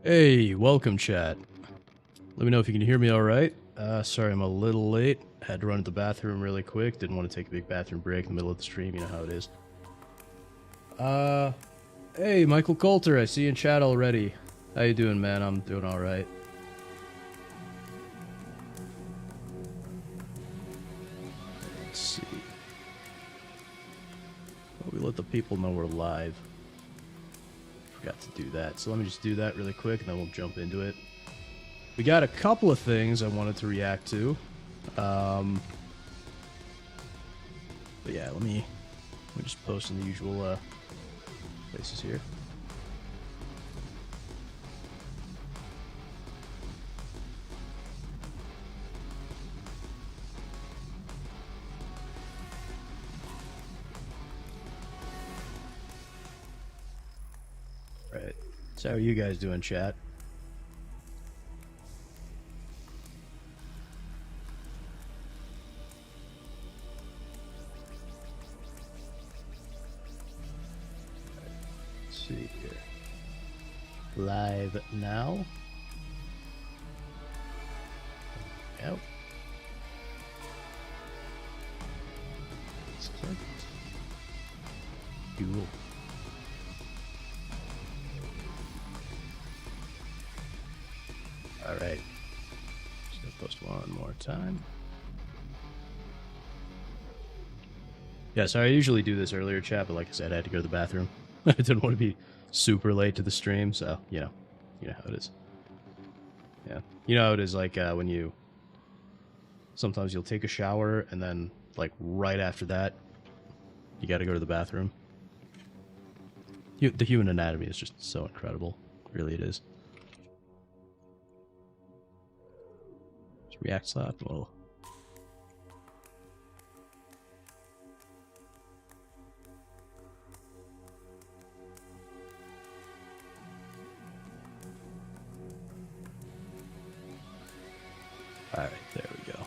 Hey, welcome chat. Let me know if you can hear me all right. Sorry I'm a little late. Had to run to the bathroom really quick. Didn't want to take a big bathroom break in the middle of the stream. You know how it is. Hey, Michael Coulter. I see you in chat already. How you doing, man? I'm doing all right. Let's see. Well, we let the people know we're live. Forgot to do that. So let me just do that really quick, and then we'll jump into it. We got a couple of things I wanted to react to. But yeah, let me just post in the usual places here. Right. So how are you guys doing, chat? See here. Live now. Yep. Let's click. Cool. All right. Just gonna post one more time. Yeah, sorry, I usually do this earlier, chat, but like I said, I had to go to the bathroom. I didn't want to be super late to the stream, so, you know how it is. Yeah. You know how it is, like, when you... Sometimes you'll take a shower, and then, like, right after that, you gotta go to the bathroom. The human anatomy is just so incredible. Really, it is. Reactslop, well... Alright, there we go.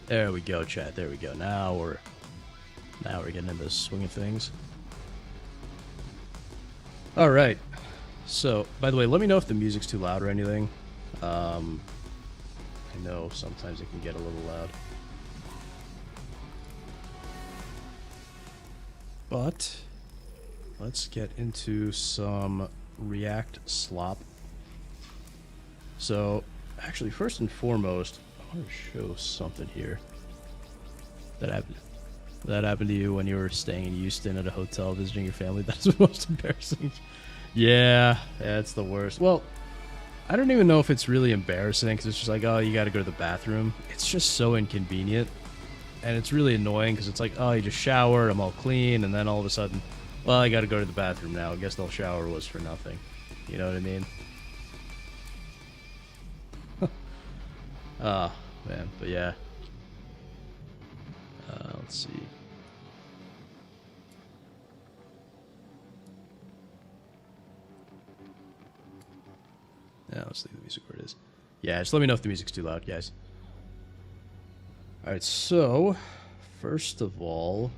There we go, chat. There we go. Now we're getting into the swing of things. All right. So, by the way, let me know if the music's too loud or anything. I know sometimes it can get a little loud. But let's get into some Reactslop. So, actually, first and foremost, I want to show something here that happened to you when you were staying in Houston at a hotel visiting your family. That's the most embarrassing. Yeah, it's the worst. Well, I don't even know if it's really embarrassing because it's just like, oh, you got to go to the bathroom. It's just so inconvenient, and it's really annoying because it's like, oh, you just showered, I'm all clean, and then all of a sudden, well, I got to go to the bathroom now. I guess the shower was for nothing. You know what I mean? Oh, man, but yeah. Let's see. Yeah, let's leave the music where it is. Yeah, just let me know if the music's too loud, guys. Alright, so, first of all...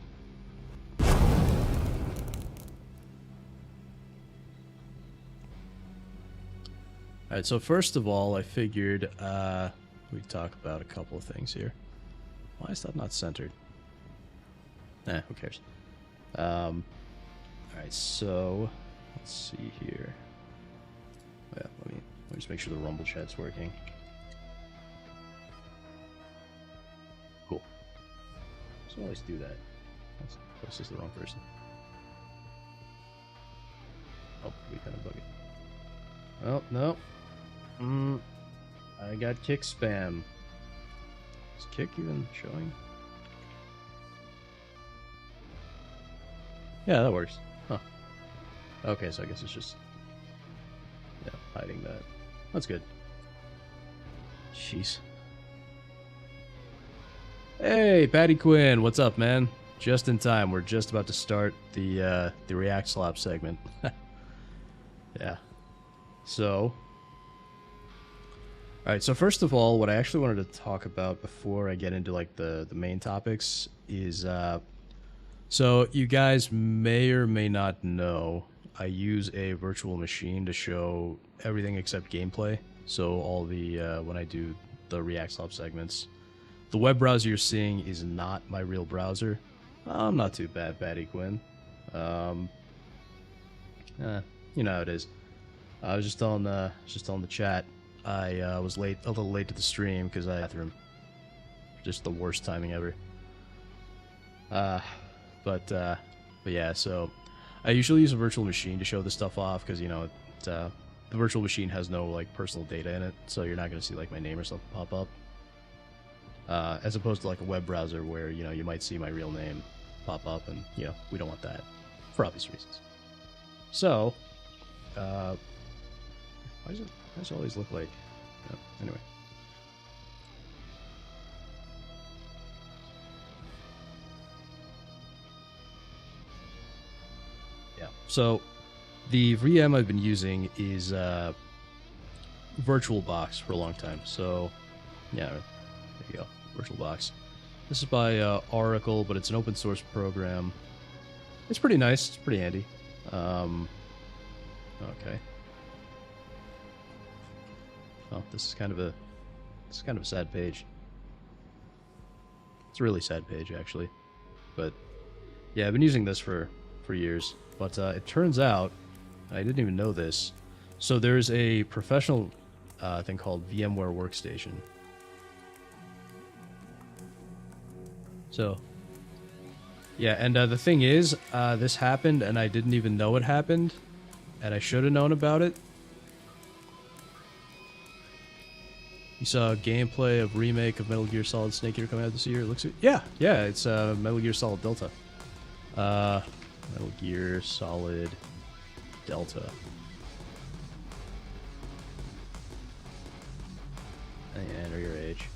Alright, so first of all, I figured we'd talk about a couple of things here. Why is that not centered? Who cares? Alright, so, let's see here. Yeah, let me just make sure the Rumble chat's working. Cool. So I always do that. That's just the wrong person. Oh, we kind of bug it. Oh, no. I got kick spam. Is kick even showing? Yeah, that works. Huh. Okay, so I guess it's just... Yeah, hiding that. That's good. Jeez. Hey, Patty Quinn, what's up, man? Just in time. We're just about to start the Reactslop segment. Yeah. So, All right, so first of all, what I actually wanted to talk about before I get into like the main topics is so you guys may or may not know I use a virtual machine to show everything except gameplay. So all the when I do the Reactslop segments, the web browser you're seeing is not my real browser. I'm not too bad, Batty Quinn. You know how it is. I was just telling the chat. I was a little late to the stream because I bathroom. Just the worst timing ever. But yeah. So I usually use a virtual machine to show this stuff off because the virtual machine has no like personal data in it, so you're not gonna see like my name or something pop up. As opposed to like a web browser where you might see my real name pop up, and we don't want that for obvious reasons. So, why does it always look like? Anyway. Yeah. So, the VM I've been using is VirtualBox for a long time. So, yeah, there you go, VirtualBox. This is by Oracle, but it's an open source program. It's pretty nice. It's pretty handy. Okay. Oh, this is kind of a sad page. It's a really sad page, actually. But yeah, I've been using this for years. But it turns out, I didn't even know this. So there's a professional thing called VMware Workstation. So yeah, and the thing is, this happened, and I didn't even know it happened, and I should have known about it. You saw gameplay of remake of Metal Gear Solid Snake Eater coming out this year. It looks, yeah, it's Metal Gear Solid Delta. Metal Gear Solid Delta. And enter your age.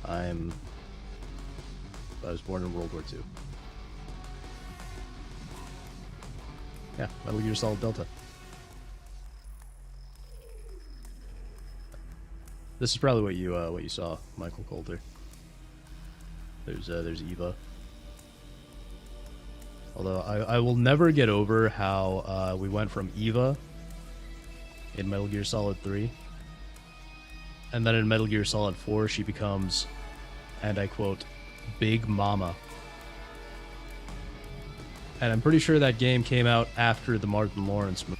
I was born in World War II. Yeah, Metal Gear Solid Delta. This is probably what you saw, Michael Coulter. There's Eva. Although I will never get over how we went from Eva in Metal Gear Solid 3, and then in Metal Gear Solid 4 she becomes, and I quote, Big Mama. And I'm pretty sure that game came out after the Martin Lawrence movie.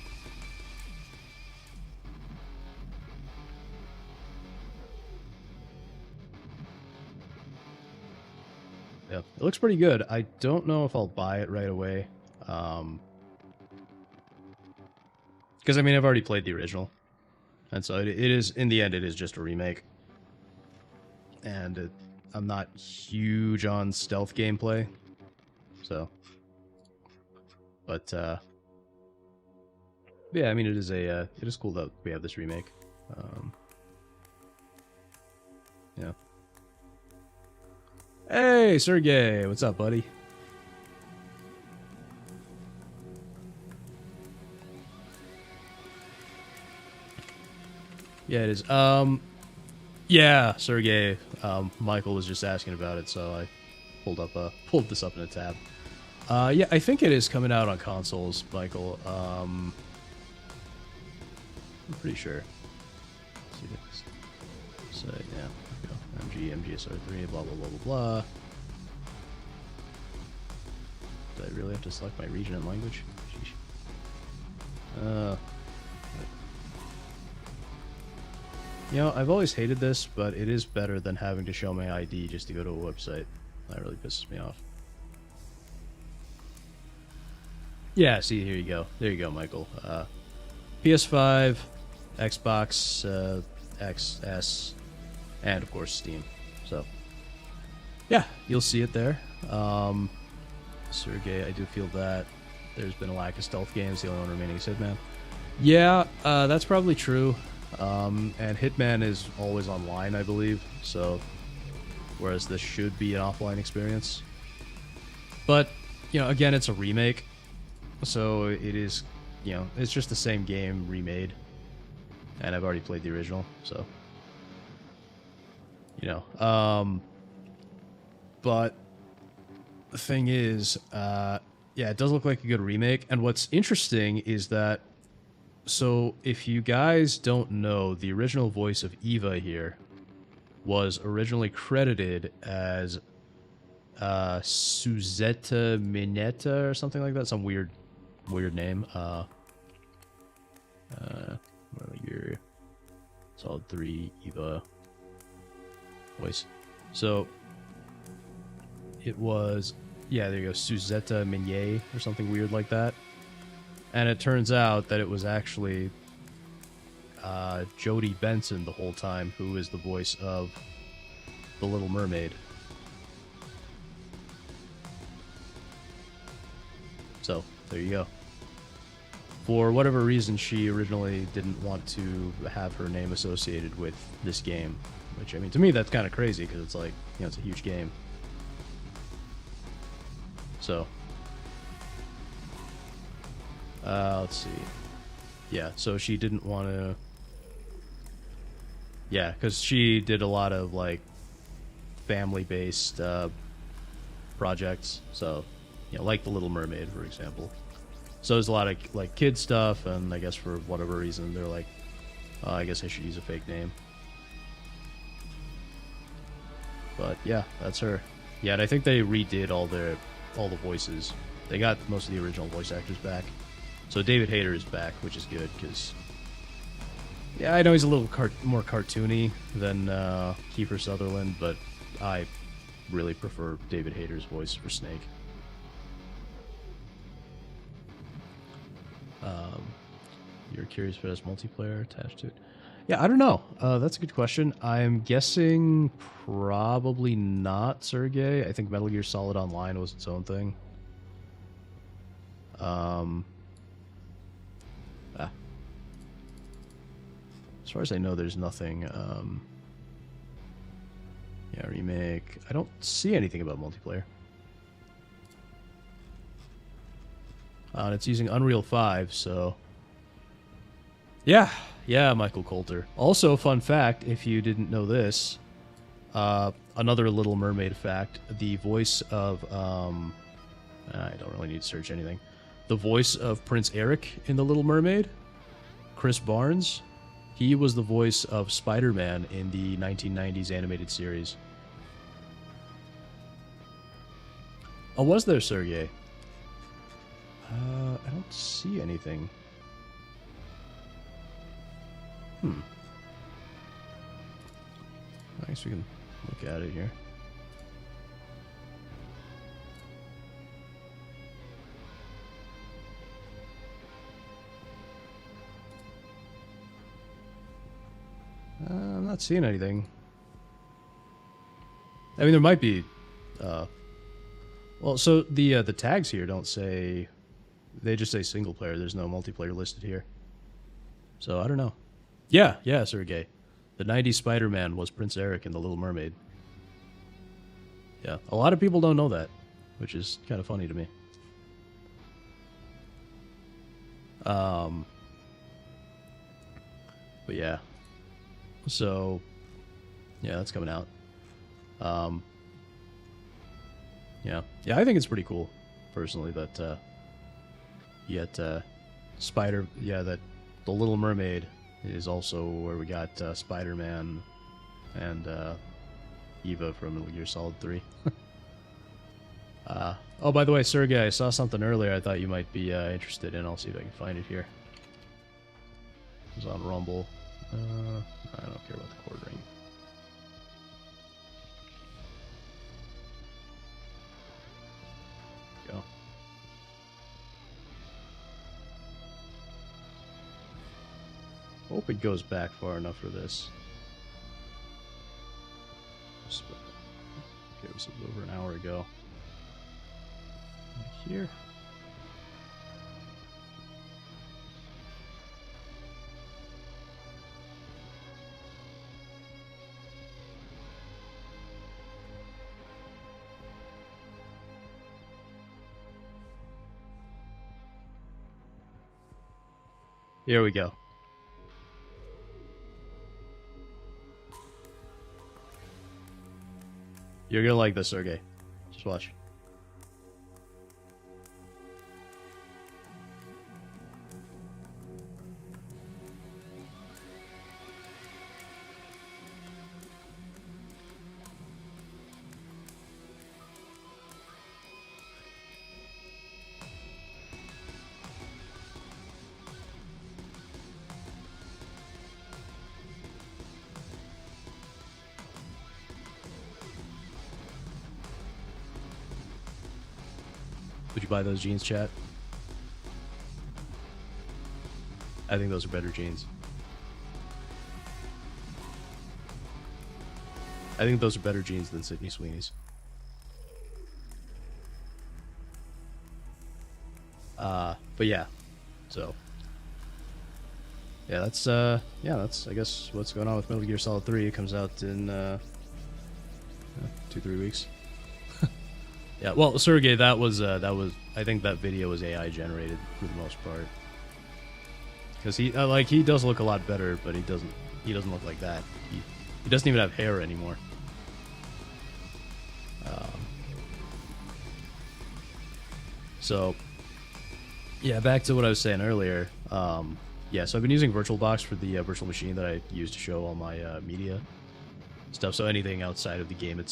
Yeah, it looks pretty good. I don't know if I'll buy it right away. Because, I mean, I've already played the original. And so it is, in the end, it is just a remake. And I'm not huge on stealth gameplay. So. But, yeah, I mean, it is cool that we have this remake. Yeah. Hey, Sergey, what's up, buddy? Yeah, it is. Yeah, Sergey. Michael was just asking about it, so I pulled this up in a tab. Yeah, I think it is coming out on consoles, Michael. I'm pretty sure. Let's see this. So yeah. MGSR3, blah, blah, blah, blah, blah. Do I really have to select my region and language? Sheesh. I've always hated this, but it is better than having to show my ID just to go to a website. That really pisses me off. Yeah, see, here you go. There you go, Michael. PS5, Xbox, XS, and of course Steam. So yeah, you'll see it there. Sergey, I do feel that there's been a lack of stealth games. The only one remaining is Hitman. Yeah, that's probably true. And Hitman is always online, I believe. So whereas this should be an offline experience. But again, it's a remake, so it is. It's just the same game remade, and I've already played the original, so. you know. But the thing is, yeah, it does look like a good remake. And what's interesting is that, so if you guys don't know, the original voice of Eva here was originally credited as Suzette Mineta or something like that, some weird name. Your Solid 3 Eva voice. So it was, yeah, there you go, Suzette Minier or something weird like that. And it turns out that it was actually Jodie Benson the whole time, who is the voice of The Little Mermaid. So, there you go. For whatever reason, she originally didn't want to have her name associated with this game. Which, I mean, to me, that's kind of crazy, because it's like, you know, it's a huge game. So, let's see. Yeah, so she didn't want to... Yeah, because she did a lot of, like, family-based projects. So, you know, like The Little Mermaid, for example. So there's a lot of, like, kid stuff, and I guess for whatever reason, they're like, oh, I guess I should use a fake name. But, yeah, that's her. Yeah, and I think they redid all the voices. They got most of the original voice actors back. So David Hayter is back, which is good, because... Yeah, I know he's a little more cartoony than Kiefer Sutherland, but I really prefer David Hayter's voice for Snake. You're curious if it has multiplayer attached to it? Yeah, I don't know. That's a good question. I'm guessing probably not, Sergey. I think Metal Gear Solid Online was its own thing. As far as I know, there's nothing. Yeah, remake. I don't see anything about multiplayer. And it's using Unreal 5, so... Yeah, Michael Coulter. Also, fun fact, if you didn't know this, another Little Mermaid fact, the voice of... I don't really need to search anything. The voice of Prince Eric in The Little Mermaid, Chris Barnes, he was the voice of Spider-Man in the 1990s animated series. Oh, was there, Sergey? I don't see anything. I guess we can look at it here. I'm not seeing anything. I mean, there might be... well, so the tags here don't say... They just say single player. There's no multiplayer listed here. So, I don't know. Yeah, Sergey. The 90s Spider-Man was Prince Eric in The Little Mermaid. Yeah, a lot of people don't know that, which is kind of funny to me. But yeah. So, yeah, that's coming out. Yeah, I think it's pretty cool, personally, that that The Little Mermaid is also where we got Spider-Man and Eva from Metal Gear Solid 3. Oh, by the way, Sergey, I saw something earlier I thought you might be interested in. I'll see if I can find it here. It was on Rumble. I don't care about the cord ring. Go. Hope it goes back far enough for this. Okay, it was over an hour ago. Right here. Here we go. You're gonna like this, Sergey. Just watch. Would you buy those jeans, chat? I think those are better jeans. I think those are better jeans than Sydney Sweeney's. But yeah, so yeah, that's I guess what's going on with Metal Gear Solid 3. It comes out in 2-3 weeks. Yeah, well, Sergey, that was I think that video was AI generated for the most part, because he he does look a lot better, but he doesn't look like that. He doesn't even have hair anymore. So yeah, back to what I was saying earlier. Yeah, so I've been using VirtualBox for the virtual machine that I use to show all my media stuff. So anything outside of the game,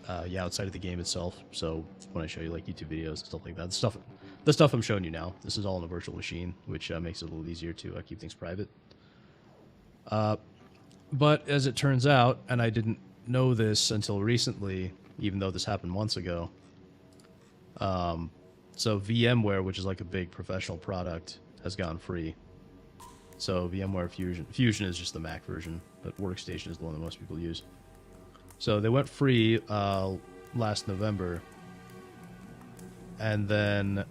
outside of the game itself. So when I show you like YouTube videos and stuff like that, the stuff I'm showing you now, this is all in a virtual machine, which makes it a little easier to keep things private. But as it turns out, and I didn't know this until recently, even though this happened months ago. So VMware, which is like a big professional product, has gone free. So VMware Fusion is just the Mac version, but Workstation is the one that most people use. So they went free last November, and then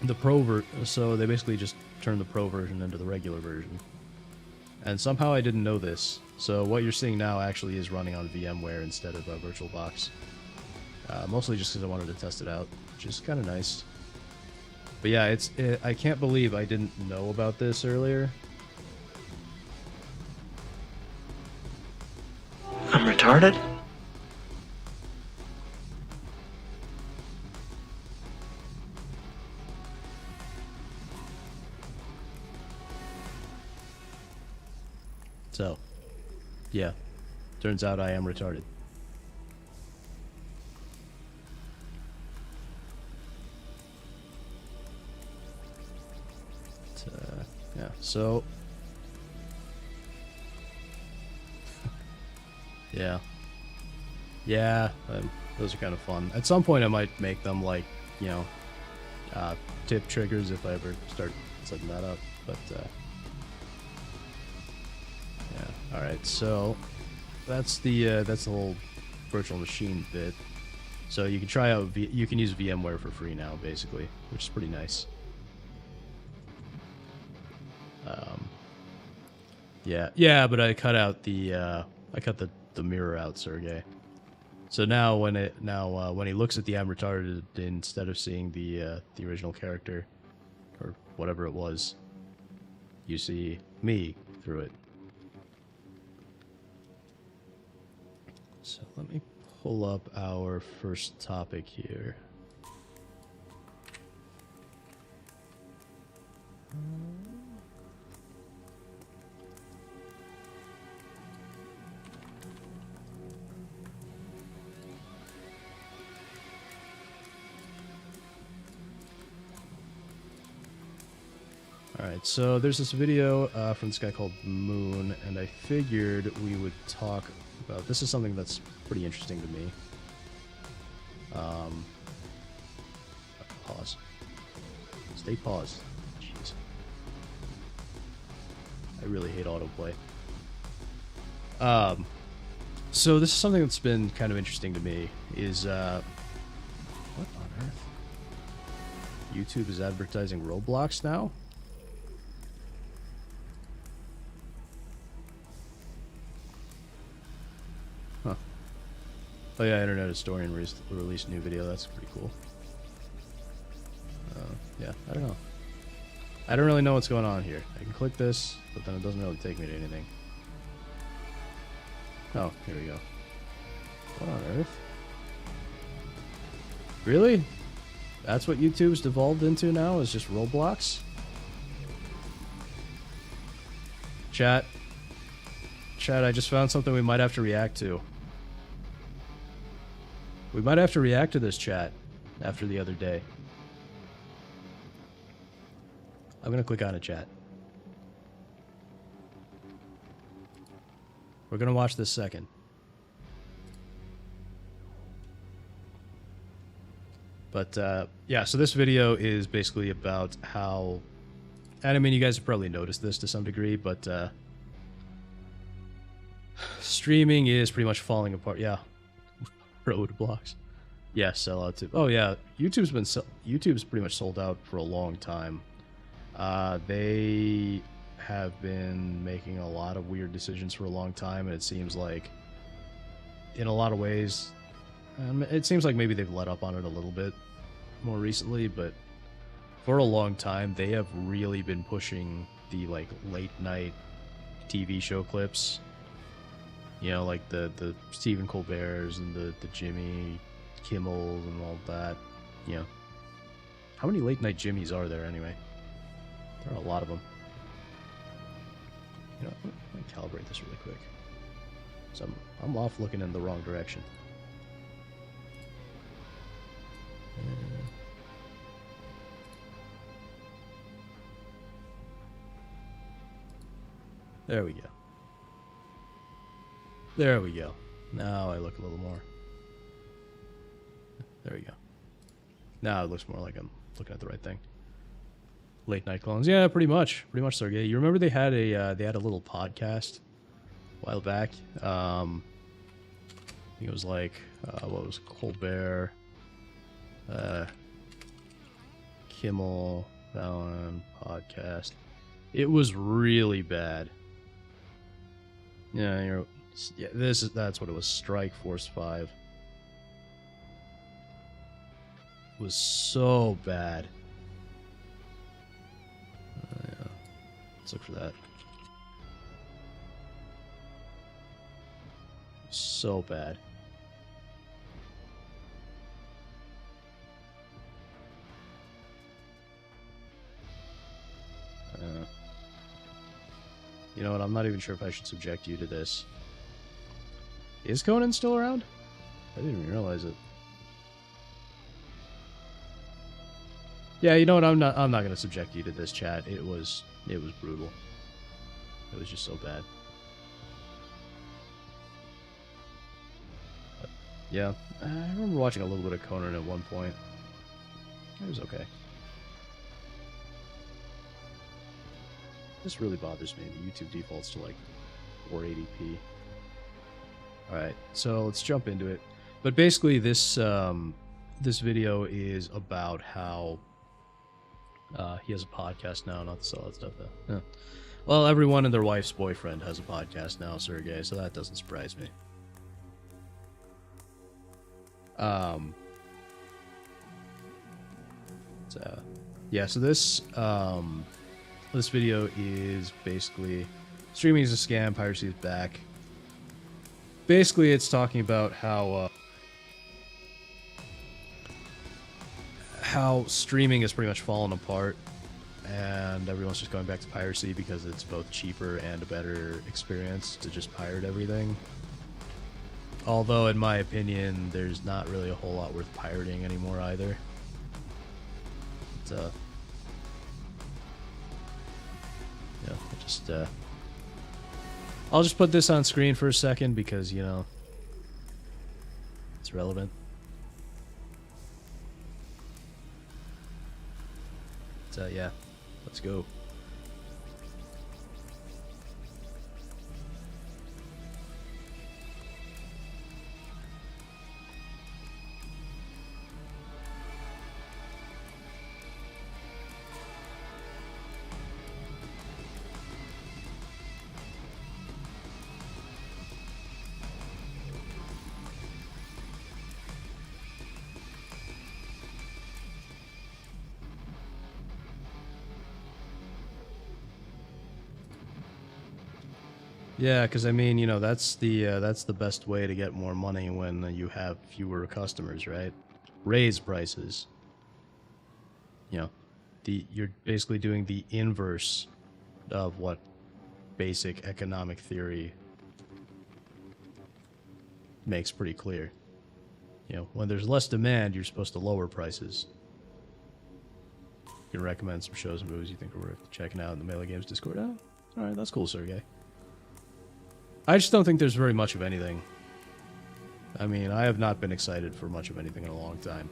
the Pro so they basically just turned the Pro version into the regular version. And somehow I didn't know this. So what you're seeing now actually is running on VMware instead of VirtualBox. Mostly just because I wanted to test it out, which is kind of nice. But yeah, I can't believe I didn't know about this earlier. I'm retarded? So, yeah. Turns out I am retarded. Yeah, so... yeah. Yeah, those are kind of fun. At some point I might make them like, you know, tip triggers if I ever start setting that up, but, yeah, alright, so that's the whole virtual machine bit. So you can try out, you can use VMware for free now, basically, which is pretty nice. Yeah, but I cut out the mirror out, Sergey. So now when he looks at the I'm retarded, instead of seeing the original character or whatever it was, you see me through it. So let me pull up our first topic here. Alright, so there's this video from this guy called Moon, and I figured we would talk about... This is something that's pretty interesting to me. Pause. Stay paused. Jeez. I really hate autoplay. So this is something that's been kind of interesting to me, is, what on earth? YouTube is advertising Roblox now? Oh yeah, Internet Historian released a new video. That's pretty cool. Yeah, I don't know. I don't really know what's going on here. I can click this, but then it doesn't really take me to anything. Oh, here we go. What on earth? Really? That's what YouTube's devolved into now, is just Roblox? Chat. Chat, I just found something we might have to react to. We might have to react to this, chat, after the other day. I'm gonna click on it, chat. We're gonna watch this second. But, yeah, so this video is basically about how... And I mean, you guys have probably noticed this to some degree, but, streaming is pretty much falling apart. Yeah. Roadblocks. Yeah, sell out too. Oh, yeah. YouTube's pretty much sold out for a long time. They have been making a lot of weird decisions for a long time, and it seems like, in a lot of ways, it seems like maybe they've let up on it a little bit more recently, but for a long time they have really been pushing the like late night TV show clips, you know, like the Stephen Colbert's and the Jimmy Kimmels and all that. You know, how many late night Jimmys are there anyway? There are a lot of them. You know, let me calibrate this really quick. So I'm off looking in the wrong direction. There we go. There we go. Now I look a little more. There we go. Now it looks more like I'm looking at the right thing. Late night clones, yeah, pretty much, Sergey. You remember they had a little podcast a while back. I think it was like what was it? Colbert, Kimmel, Fallon podcast. It was really bad. Yeah, that's what it was. Strike Force 5. It was so bad. Yeah. Let's look for that. So bad. You know what? I'm not even sure if I should subject you to this. Is Conan still around? I didn't even realize it. Yeah, you know what? I'm not going to subject you to this, chat. It was brutal. It was just so bad. But, yeah, I remember watching a little bit of Conan at one point. It was okay. This really bothers me. The YouTube defaults to like 480p. Alright, so let's jump into it. But basically this this video is about how he has a podcast now, not the solid stuff though. Yeah. Well, everyone and their wife's boyfriend has a podcast now, Sergey, so that doesn't surprise me. So yeah, so this this video is basically streaming is a scam, piracy is back. Basically, it's talking about how streaming is pretty much fallen apart, and everyone's just going back to piracy because it's both cheaper and a better experience to just pirate everything. Although, in my opinion, there's not really a whole lot worth pirating anymore either. It's yeah, I'll just put this on screen for a second because, you know, it's relevant. So, yeah, let's go. Yeah, because I mean, you know, that's the best way to get more money when you have fewer customers, right? Raise prices. You know, you're basically doing the inverse of what basic economic theory makes pretty clear. You know, when there's less demand, you're supposed to lower prices. You can recommend some shows and movies you think are worth checking out in the Melee Games Discord. Oh, all right, that's cool, Sergey. I just don't think there's very much of anything. I mean, I have not been excited for much of anything in a long time.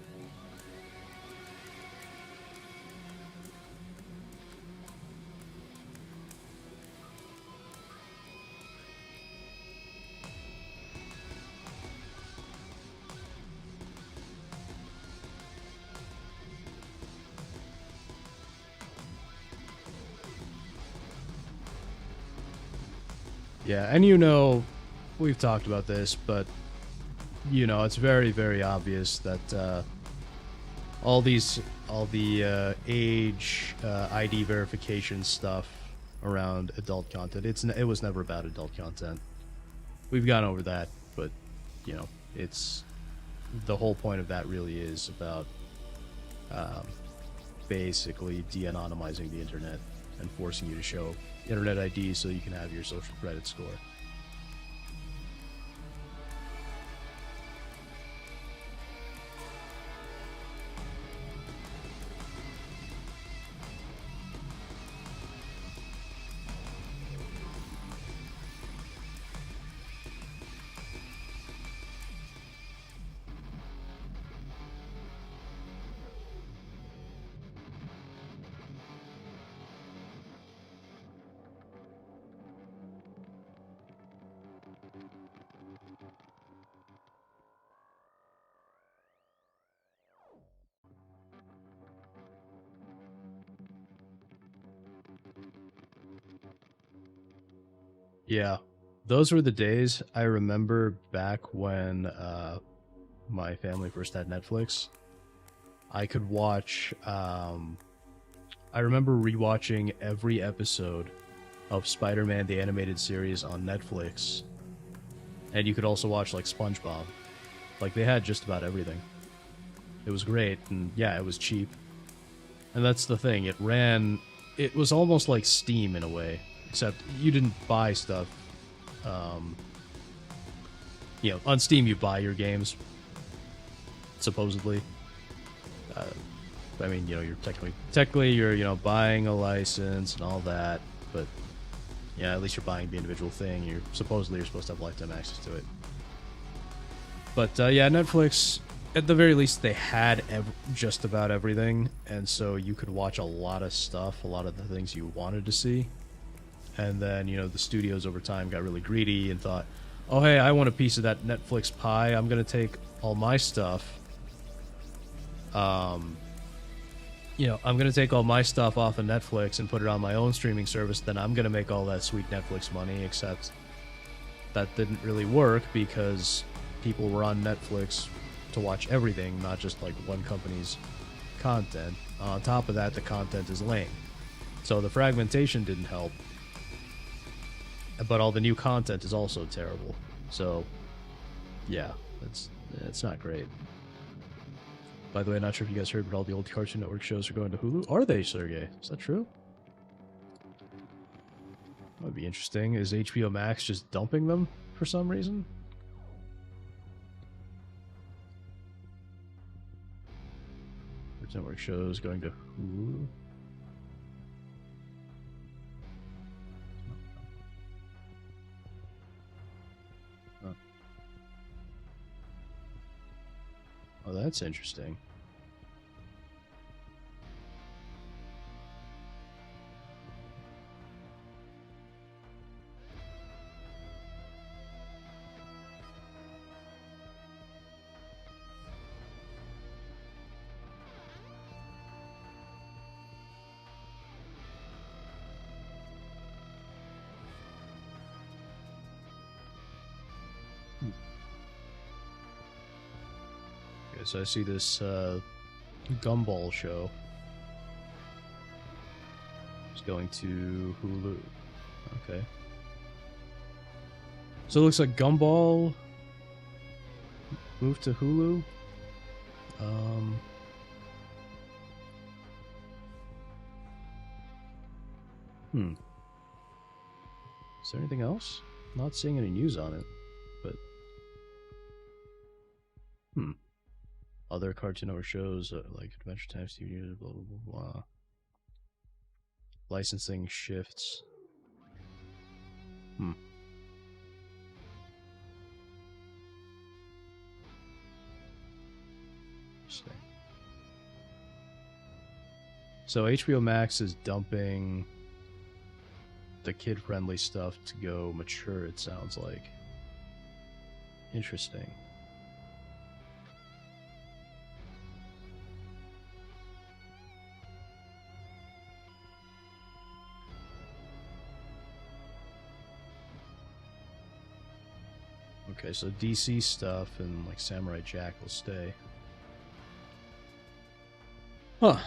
Yeah, and you know, we've talked about this, but you know, it's very, very obvious that all the age ID verification stuff around adult content, it was never about adult content. We've gone over that, but you know, it's the whole point of that really is about basically de-anonymizing the internet and forcing you to show internet ID so you can have your social credit score. Yeah, those were the days. I remember back when my family first had Netflix. I could watch. I remember rewatching every episode of Spider-Man the Animated Series on Netflix, and you could also watch like SpongeBob. Like they had just about everything. It was great, and yeah, it was cheap. And that's the thing. It ran. It was almost like Steam in a way, except you didn't buy stuff. You know, on Steam you buy your games, supposedly. I mean, you know, you're technically you're, you know, buying a license and all that, but yeah, at least you're buying the individual thing. You're supposed to have lifetime access to it. But yeah, Netflix, at the very least, they had just about everything, and so you could watch a lot of stuff, a lot of the things you wanted to see. And then, you know, the studios over time got really greedy and thought, oh, hey, I want a piece of that Netflix pie. I'm going to take all my stuff. You know, I'm going to take all my stuff off of Netflix and put it on my own streaming service. Then I'm going to make all that sweet Netflix money, except that didn't really work because people were on Netflix to watch everything, not just like one company's content. On top of that, the content is lame. So the fragmentation didn't help. But all the new content is also terrible. So, yeah, it's not great. By the way, not sure if you guys heard, but all the old Cartoon Network shows are going to Hulu. Are they, Sergey? Is that true? That would be interesting. Is HBO Max just dumping them for some reason? Cartoon Network shows going to Hulu. Oh, that's interesting. Okay, so I see this Gumball show. It's going to Hulu. Okay. So it looks like Gumball moved to Hulu. Is there anything else? Not seeing any news on it, but other Cartoon Network shows like Adventure Time, TV News, blah blah blah blah. Licensing shifts. Interesting. So HBO Max is dumping the kid-friendly stuff to go mature, it sounds like. Interesting. Okay, so DC stuff and like Samurai Jack will stay. Huh.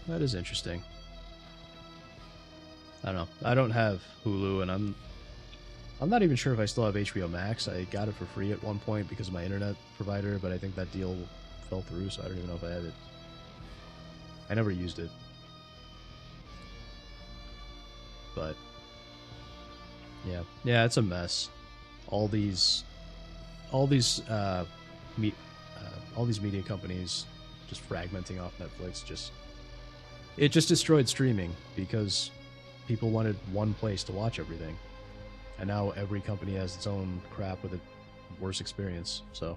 That is interesting. I don't know. I don't have Hulu, and I'm not even sure if I still have HBO Max. I got it for free at one point because of my internet provider, but I think that deal fell through, so I don't even know if I have it. I never used it. But yeah, it's a mess. All these media companies just fragmenting off Netflix, it just destroyed streaming because people wanted one place to watch everything, and now every company has its own crap with a worse experience. So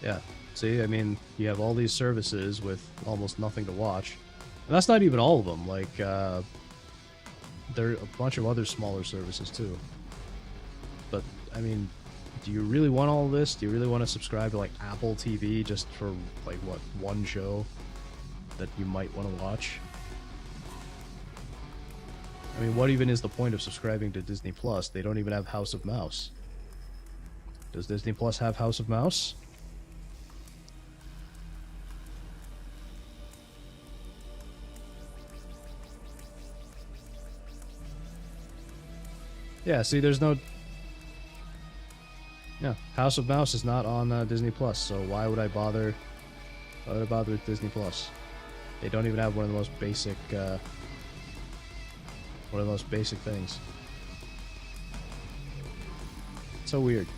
yeah. See, I mean, you have all these services with almost nothing to watch. And that's not even all of them. Like, there are a bunch of other smaller services, too. But, I mean, do you really want all of this? Do you really want to subscribe to, like, Apple TV just for, like, what, one show that you might want to watch? I mean, what even is the point of subscribing to Disney Plus? They don't even have House of Mouse. Does Disney Plus have House of Mouse? Yeah, see, there's no... Yeah, House of Mouse is not on Disney Plus, so why would I bother... Why would I bother with Disney Plus? They don't even have one of the most basic, one of the most basic things. It's so weird.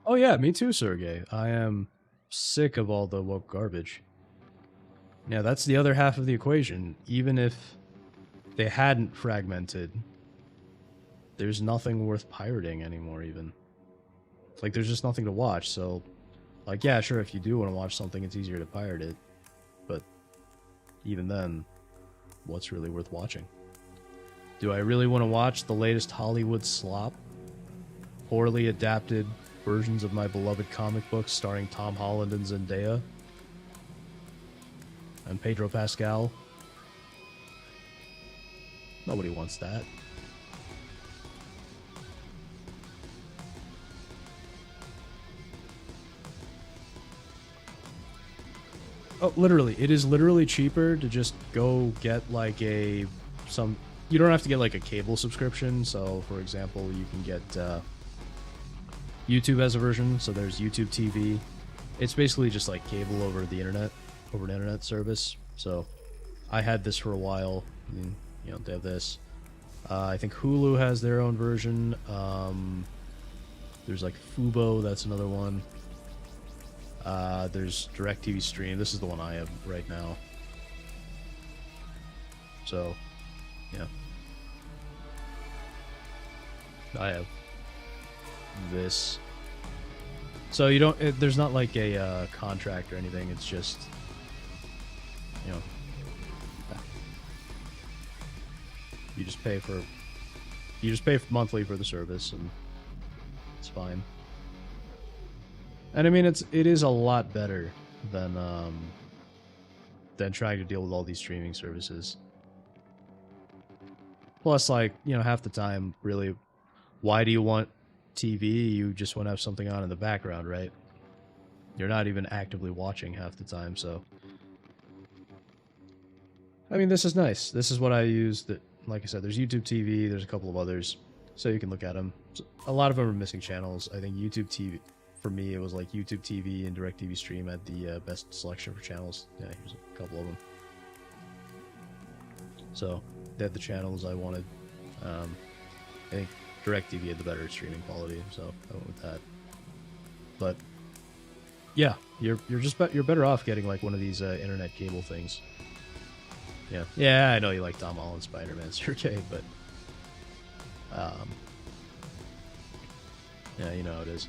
Oh yeah, me too, Sergey. I am sick of all the woke garbage. Yeah, that's the other half of the equation. Even if they hadn't fragmented, there's nothing worth pirating anymore, even. Like, there's just nothing to watch, so... Like, yeah, sure, if you do want to watch something, it's easier to pirate it. But even then, what's really worth watching? Do I really want to watch the latest Hollywood slop? Poorly adapted versions of my beloved comic books starring Tom Holland and Zendaya? And Pedro Pascal? Nobody wants that. Oh, literally. It is literally cheaper to just go get like you don't have to get like a cable subscription. So, for example, you can get YouTube has a version, so there's YouTube TV. It's basically just like cable over the internet, over an internet service. So I had this for a while. I mean, you know, they have this. I think Hulu has their own version. There's like Fubo, that's another one. There's DirecTV Stream. This is the one I have right now. So, yeah. I have this. So you don't. There's not like a contract or anything. It's just, you know, you just pay for. You just pay monthly for the service, and it's fine. And I mean, it is a lot better than trying to deal with all these streaming services. Plus, like, you know, half the time, really, why do you want TV? You just want to have something on in the background, right? You're not even actively watching half the time, so. I mean, this is nice. This is what I use. That, like I said, there's YouTube TV, there's a couple of others, so you can look at them. So a lot of them are missing channels. I think YouTube TV, for me, it was like YouTube TV and DirecTV Stream had the best selection for channels. Yeah, here's a couple of them. So, they had the channels I wanted. I think DirecTV had the better streaming quality, so I went with that. But yeah, you're better off getting like one of these internet cable things. Yeah, I know you like Tom Holland Spider-Man, Sergey, but yeah, you know how it is.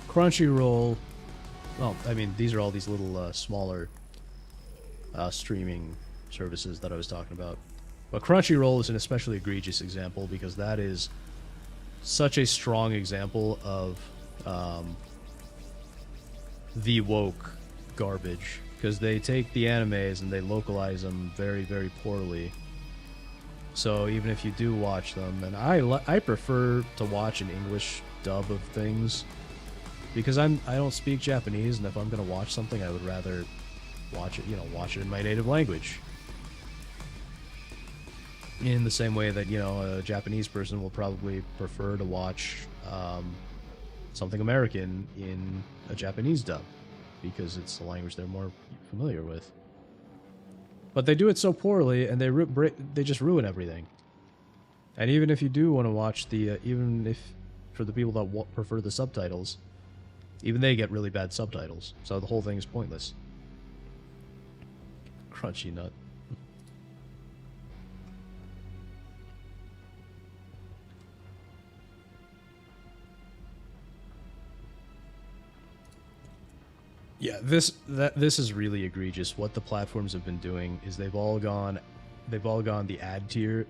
Crunchyroll, well, I mean, these are all these little smaller streaming services that I was talking about. But Crunchyroll is an especially egregious example because that is such a strong example of the woke garbage. Because they take the animes and they localize them very, very poorly. So even if you do watch them, and I prefer to watch an English dub of things. Because I don't speak Japanese, and if I'm going to watch something, I would rather watch it in my native language. In the same way that, you know, a Japanese person will probably prefer to watch something American in a Japanese dub, because it's the language they're more familiar with. But they do it so poorly, and they just ruin everything. And even if you do want to watch even if for the people that prefer the subtitles, even they get really bad subtitles, so the whole thing is pointless. Crunchy nut. Yeah, this is really egregious. What the platforms have been doing is they've all gone the ad tier.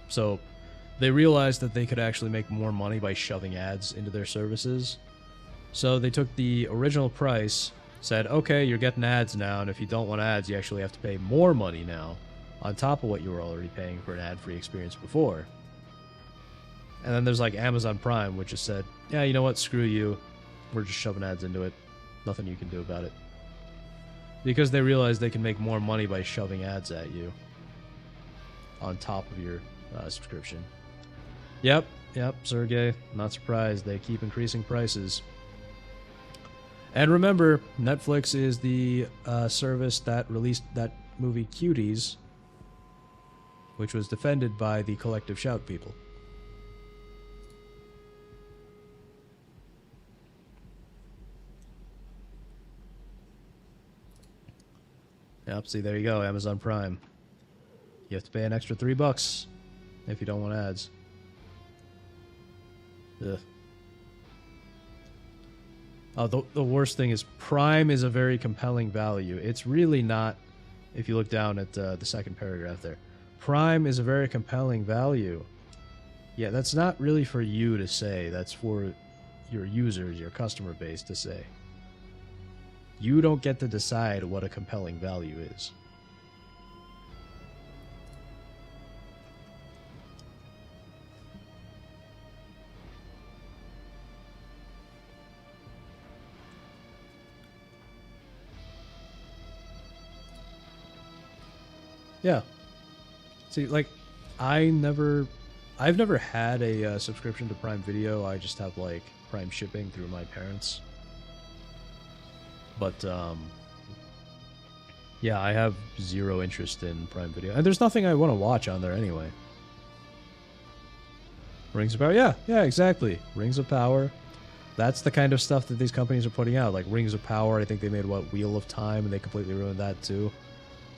So they realized that they could actually make more money by shoving ads into their services. So they took the original price, said, okay, you're getting ads now, and if you don't want ads, you actually have to pay more money now, on top of what you were already paying for an ad-free experience before. And then there's like Amazon Prime, which just said, yeah, you know what, screw you, we're just shoving ads into it. Nothing you can do about it. Because they realize they can make more money by shoving ads at you on top of your subscription. Yep, Sergey, not surprised. They keep increasing prices. And remember, Netflix is the service that released that movie Cuties, which was defended by the Collective Shout people. Yep, see, there you go, Amazon Prime. You have to pay an extra $3 if you don't want ads. Ugh. Oh, the worst thing is Prime is a very compelling value. It's really not, if you look down at the second paragraph there. Prime is a very compelling value. Yeah, that's not really for you to say. That's for your users, your customer base to say. You don't get to decide what a compelling value is. Yeah. See, like, I've never had a subscription to Prime Video. I just have, like, Prime shipping through my parents. But, yeah, I have zero interest in Prime Video. And there's nothing I want to watch on there anyway. Rings of Power? Yeah, exactly. Rings of Power. That's the kind of stuff that these companies are putting out, like Rings of Power. I think they made, what, Wheel of Time, and they completely ruined that too.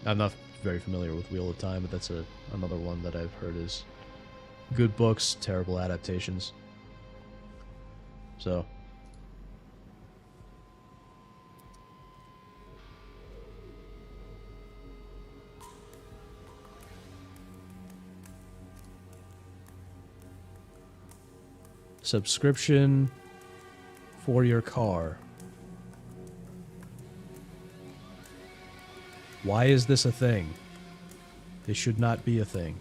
I'm not very familiar with Wheel of Time, but that's another one that I've heard is good books, terrible adaptations. So... subscription for your car. Why is this a thing? This should not be a thing.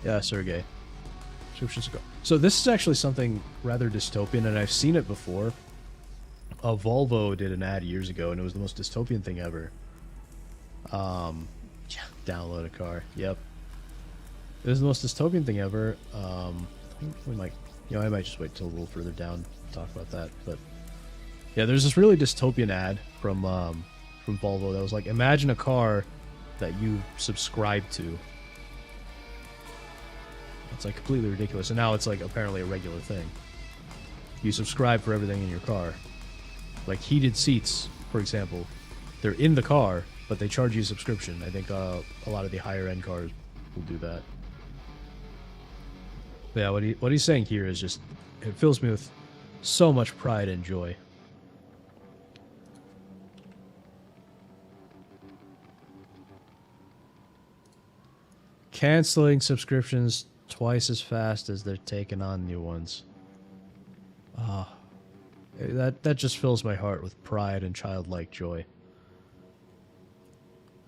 Yeah, Sergey. So this is actually something rather dystopian, and I've seen it before. Volvo did an ad years ago, and it was the most dystopian thing ever. Yeah, download a car. Yep. It was the most dystopian thing ever. I think we might, I might just wait till a little further down to talk about that. But yeah, there's this really dystopian ad from Volvo that was like, imagine a car that you subscribe to. It's like completely ridiculous, and now it's like apparently a regular thing. You subscribe for everything in your car. Like heated seats, for example. They're in the car, but they charge you a subscription. I think a lot of the higher end cars will do that. But yeah, what he's saying here is just, it fills me with so much pride and joy. Canceling subscriptions twice as fast as they're taking on new ones. That just fills my heart with pride and childlike joy.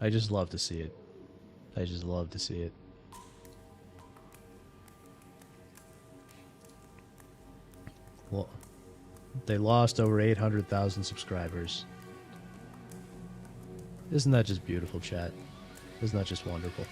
I just love to see it. I just love to see it. Well, they lost over 800,000 subscribers. Isn't that just beautiful, chat? Isn't that just wonderful?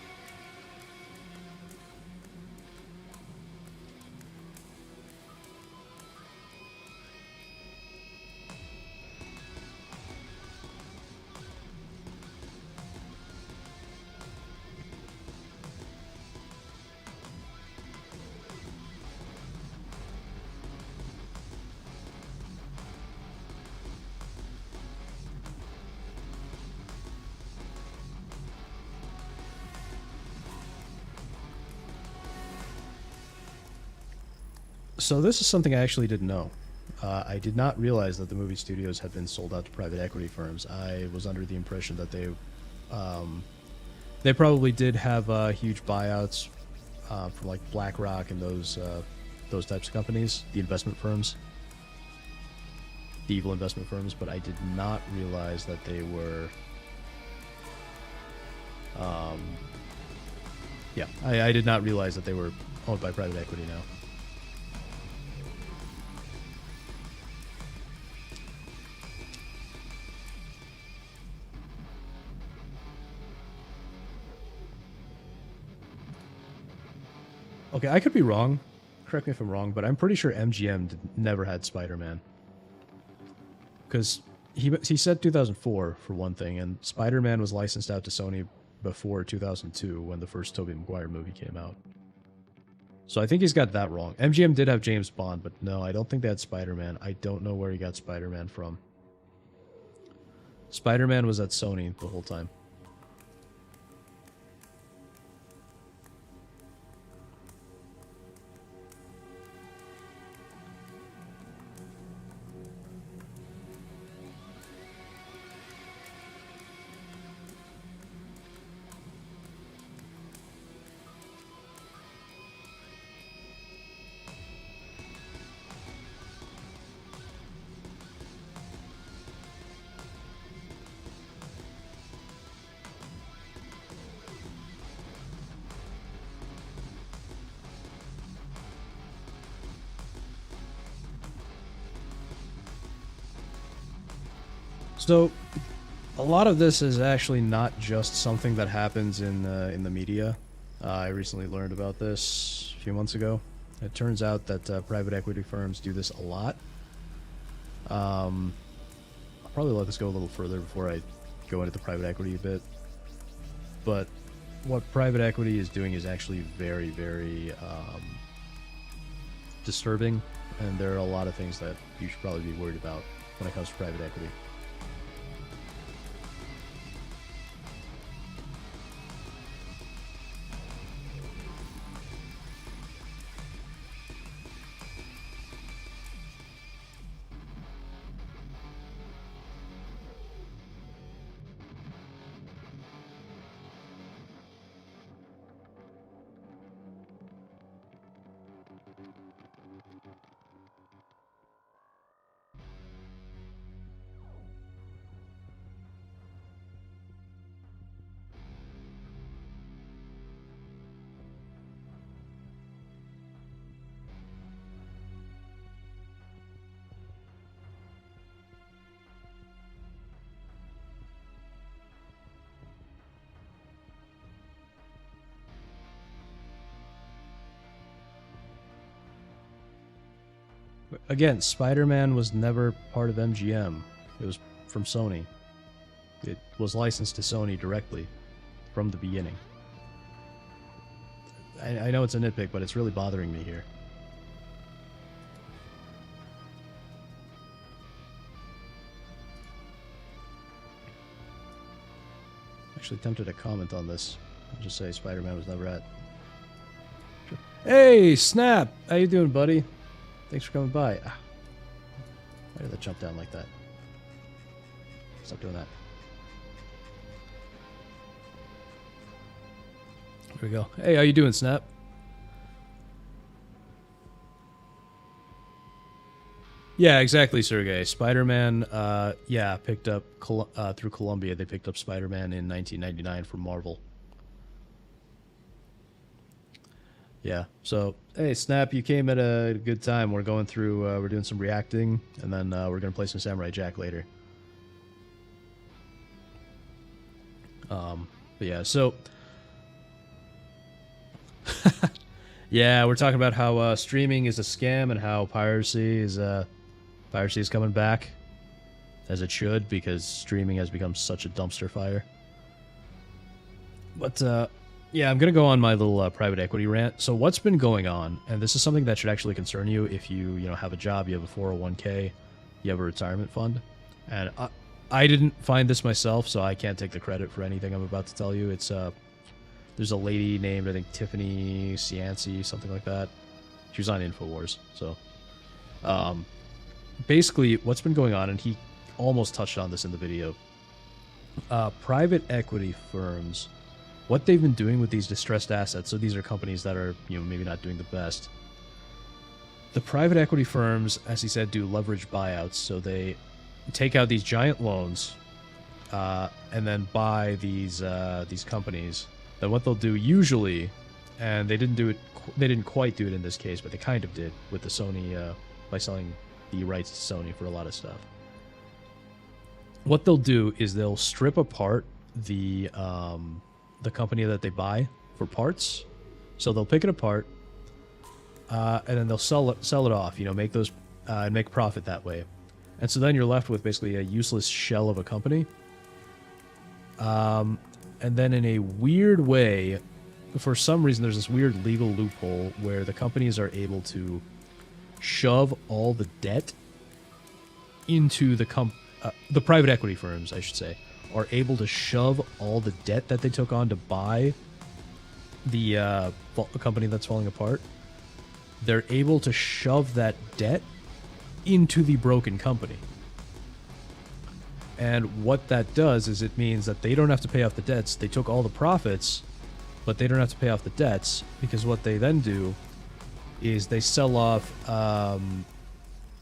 So this is something I actually didn't know. I did not realize that the movie studios had been sold out to private equity firms. I was under the impression that they probably did have huge buyouts from like BlackRock and those types of companies, the investment firms, the evil investment firms. But I did not realize that they were. Yeah, I did not realize that they were owned by private equity now. Okay, I could be wrong. Correct me if I'm wrong, but I'm pretty sure MGM never had Spider-Man. Because he said 2004 for one thing, and Spider-Man was licensed out to Sony before 2002 when the first Tobey Maguire movie came out. So I think he's got that wrong. MGM did have James Bond, but no, I don't think they had Spider-Man. I don't know where he got Spider-Man from. Spider-Man was at Sony the whole time. So, a lot of this is actually not just something that happens in the media. I recently learned about this a few months ago. It turns out that private equity firms do this a lot. I'll probably let this go a little further before I go into the private equity a bit. But what private equity is doing is actually very, very disturbing, and there are a lot of things that you should probably be worried about when it comes to private equity. Again, Spider-Man was never part of MGM. It was from Sony. It was licensed to Sony directly from the beginning. I know it's a nitpick, but it's really bothering me here. Actually tempted to comment on this. I'll just say Spider-Man was never at. Hey, Snap! How you doing, buddy? Thanks for coming by. Why did that jump down like that? Stop doing that. Here we go. Hey, how you doing, Snap? Yeah, exactly, Sergey. Spider-Man, yeah, picked up through Columbia. They picked up Spider-Man in 1999 from Marvel. Yeah, so, hey, Snap, you came at a good time. We're going through, we're doing some reacting, and then we're going to play some Samurai Jack later. But yeah, so... yeah, we're talking about how streaming is a scam and how piracy is coming back, as it should, because streaming has become such a dumpster fire. But, yeah, I'm going to go on my little private equity rant. So what's been going on, and this is something that should actually concern you if you have a job, you have a 401k, you have a retirement fund. And I didn't find this myself, so I can't take the credit for anything I'm about to tell you. It's there's a lady named, I think, Tiffany Cianci, something like that. She was on InfoWars. So basically what's been going on, and he almost touched on this in the video, private equity firms, what they've been doing with these distressed assets, so these are companies that are, maybe not doing the best. The private equity firms, as he said, do leverage buyouts, so they take out these giant loans and then buy these companies. Then what they'll do usually, and they didn't quite do it in this case, but they kind of did with the Sony, by selling the rights to Sony for a lot of stuff. What they'll do is they'll strip apart the company that they buy for parts. So they'll pick it apart, and then they'll sell it off, make those, and make profit that way. And so then you're left with basically a useless shell of a company. And then in a weird way, for some reason, there's this weird legal loophole where the companies are able to shove all the debt into the private equity firms, I should say, are able to shove all the debt that they took on to buy the company that's falling apart. They're able to shove that debt into the broken company. And what that does is it means that they don't have to pay off the debts. They took all the profits, but they don't have to pay off the debts, because what they then do is they sell off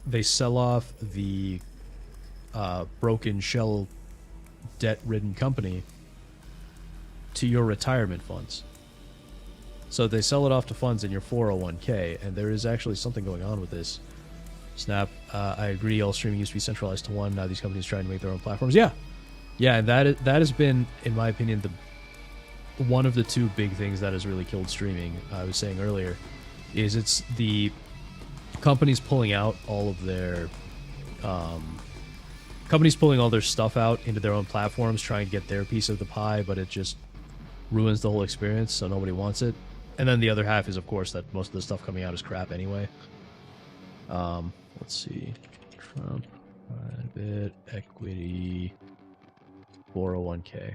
the broken shell debt-ridden company to your retirement funds. So they sell it off to funds in your 401k, and there is actually something going on with this. Snap, I agree, all streaming used to be centralized to one. Now these companies trying to make their own platforms. Yeah, Yeah, that has been, in my opinion, the one of the two big things that has really killed streaming. I was saying earlier, is it's the companies pulling out all of their companies pulling all their stuff out into their own platforms, trying to get their piece of the pie, but it just ruins the whole experience, so nobody wants it. And then the other half is, of course, that most of the stuff coming out is crap anyway. Let's see. Trump, private equity, 401k.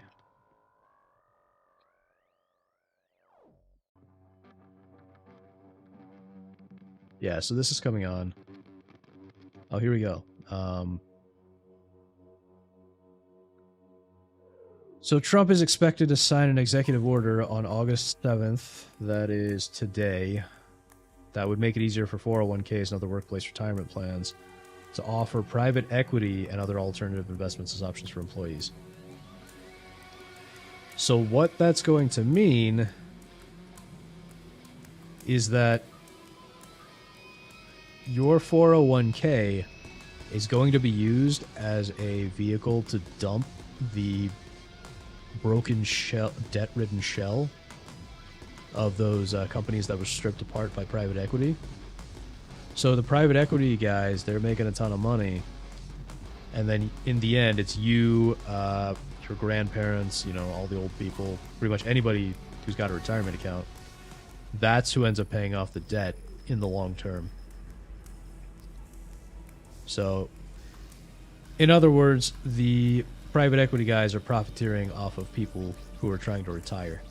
Yeah, so this is coming on. Oh, here we go. So Trump is expected to sign an executive order on August 7th. That is today. That would make it easier for 401ks and other workplace retirement plans to offer private equity and other alternative investments as options for employees. So what that's going to mean is that your 401k is going to be used as a vehicle to dump the broken shell, debt-ridden shell of those companies that were stripped apart by private equity. So the private equity guys, they're making a ton of money, and then in the end, it's you, your grandparents, you know, all the old people, pretty much anybody who's got a retirement account. That's who ends up paying off the debt in the long term. So, in other words, the private equity guys are profiteering off of people who are trying to retire.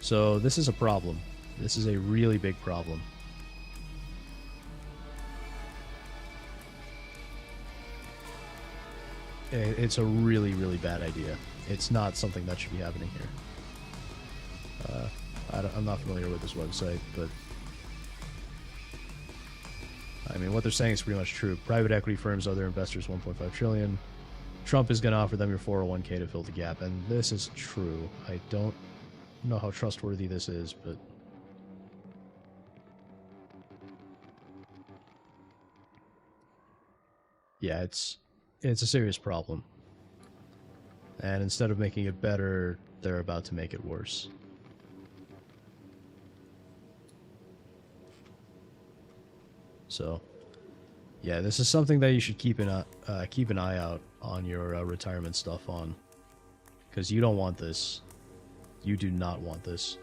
So this is a problem. This is a really big problem. It's a really, really bad idea. It's not something that should be happening here. I'm not familiar with this website, but I mean, what they're saying is pretty much true. Private equity firms owe their investors $1.5 trillion. Trump is going to offer them your 401k to fill the gap, and this is true. I don't know how trustworthy this is, but yeah, it's a serious problem. And instead of making it better, they're about to make it worse. So, yeah, this is something that you should keep an eye out on your retirement stuff on, because you don't want this. You do not want this.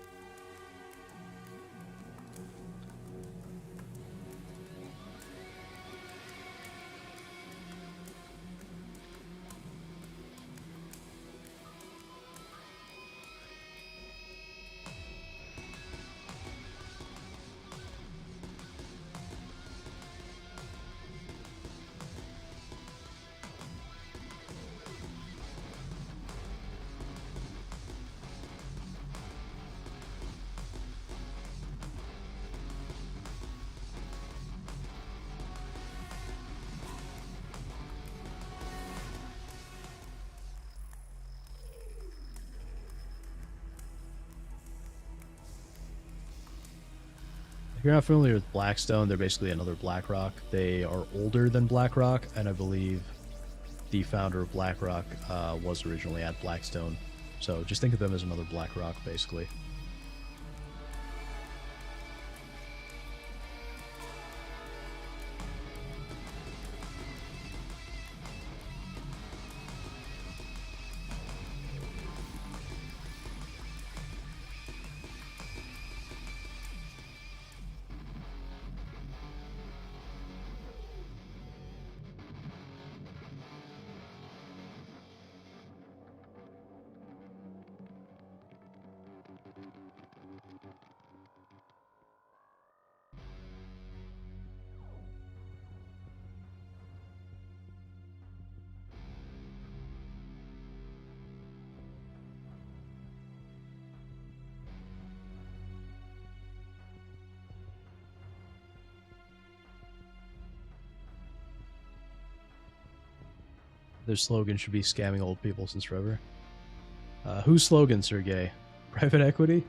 If you're not familiar with Blackstone, they're basically another BlackRock. They are older than BlackRock, and I believe the founder of BlackRock was originally at Blackstone. So just think of them as another BlackRock, basically. Their slogan should be scamming old people since forever. Whose slogan, Sergey? Private equity?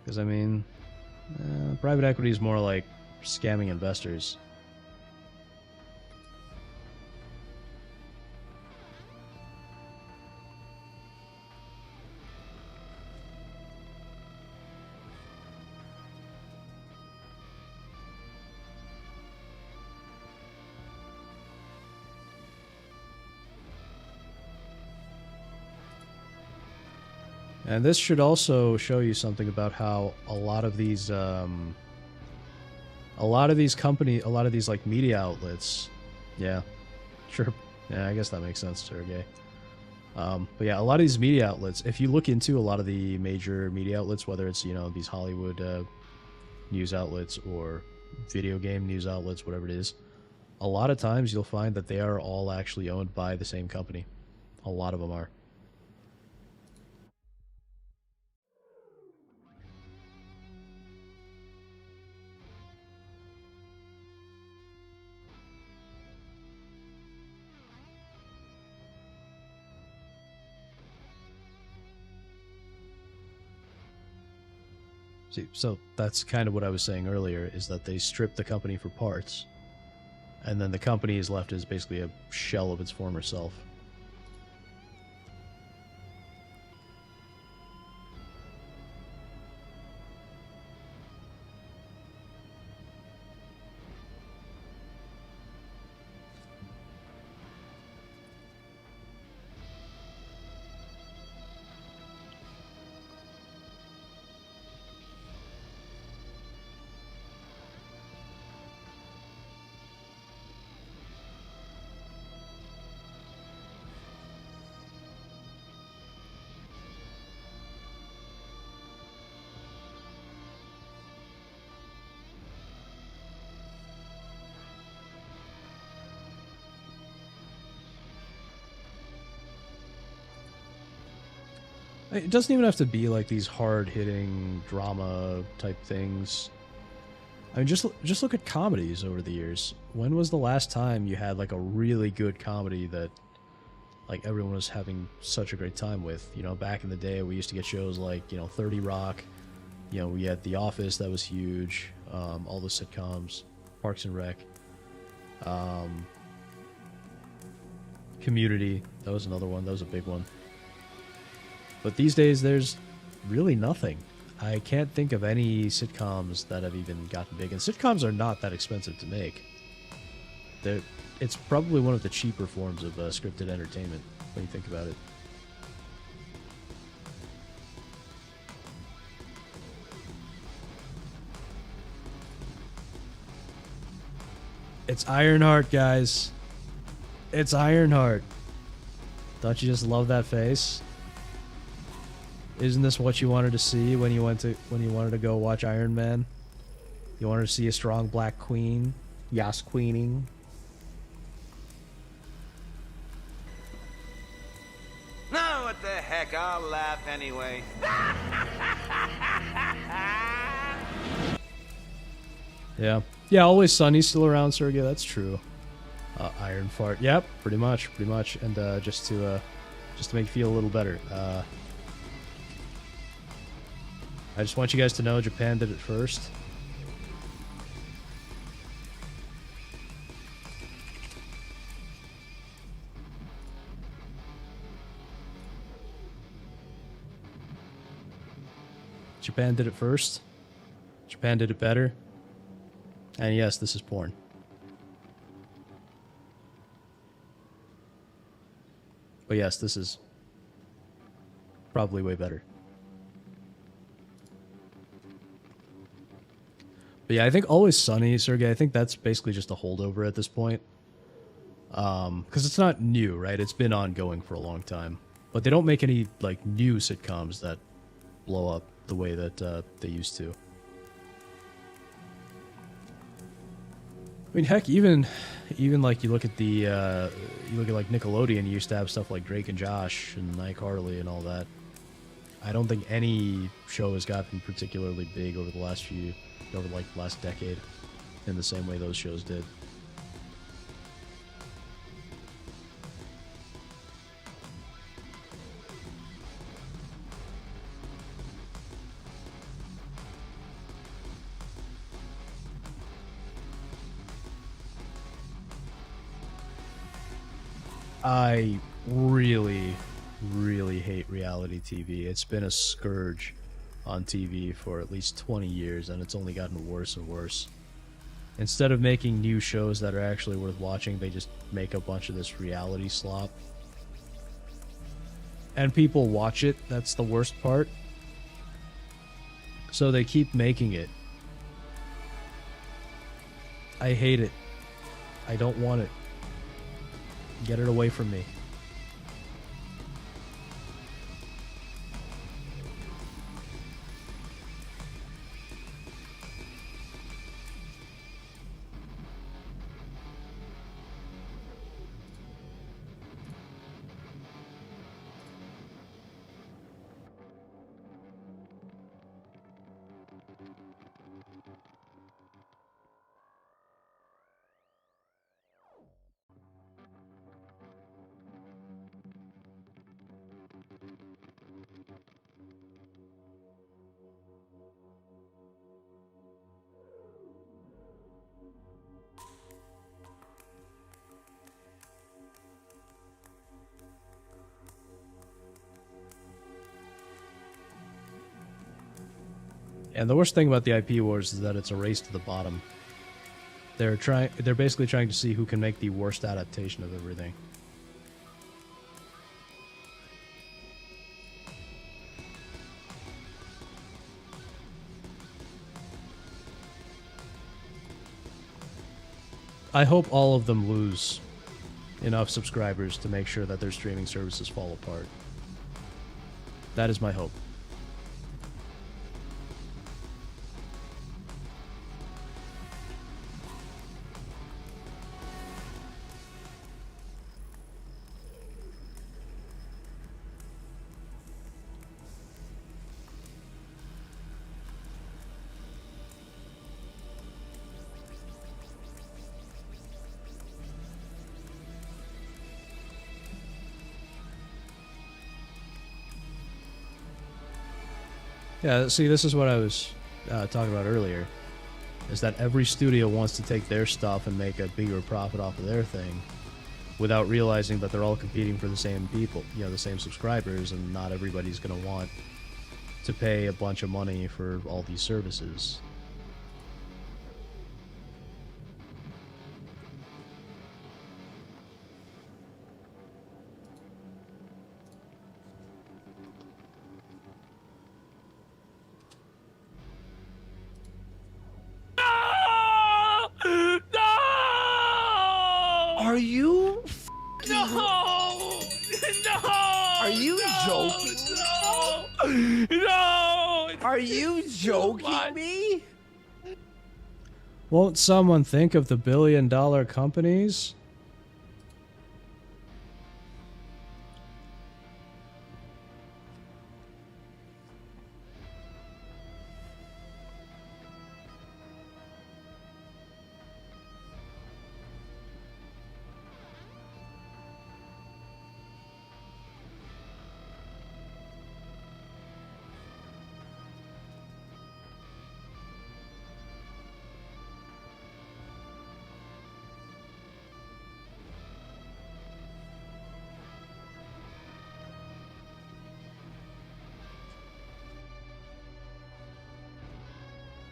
Because, I mean, private equity is more like scamming investors. And this should also show you something about how a lot of these like media outlets, yeah, sure, yeah, I guess that makes sense, Sergey. But yeah, a lot of these media outlets, if you look into a lot of the major media outlets, whether it's, you know, these Hollywood news outlets or video game news outlets, whatever it is, a lot of times you'll find that they are all actually owned by the same company. A lot of them are. See, so that's kind of what I was saying earlier, is that they strip the company for parts, and then the company is left as basically a shell of its former self. It doesn't even have to be like these hard-hitting drama type things. I mean, just look at comedies over the years. When was the last time you had like a really good comedy that like everyone was having such a great time with? You know, back in the day, we used to get shows like, you know, 30 Rock. You know, we had The Office, that was huge. All the sitcoms, Parks and Rec, Community. That was another one. That was a big one. But these days, there's really nothing. I can't think of any sitcoms that have even gotten big. And sitcoms are not that expensive to make. It's probably one of the cheaper forms of scripted entertainment, when you think about it. It's Ironheart, guys. It's Ironheart. Don't you just love that face? Isn't this what you wanted to see when you wanted to go watch Iron Man? You wanted to see a strong black queen, Yas queening. No, what the heck? I'll laugh anyway. Yeah, Always Sunny's still around, Sergey. That's true. Iron Fart. Yep, pretty much. And just to make you feel a little better. I just want you guys to know Japan did it first. Japan did it first. Japan did it better. And yes, this is porn. But yes, this is probably way better. But yeah, I think Always Sunny, Sergey, I think that's basically just a holdover at this point. Because it's not new, right? It's been ongoing for a long time. But they don't make any, like, new sitcoms that blow up the way that they used to. I mean, heck, even like you look at like Nickelodeon, you used to have stuff like Drake and Josh and iCarly and all that. I don't think any show has gotten particularly big over the last decade in the same way those shows did. I really, really hate reality TV. It's been a scourge on TV for at least 20 years, and it's only gotten worse and worse. Instead of making new shows that are actually worth watching, they just make a bunch of this reality slop. And people watch it. That's the worst part. So they keep making it. I hate it. I don't want it. Get it away from me. And the worst thing about the IP wars is that it's a race to the bottom. They're basically trying to see who can make the worst adaptation of everything. I hope all of them lose enough subscribers to make sure that their streaming services fall apart. That is my hope. Yeah, see, this is what I was talking about earlier, is that every studio wants to take their stuff and make a bigger profit off of their thing without realizing that they're all competing for the same people, the same subscribers, and not everybody's going to want to pay a bunch of money for all these services. Are you No! No! Are you joking? No! No! Are you joking me? Won't someone think of the billion-dollar companies?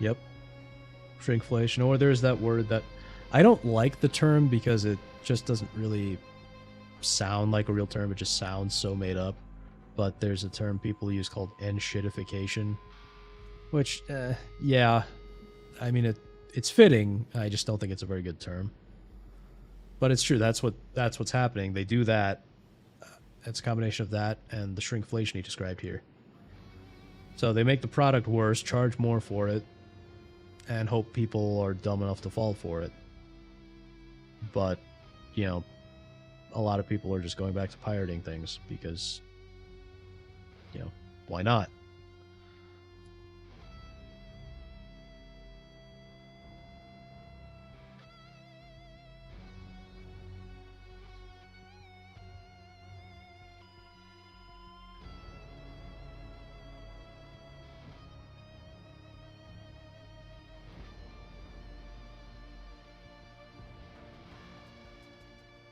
Yep. Shrinkflation. Or there's that word that I don't like the term because it just doesn't really sound like a real term. It just sounds so made up. But there's a term people use called "shitification," which, yeah, I mean it's fitting. I just don't think it's a very good term. But it's true. That's what's happening. They do that. It's a combination of that and the shrinkflation he described here. So they make the product worse, charge more for it, and hope people are dumb enough to fall for it. But, a lot of people are just going back to pirating things because, why not?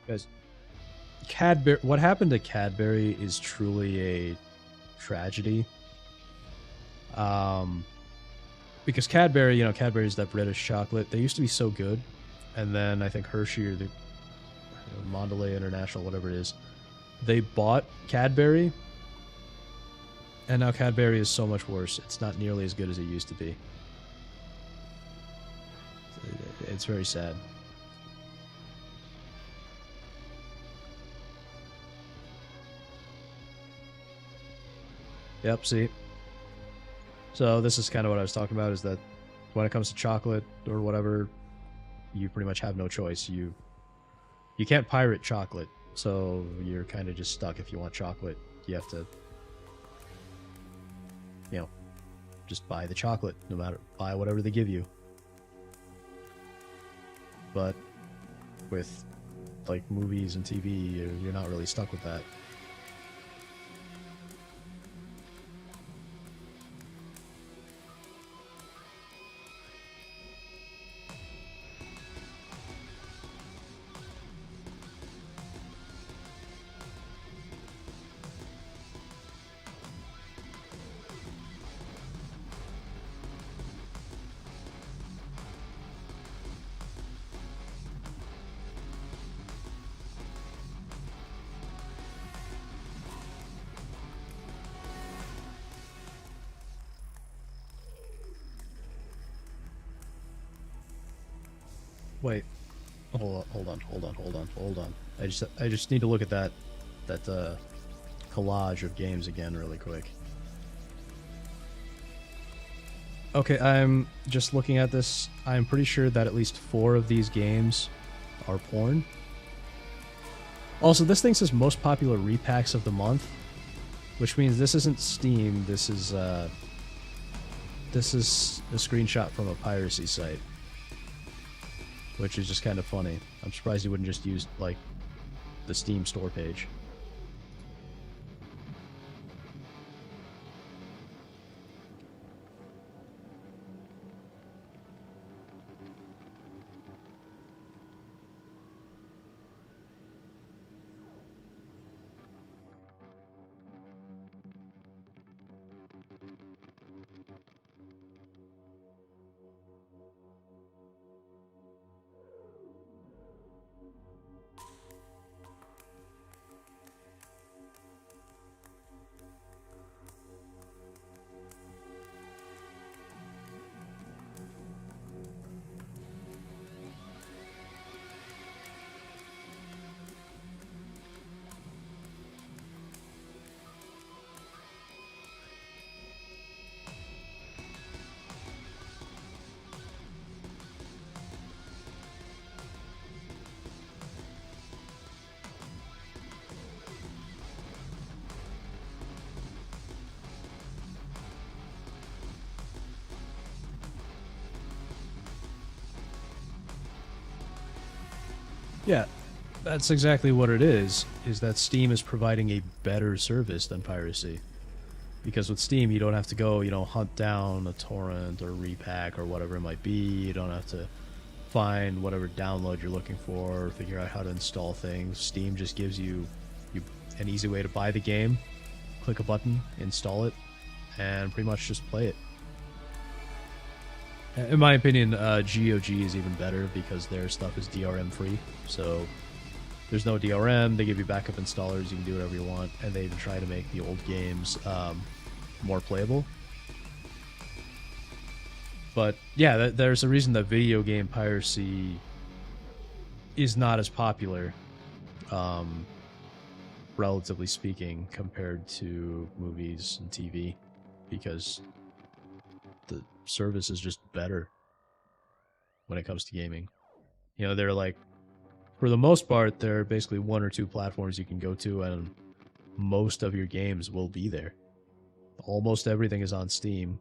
Guys, Cadbury. What happened to Cadbury is truly a tragedy. Because Cadbury, Cadbury's that British chocolate. They used to be so good, and then I think Hershey or the Mondelez International, whatever it is, they bought Cadbury, And now Cadbury is so much worse. It's not nearly as good as it used to be. It's very sad. Yep, see? So this is kind of what I was talking about, is that when it comes to chocolate or whatever, you pretty much have no choice. You can't pirate chocolate, so you're kind of just stuck. If you want chocolate, you have to, you know, just buy the chocolate, no matter, buy whatever they give you. But with, like, movies and TV, you're not really stuck with that. Wait, hold on. I just need to look at that collage of games again really quick. Okay, I'm just looking at this. I'm pretty sure that at least 4 of these games are porn. Also, this thing says most popular repacks of the month, which means this isn't Steam. This is a screenshot from a piracy site, which is just kind of funny. I'm surprised you wouldn't just use, like, the Steam store page. Yeah, that's exactly what it is that Steam is providing a better service than piracy. Because with Steam, you don't have to go, hunt down a torrent or repack or whatever it might be. You don't have to find whatever download you're looking for or figure out how to install things. Steam just gives you an easy way to buy the game, click a button, install it, and pretty much just play it. In my opinion, GOG is even better because their stuff is DRM free. So there's no DRM, they give you backup installers, you can do whatever you want, and they even try to make the old games more playable. But yeah, there's a reason that video game piracy is not as popular, relatively speaking, compared to movies and TV, because the service is just better when it comes to gaming. They're like, for the most part, there are basically 1 or 2 platforms you can go to, and most of your games will be there. Almost everything is on Steam.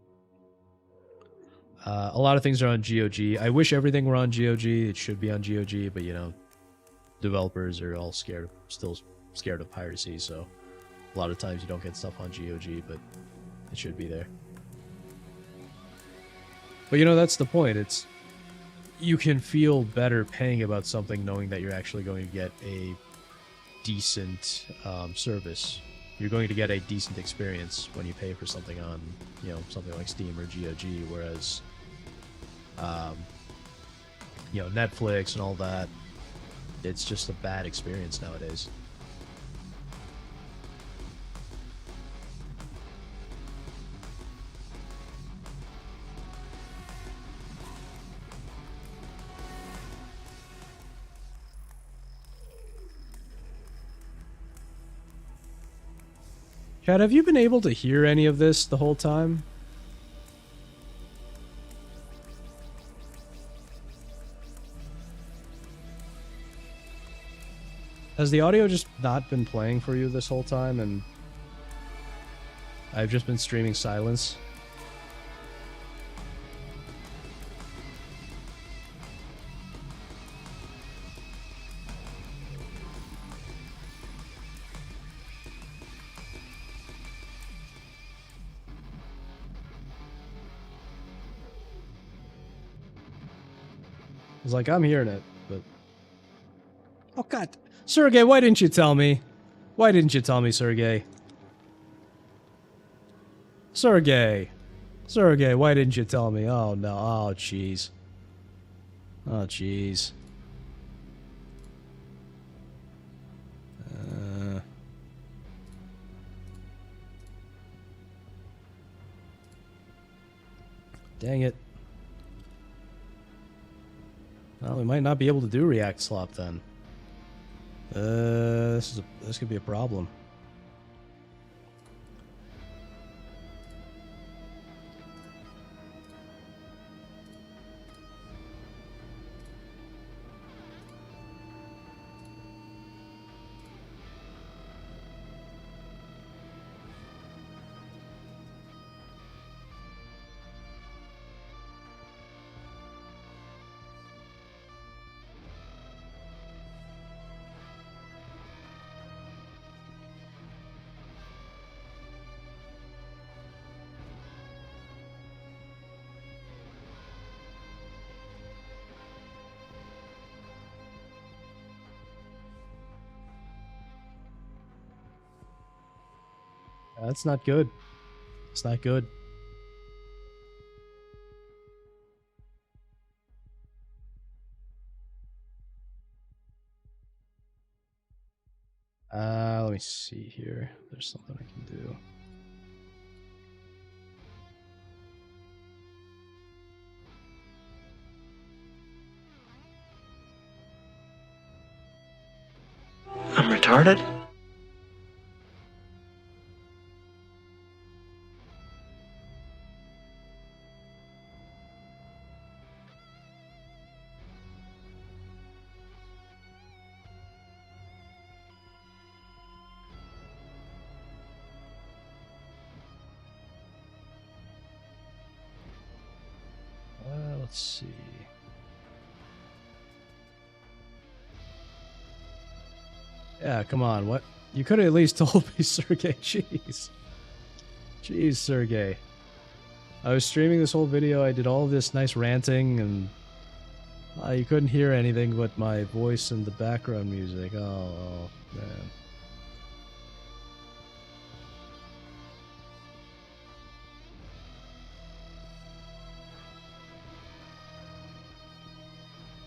A lot of things are on GOG. I wish everything were on GOG. It should be on GOG, but developers are all still scared of piracy, so a lot of times you don't get stuff on GOG, but it should be there. But that's the point. You can feel better paying about something knowing that you're actually going to get a decent service. You're going to get a decent experience when you pay for something on, something like Steam or GOG, whereas, Netflix and all that, it's just a bad experience nowadays. Chad, have you been able to hear any of this the whole time? Has the audio just not been playing for you this whole time and I've just been streaming silence? It's like, I'm hearing it, but... Oh, God. Sergey, why didn't you tell me? Why didn't you tell me, Sergey? Sergey! Sergey, why didn't you tell me? Oh, no. Oh, jeez. Oh, jeez. Dang it. Well, we might not be able to do Reactslop then. This could be a problem. That's not good. It's not good. Let me see here. There's something I can do. I'm retarded? Let's see. Yeah, come on. What? You could have at least told me, Sergey. Jeez. Jeez, Sergey. I was streaming this whole video. I did all this nice ranting, and you couldn't hear anything but my voice and the background music. Oh, man.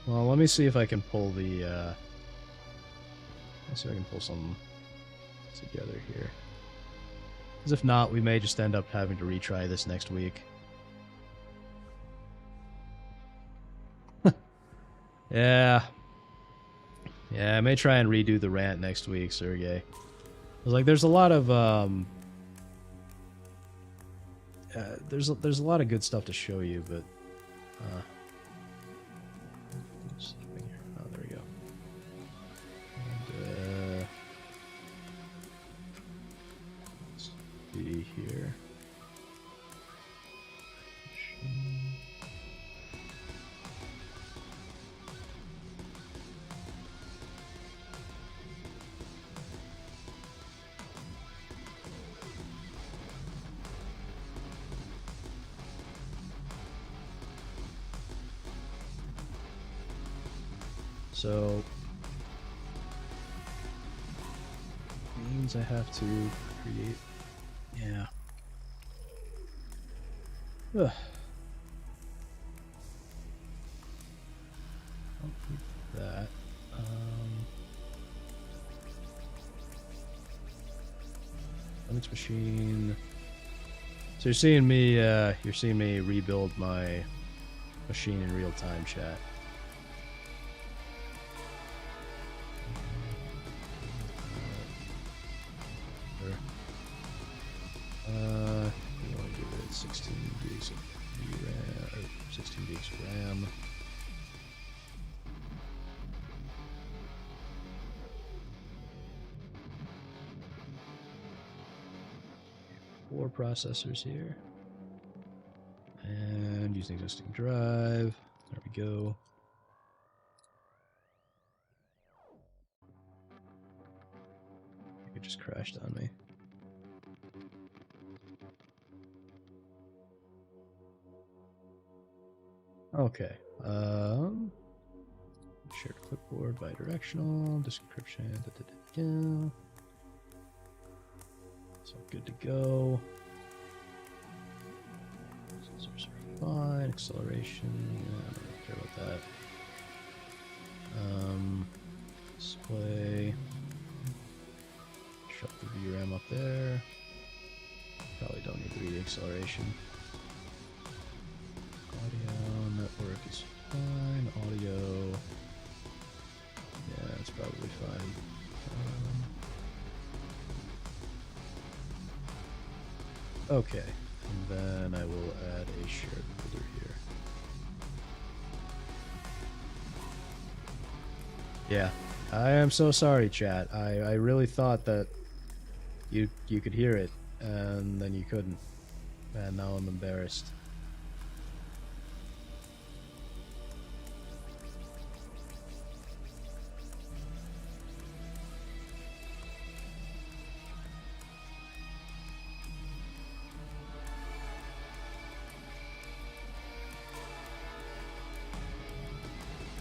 Well, let me see if I can pull the, let's see if I can pull something together here. Because if not, we may just end up having to retry this next week. Yeah. Yeah, I may try and redo the rant next week, Sergey. I was like, there's a lot of, there's a lot of good stuff to show you, but, oh, there we go. And, let's see here. So means I have to create, yeah. Ugh. Don't need that. Linux machine. So you're seeing me rebuild my machine in real time, chat. 16 gigs of VRAM, or 16 gigs of RAM. Four processors here. And using existing drive. There we go. It just crashed on me. Okay. Shared clipboard, bidirectional, disk encryption. So good to go. Sensors are fine. Acceleration. Yeah, I don't care about that. Display. Shut the VRAM up there. Probably don't need to read the acceleration. Audio network is fine. Audio. Yeah, it's probably fine. Okay, and then I will add a shared folder here. Yeah, I am so sorry, chat. I really thought that you could hear it, and then you couldn't, and now I'm embarrassed.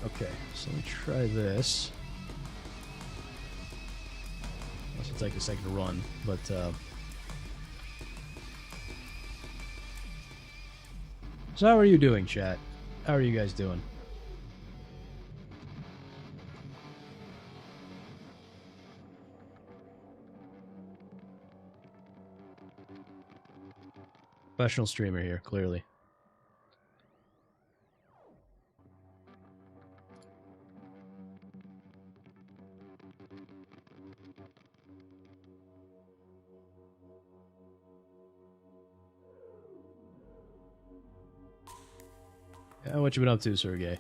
Okay, so let me try this. This will take a second to run, but so how are you doing, chat? How are you guys doing? Professional streamer here, clearly. Yeah, what you been up to, Sergey?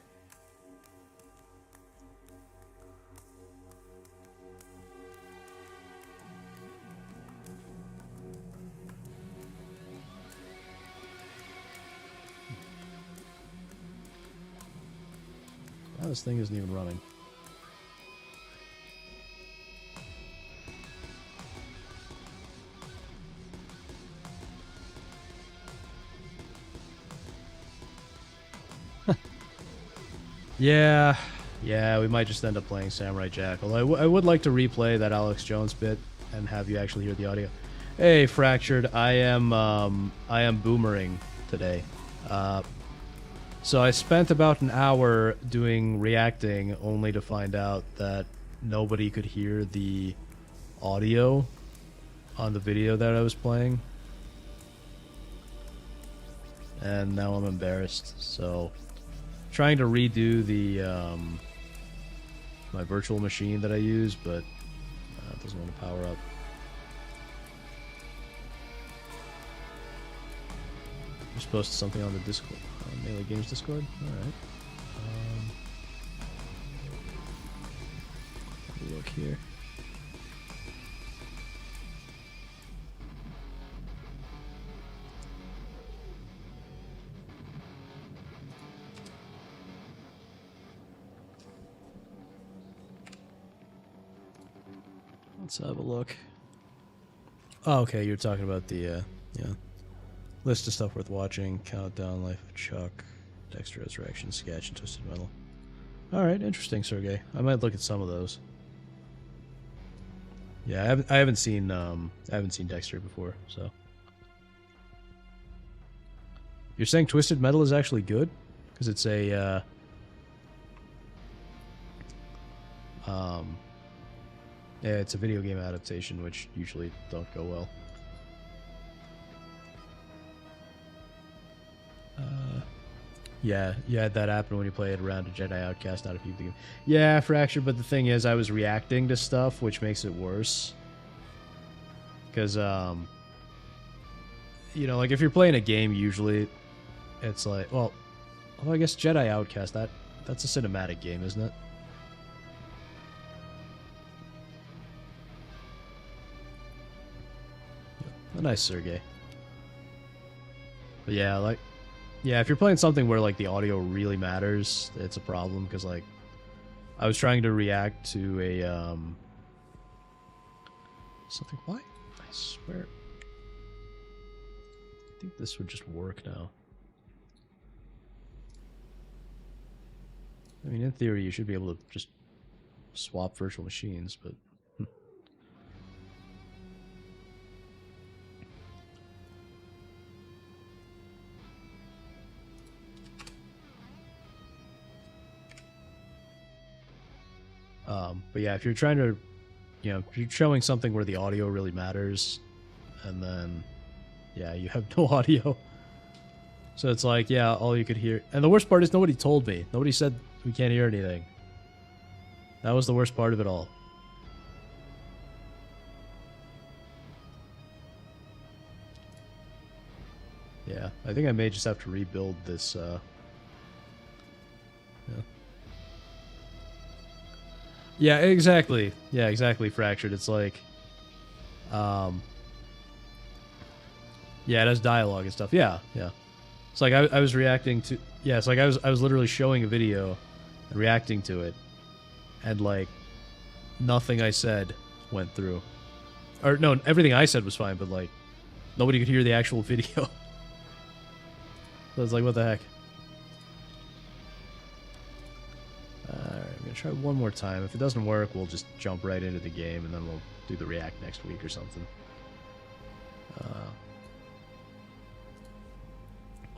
Wow, this thing isn't even running. Yeah, we might just end up playing Samurai Jack. Although I would like to replay that Alex Jones bit and have you actually hear the audio. Hey, Fractured, I am boomering today. So I spent about an hour doing reacting, only to find out that nobody could hear the audio on the video that I was playing. And now I'm embarrassed, so trying to redo the my virtual machine that I use, but it doesn't want to power up. Just posted something on the Discord, Melee Games Discord. All right. Have a look here. Let's have a look. Oh, okay, you're talking about the, yeah. List of stuff worth watching. Countdown, Life of Chuck, Dexter Resurrection, Sketch, and Twisted Metal. Alright, interesting, Sergey. I might look at some of those. Yeah, I haven't seen Dexter before, so. You're saying Twisted Metal is actually good? Because it's a, yeah, it's a video game adaptation, which usually don't go well. Yeah, that happened when you played around a Jedi Outcast, not a PvP game. Yeah, Fracture, but the thing is, I was reacting to stuff, which makes it worse. Because, you know, like if you're playing a game, usually it's like, well, I guess Jedi Outcast, that's a cinematic game, isn't it? A nice Sergey. But yeah, like, yeah, if you're playing something where like the audio really matters, it's a problem because like I was trying to react to a something. Why? I swear. I think this would just work now. I mean, in theory, you should be able to just swap virtual machines, but. But yeah, if you're trying to, you know, if you're showing something where the audio really matters, and then, yeah, you have no audio. So it's like, yeah, all you could hear. And the worst part is nobody told me. Nobody said we can't hear anything. That was the worst part of it all. Yeah, I think I may just have to rebuild this, yeah. Yeah, exactly. Yeah, exactly, Fractured. It's like, yeah, it has dialogue and stuff. Yeah, yeah. It's like I was reacting to, yeah, it's like I was literally showing a video and reacting to it, and like nothing I said went through. Or no, everything I said was fine, but like nobody could hear the actual video. So it's like, what the heck? Alright, I'm gonna try one more time. If it doesn't work, we'll just jump right into the game, and then we'll do the react next week or something.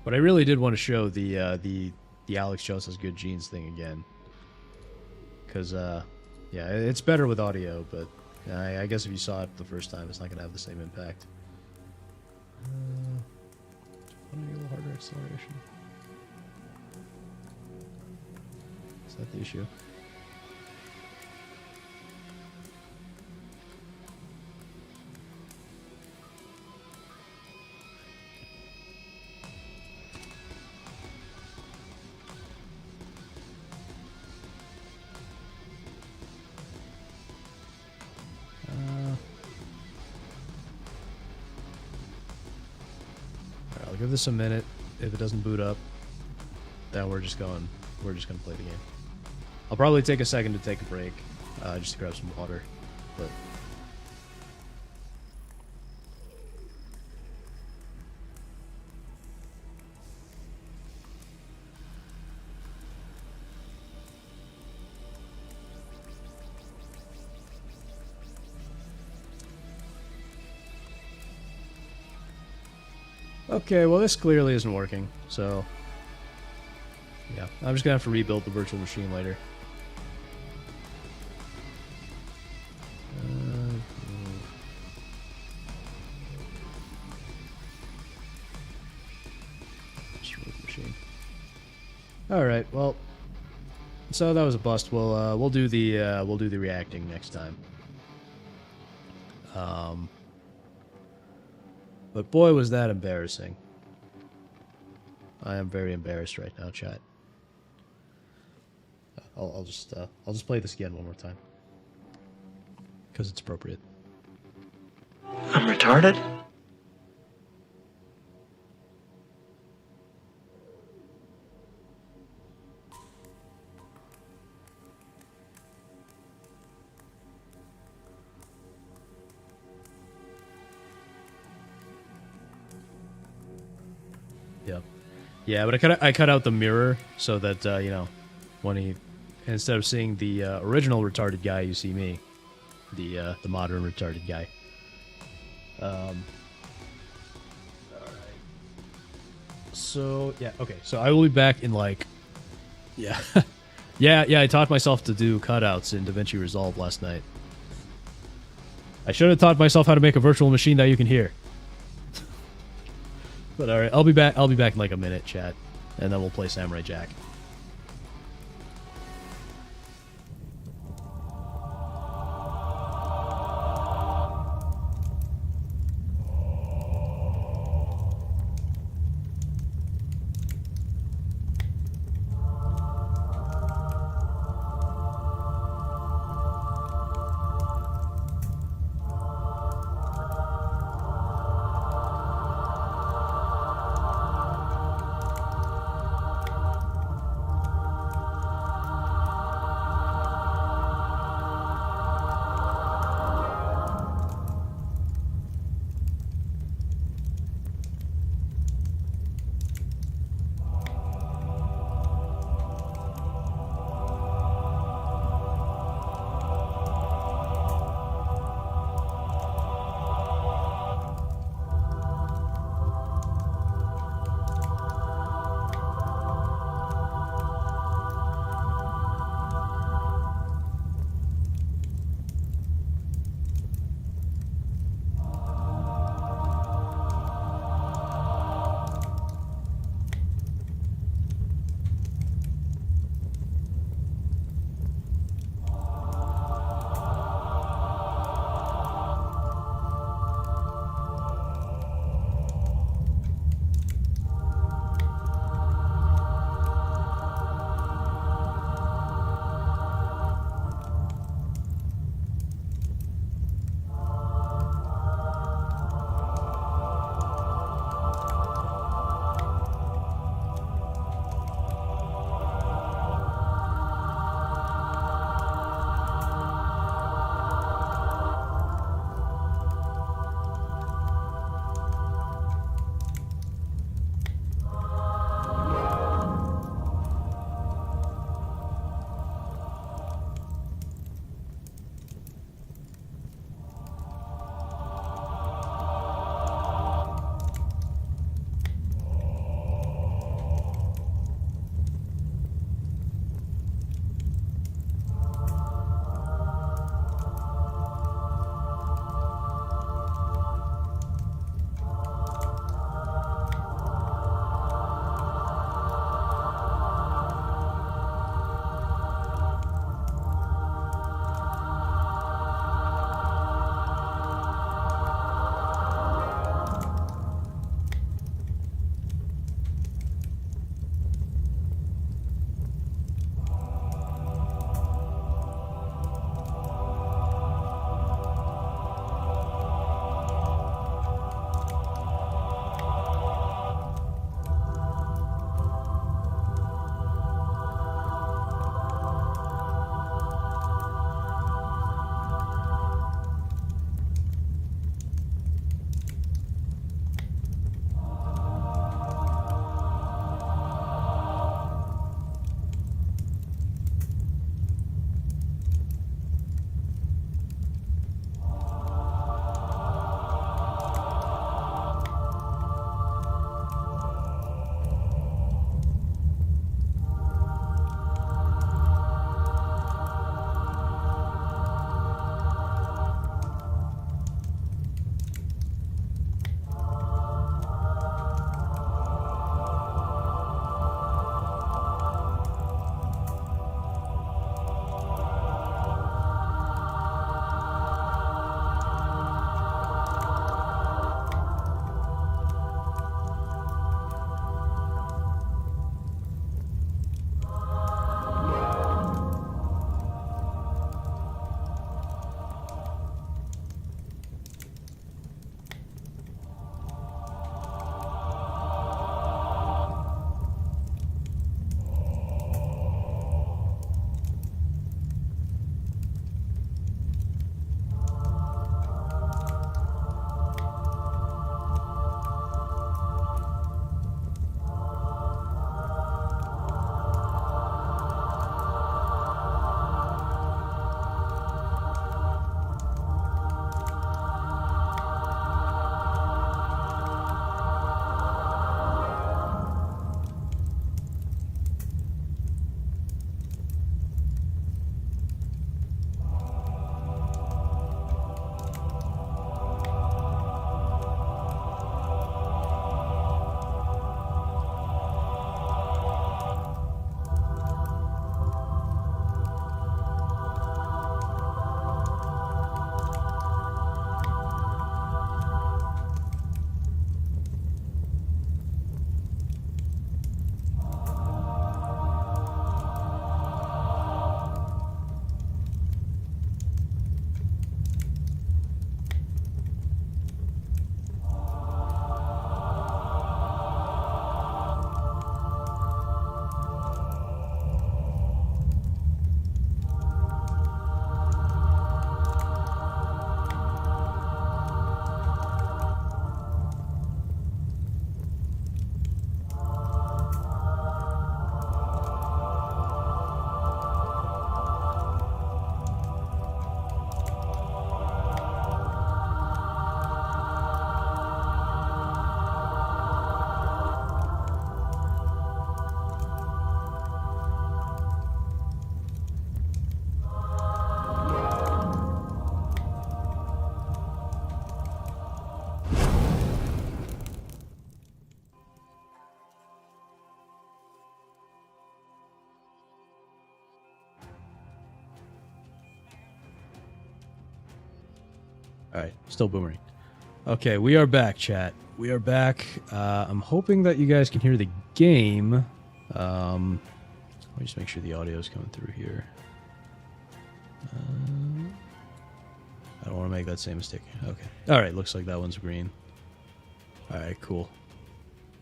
But I really did want to show the Alex Jones has good genes thing again, because yeah, it's better with audio. But I guess if you saw it the first time, it's not gonna have the same impact. A little harder acceleration. Is that the issue? Alright, I'll give this a minute. If it doesn't boot up, then we're just gonna play the game. I'll probably take a second to take a break, just to grab some water, but. Okay, well this clearly isn't working, so yeah, I'm just gonna have to rebuild the virtual machine later. All right, well, so that was a bust. We'll do the reacting next time. But boy, was that embarrassing. I am very embarrassed right now, chat. I'll just play this again one more time, because it's appropriate. I'm retarded? Yep. Yeah, but I cut out the mirror so that you know, when he, instead of seeing the original retarded guy, you see me, the modern retarded guy. All right. So yeah, okay. So I will be back in like, yeah, yeah. I taught myself to do cutouts in DaVinci Resolve last night. I should have taught myself how to make a virtual machine that you can hear. But all right, I'll be back in like a minute, chat, and then we'll play Samurai Jack. Alright, still boomerang. Okay, we are back, chat. We are back. I'm hoping that you guys can hear the game. Let me just make sure the audio is coming through here. I don't want to make that same mistake. Okay. Alright, looks like that one's green. Alright, cool.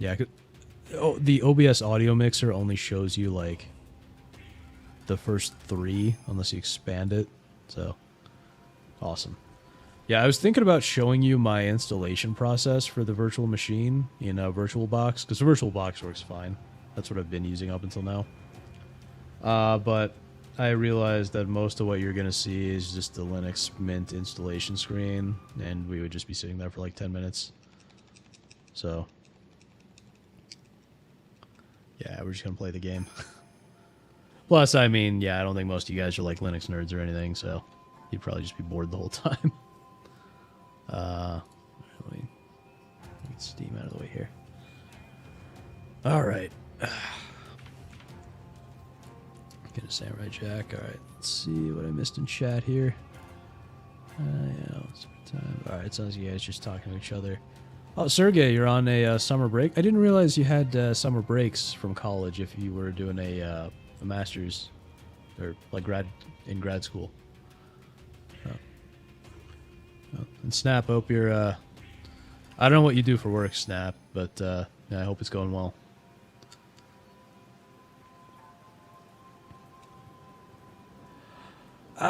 Yeah, oh, the OBS audio mixer only shows you, like, the first 3, unless you expand it. So, awesome. Yeah, I was thinking about showing you my installation process for the virtual machine in VirtualBox, because VirtualBox works fine. That's what I've been using up until now. But I realized that most of what you're going to see is just the Linux Mint installation screen, and we would just be sitting there for like 10 minutes. So, yeah, we're just going to play the game. Plus, I mean, yeah, I don't think most of you guys are like Linux nerds or anything, so you'd probably just be bored the whole time. Let me get Steam out of the way here. Alright. Get a Samurai Jack. Alright, let's see what I missed in chat here. Yeah, alright, it sounds like you guys just talking to each other. Oh, Sergey, you're on a summer break? I didn't realize you had summer breaks from college if you were doing a master's or like in grad school. And Snap, hope you're, I don't know what you do for work, Snap, but yeah, I hope it's going well.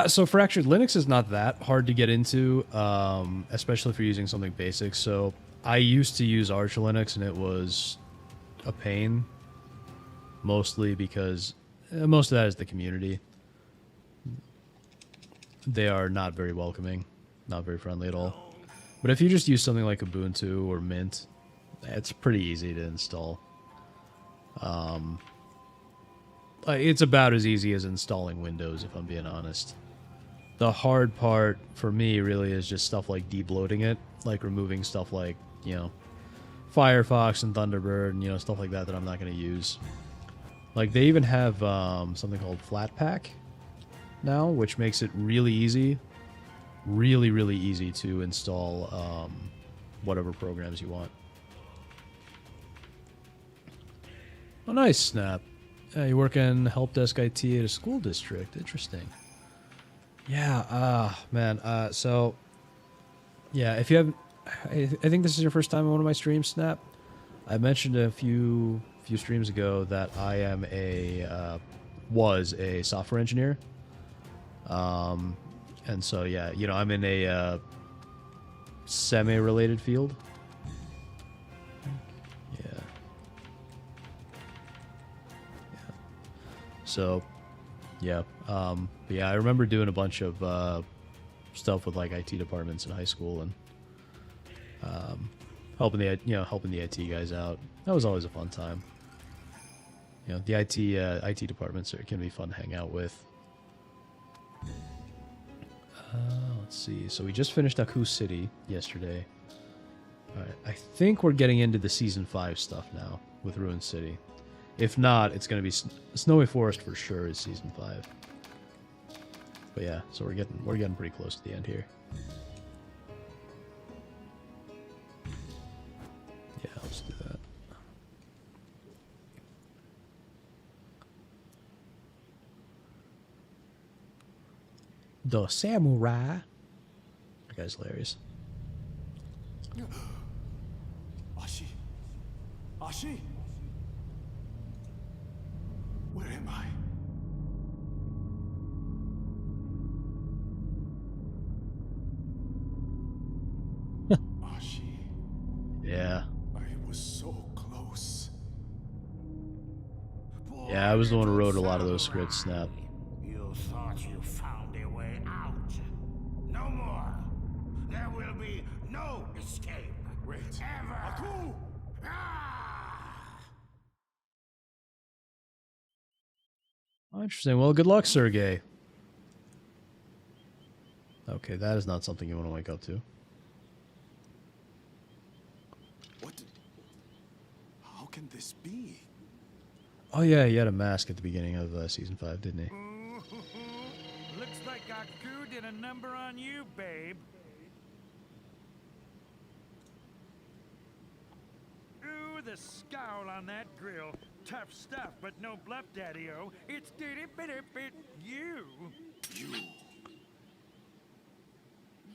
So Fractured Linux is not that hard to get into, especially if you're using something basic. So I used to use Arch Linux, and it was a pain, mostly because most of that is the community. They are not very welcoming. Not very friendly at all. But if you just use something like Ubuntu or Mint, it's pretty easy to install. It's about as easy as installing Windows, if I'm being honest. The hard part for me really is just stuff like debloating it, like removing stuff like, you know, Firefox and Thunderbird and, you know, stuff like that that I'm not going to use. Like, they even have something called Flatpak now, which makes it really easy. Really, really easy to install whatever programs you want. Oh, nice, Snap. You work in help desk IT at a school district. Interesting. Yeah, man. So, yeah, if you have, I think this is your first time on one of my streams, Snap. I mentioned a few streams ago that I am was a software engineer. And so, yeah, you know, I'm in a semi-related field. Yeah. So, yeah. But yeah, I remember doing a bunch of stuff with like IT departments in high school and helping the IT guys out. That was always a fun time. You know, the IT departments can be fun to hang out with. Let's see. So we just finished Aku City yesterday. Alright, I think we're getting into the Season 5 stuff now with Ruin City. If not, it's going to be Snowy Forest for sure is Season 5. But yeah, so we're getting pretty close to the end here. Yeah, let's do that. The Samurai. That guy's hilarious. Ashi? Where am I? Ashi. Yeah. I was so close. Yeah, I was the one who wrote a lot of those scripts, Snap. You thought you found a way out. No more. There will be no escape. Wait. Ever. Aku! Oh, interesting. Well, good luck, Sergey. Okay, that is not something you want to wake up to. What? How can this be? Oh yeah, he had a mask at the beginning of Season 5, didn't he? Looks like Aku did a number on you, babe. the scowl on that grill. Tough stuff, but no bluff, Daddy-O. It's you. You.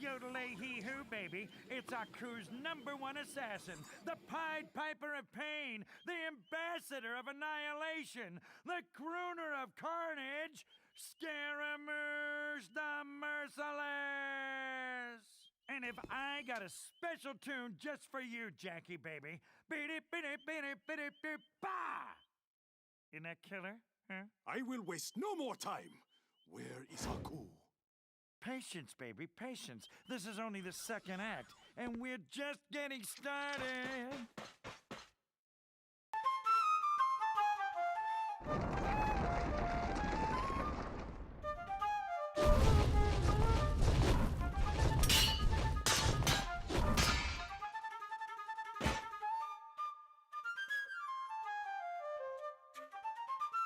Yodelay-hee-hoo, baby. It's Aku's #1 assassin, the Pied Piper of Pain, the ambassador of annihilation, the crooner of carnage, Scaramouche the Merciless. And if I got a special tune just for you, Jackie, baby. Ba! Isn't that killer? Huh? I will waste no more time. Where is Aku? Patience, baby, patience. This is only the second act, and we're just getting started.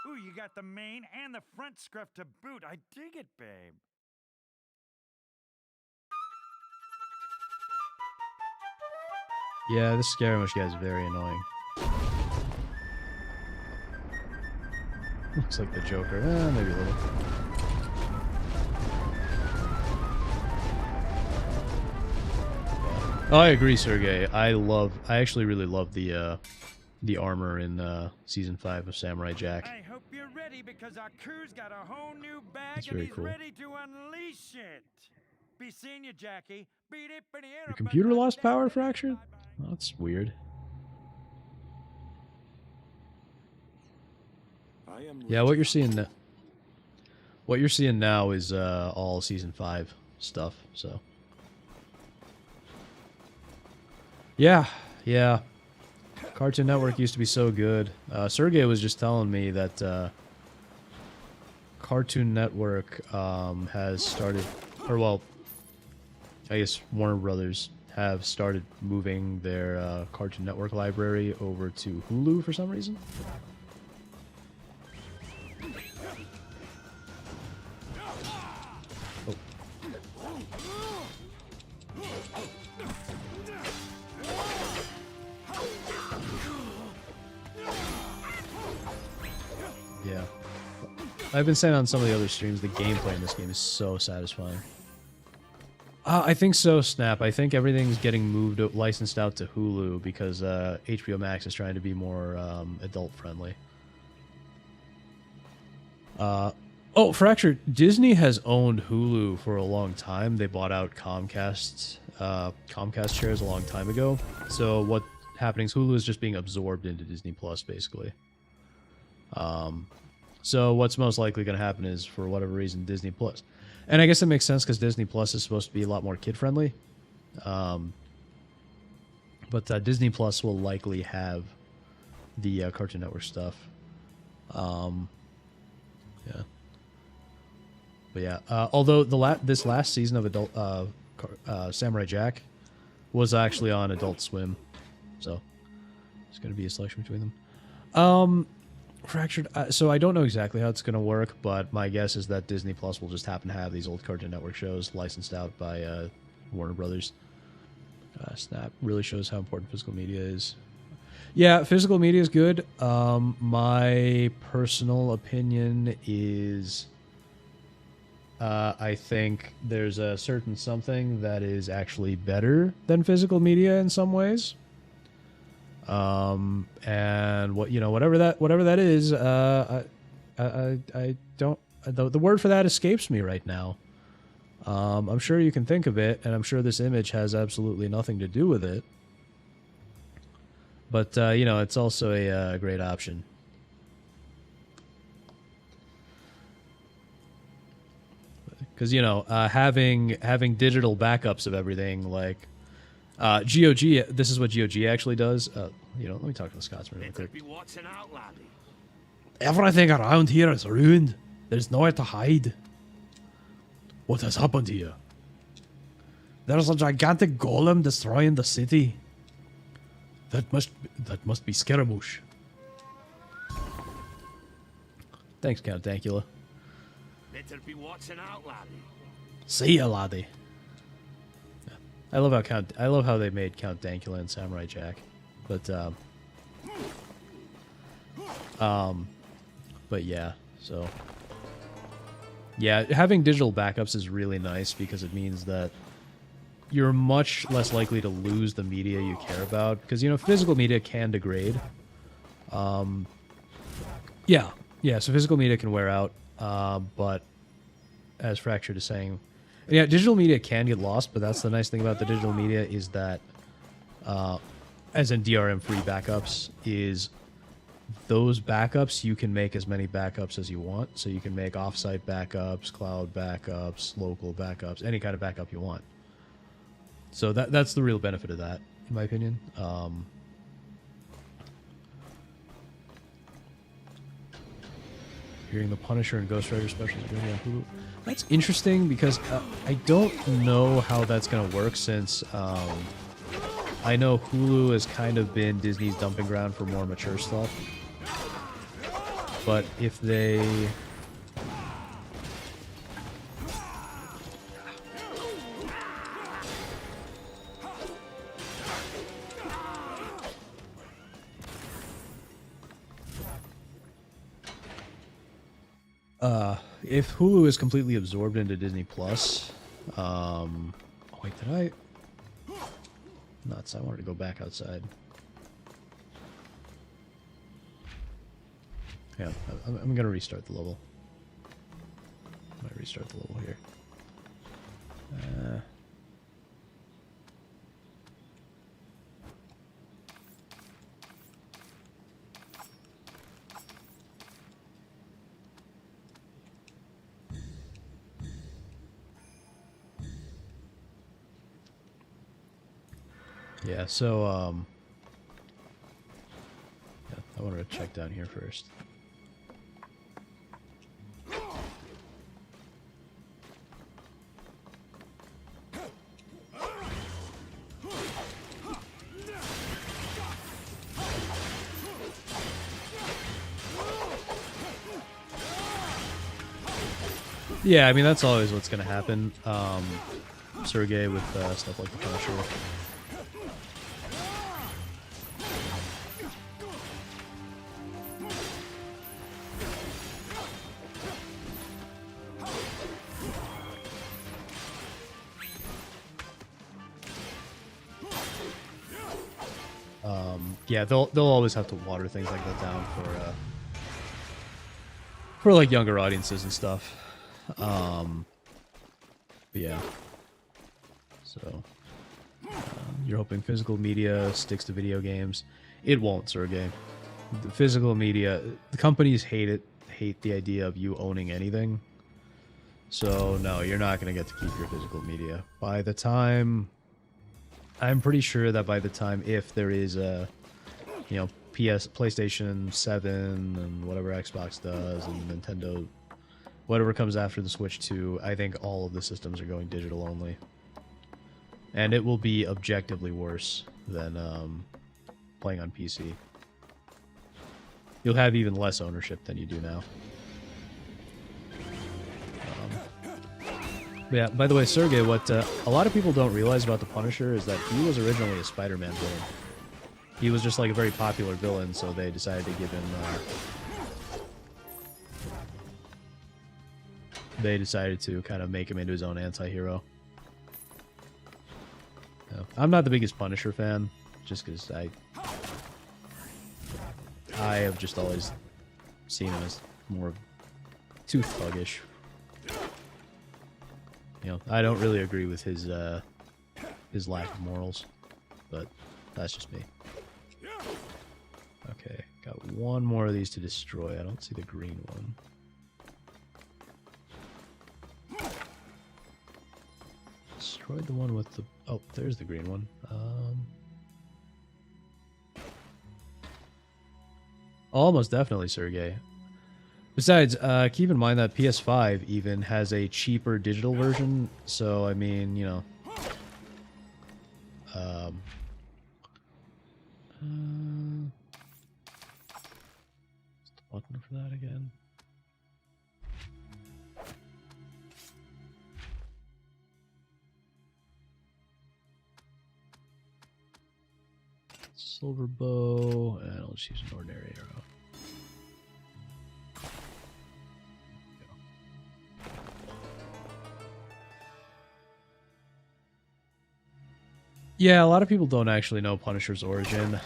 Ooh, you got the main and the front scruff to boot. I dig it, babe. Yeah, this Scaramouche guy is very annoying. Looks like the Joker. Maybe a little. Oh, I agree, Sergey. I actually really love the armor in season 5 of Samurai Jack. I hope you're ready because Aku's got a whole new bag That's and very he's cool. ready to unleash it. Be seeing you, Jackie. Your computer lost power, Fractured? Oh, that's weird. I am Yeah, what you're seeing now is all season 5 stuff. So yeah. Cartoon Network used to be so good. Sergey was just telling me that Cartoon Network has started, or well, I guess Warner Brothers have started moving their Cartoon Network library over to Hulu for some reason. Oh. Yeah. I've been saying on some of the other streams, the gameplay in this game is so satisfying. I think so, Snap. I think everything's getting moved, licensed out to Hulu because HBO Max is trying to be more adult-friendly. Oh, Fractured. Disney has owned Hulu for a long time. They bought out Comcast shares a long time ago. So what happening is Hulu is just being absorbed into Disney Plus, basically. So what's most likely going to happen is, for whatever reason, Disney Plus. And I guess it makes sense because Disney Plus is supposed to be a lot more kid-friendly. But Disney Plus will likely have the Cartoon Network stuff. Yeah. But yeah, although this last season of Samurai Jack was actually on Adult Swim. So it's going to be a selection between them. Fractured. So I don't know exactly how it's going to work, but my guess is that Disney Plus will just happen to have these old Cartoon Network shows licensed out by Warner Brothers. Snap really shows how important physical media is. Yeah, physical media is good. My personal opinion is I think there's a certain something that is actually better than physical media in some ways. And whatever that is, I don't, the word for that escapes me right now. I'm sure you can think of it, and I'm sure this image has absolutely nothing to do with it. But it's also a great option. Because having digital backups of everything, like GOG, this is what GOG actually does. Let me talk to the Scotsman real quick. Everything around here is ruined. There's nowhere to hide. What has happened here? There's a gigantic golem destroying the city. That must be Scaramouche. Thanks, Count Dankula. Better be watching out, laddie. See ya, laddie. I love how they made Count Dankula in Samurai Jack, but But yeah, so yeah, having digital backups is really nice because it means that you're much less likely to lose the media you care about, because you know physical media can degrade. Yeah, so physical media can wear out, but as Fractured is saying, yeah, digital media can get lost, but that's the nice thing about the digital media is that, as in DRM-free backups, is those backups, you can make as many backups as you want. So you can make offsite backups, cloud backups, local backups, any kind of backup you want. So that's the real benefit of that, in my opinion. Hearing the Punisher and Ghost Rider specials are going to be on Hulu. That's interesting because I don't know how that's going to work since I know Hulu has kind of been Disney's dumping ground for more mature stuff. But if they... if Hulu is completely absorbed into Disney Plus, oh wait, did I? Nuts! I wanted to go back outside. Yeah, I'm gonna restart the level. I might restart the level here. Yeah, so, yeah, I wanted to check down here first. Yeah, I mean, that's always what's going to happen, Sergey, with stuff like the Punisher. Yeah, they'll always have to water things like that down for like younger audiences and stuff. But yeah. So you're hoping physical media sticks to video games. It won't, Sergey. The physical media, the companies hate the idea of you owning anything. So no, you're not going to get to keep your physical media. By the time, I'm pretty sure that by the time, if there is a, you know, PlayStation 7 and whatever Xbox does and Nintendo, whatever comes after the Switch 2, I think all of the systems are going digital only. And it will be objectively worse than playing on PC. You'll have even less ownership than you do now. Yeah, by the way, Sergey, what a lot of people don't realize about the Punisher is that he was originally a Spider-Man villain. He was just like a very popular villain, so they decided to give him... they decided to kind of make him into his own anti-hero. I'm not the biggest Punisher fan, just because I have just always seen him as more too thuggish. You know, I don't really agree with his lack of morals, but that's just me. Okay, got one more of these to destroy. I don't see the green one. Destroyed the one with the... Oh, there's the green one. Almost definitely, Sergey. Besides, keep in mind that PS5 even has a cheaper digital version, so, I mean, you know... what's the button for that again? Silver bow, and I'll just use an ordinary arrow. Yeah, a lot of people don't actually know Punisher's origin.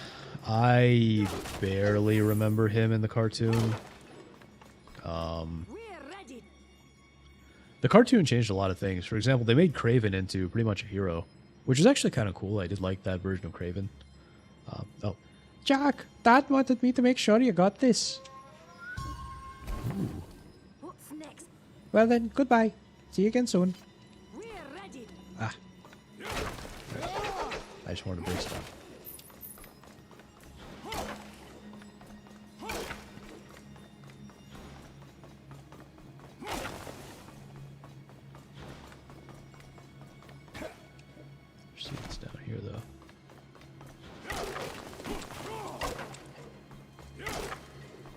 I barely remember him in the cartoon. The cartoon changed a lot of things. For example, they made Kraven into pretty much a hero, which is actually kind of cool. I did like that version of Kraven. Oh. Jack, Dad wanted me to make sure you got this. Ooh. What's next? Well then, goodbye. See you again soon. We're ready. Ah. I just wanted to break stuff. See what's down here, though.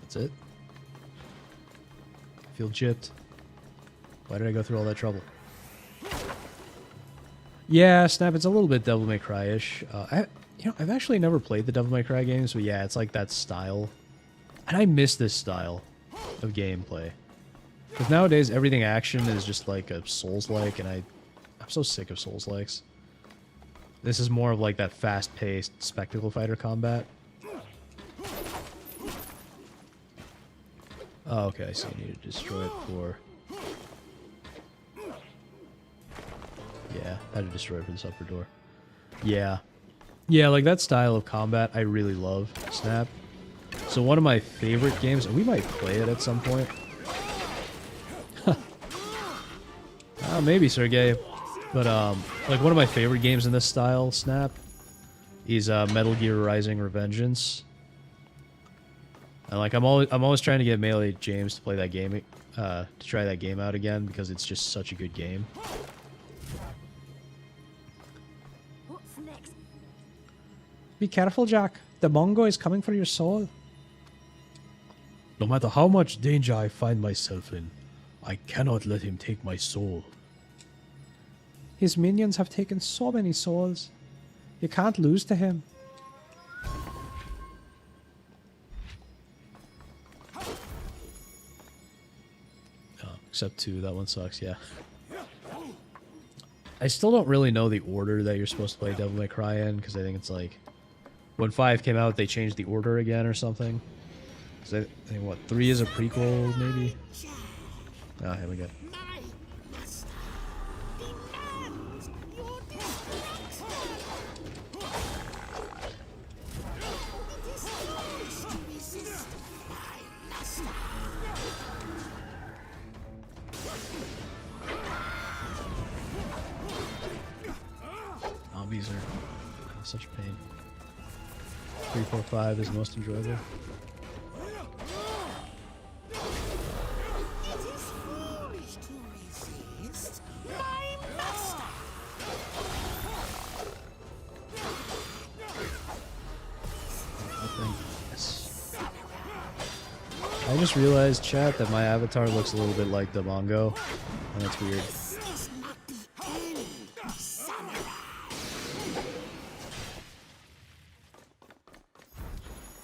That's it. I feel gypped. Why did I go through all that trouble? Yeah, Snap, it's a little bit Devil May Cry-ish. I've actually never played the Devil May Cry games, but yeah, it's like that style. And I miss this style of gameplay. Because nowadays, everything action is just like a Souls-like, and I'm so sick of Souls-likes. This is more of like that fast-paced spectacle fighter combat. Oh, okay, I see. You need to destroy it for... Yeah, I had to destroy it for this upper door. Yeah. Yeah, like that style of combat, I really love, Snap. So one of my favorite games, and we might play it at some point. Maybe, Sergey. But, like one of my favorite games in this style, Snap, is Metal Gear Rising: Revengeance. And like I'm always trying to get Melee James to play that game, to try that game out again because it's just such a good game. What's next? Be careful, Jack. The Mongo is coming for your soul. No matter how much danger I find myself in, I cannot let him take my soul. His minions have taken so many souls. You can't lose to him. Except 2, that one sucks, yeah. I still don't really know the order that you're supposed to play Devil May Cry in, because I think it's like... When 5 came out, they changed the order again or something. I think, what, 3 is a prequel, maybe? Ah, here we go. Zombies are such pain. 3, 4, 5 is the most enjoyable. I just realized, chat, that my avatar looks a little bit like the Mongo, and that's weird.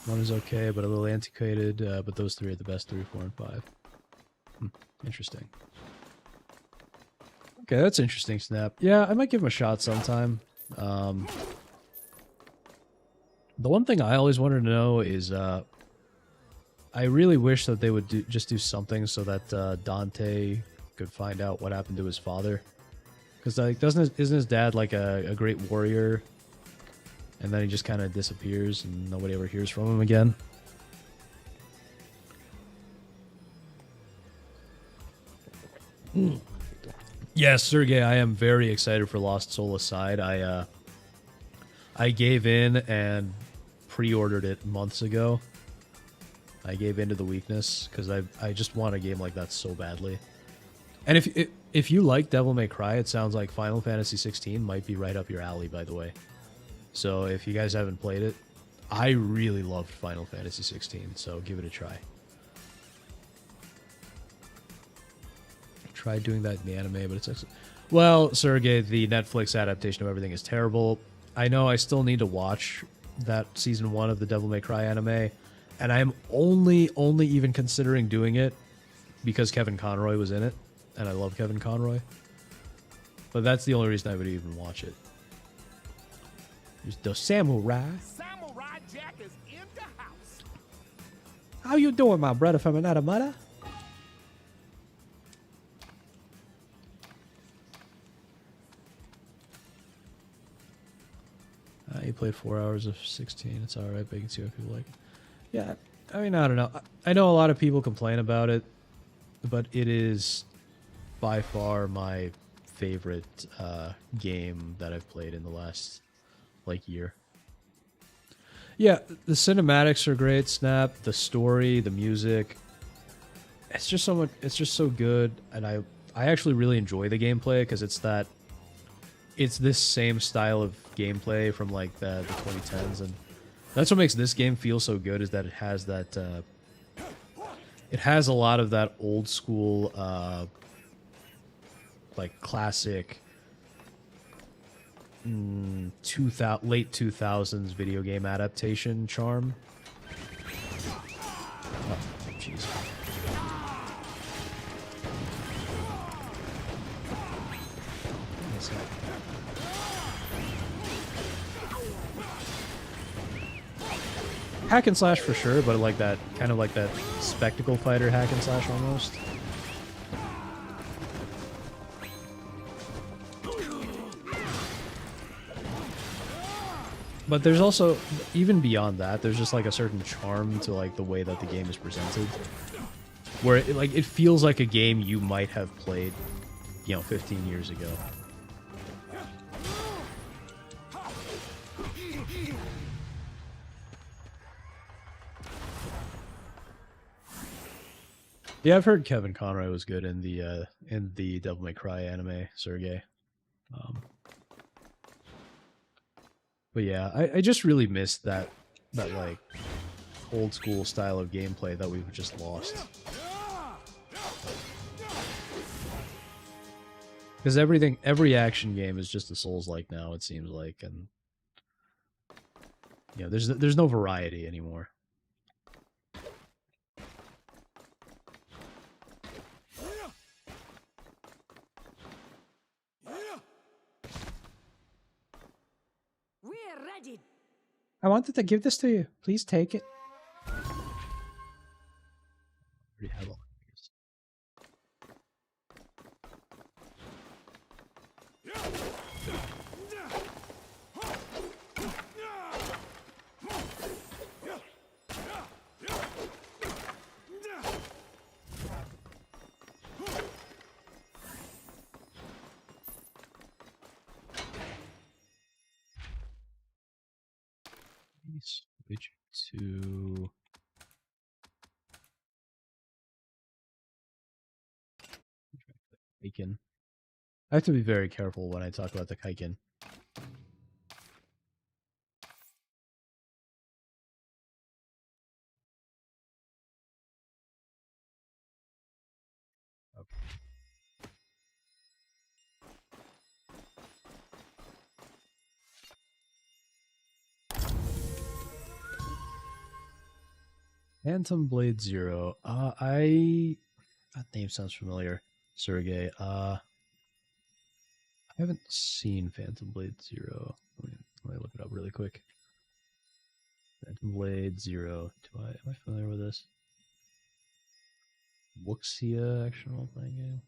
One is okay, but a little antiquated, but those 3 are the best, 3, 4, and 5. Interesting. Okay, that's interesting, Snap. Yeah, I might give him a shot sometime. The one thing I always wanted to know is, I really wish that they would just do something so that Dante could find out what happened to his father. Because like, isn't his dad like a great warrior? And then he just kind of disappears and nobody ever hears from him again. Yes, Sergey, I am very excited for Lost Soul Aside. I gave in and pre-ordered it months ago. I gave into the weakness because I just want a game like that so badly. And if you like Devil May Cry, it sounds like Final Fantasy 16 might be right up your alley, by the way. So if you guys haven't played it, I really loved Final Fantasy 16, so give it a try. I tried doing that in the anime, but it's actually... Well, Sergey, the Netflix adaptation of everything is terrible. I know I still need to watch that season 1 of the Devil May Cry anime, and I am only even considering doing it because Kevin Conroy was in it, and I love Kevin Conroy. But that's the only reason I would even watch it. There's the samurai. Samurai Jack is in the house. How you doing, my brother from another mother? You played 4 hours of 16. It's alright, but you can see what people like. Yeah, I mean, I don't know. I know a lot of people complain about it, but it is by far my favorite game that I've played in the last, like, year. Yeah, the cinematics are great, Snap. The story, the music. It's just so much, it's just so good, and I actually really enjoy the gameplay because it's this same style of gameplay from like the 2010s, and that's what makes this game feel so good, is that it has that it has a lot of that old school like classic late 2000s video game adaptation charm. Oh, jeez. Hack and slash for sure, but like that kind of like that spectacle fighter hack and slash almost. But there's also, even beyond that, there's just like a certain charm to like the way that the game is presented, where it feels like a game you might have played, 15 years ago. Yeah, I've heard Kevin Conroy was good in the Devil May Cry anime, Sergey. But yeah, I just really missed that like old school style of gameplay that we've just lost. Because every action game is just a Souls-like now, it seems like, and there's no variety anymore. We're ready. I wanted to give this to you. Please take it. Already have all these. Switch to Kaiken. I have to be very careful when I talk about the Kaiken. Okay. Phantom Blade Zero. That name sounds familiar, Sergey. I haven't seen Phantom Blade Zero. Let me look it up really quick. Phantom Blade Zero. Am I familiar with this? Wuxia action role-playing game.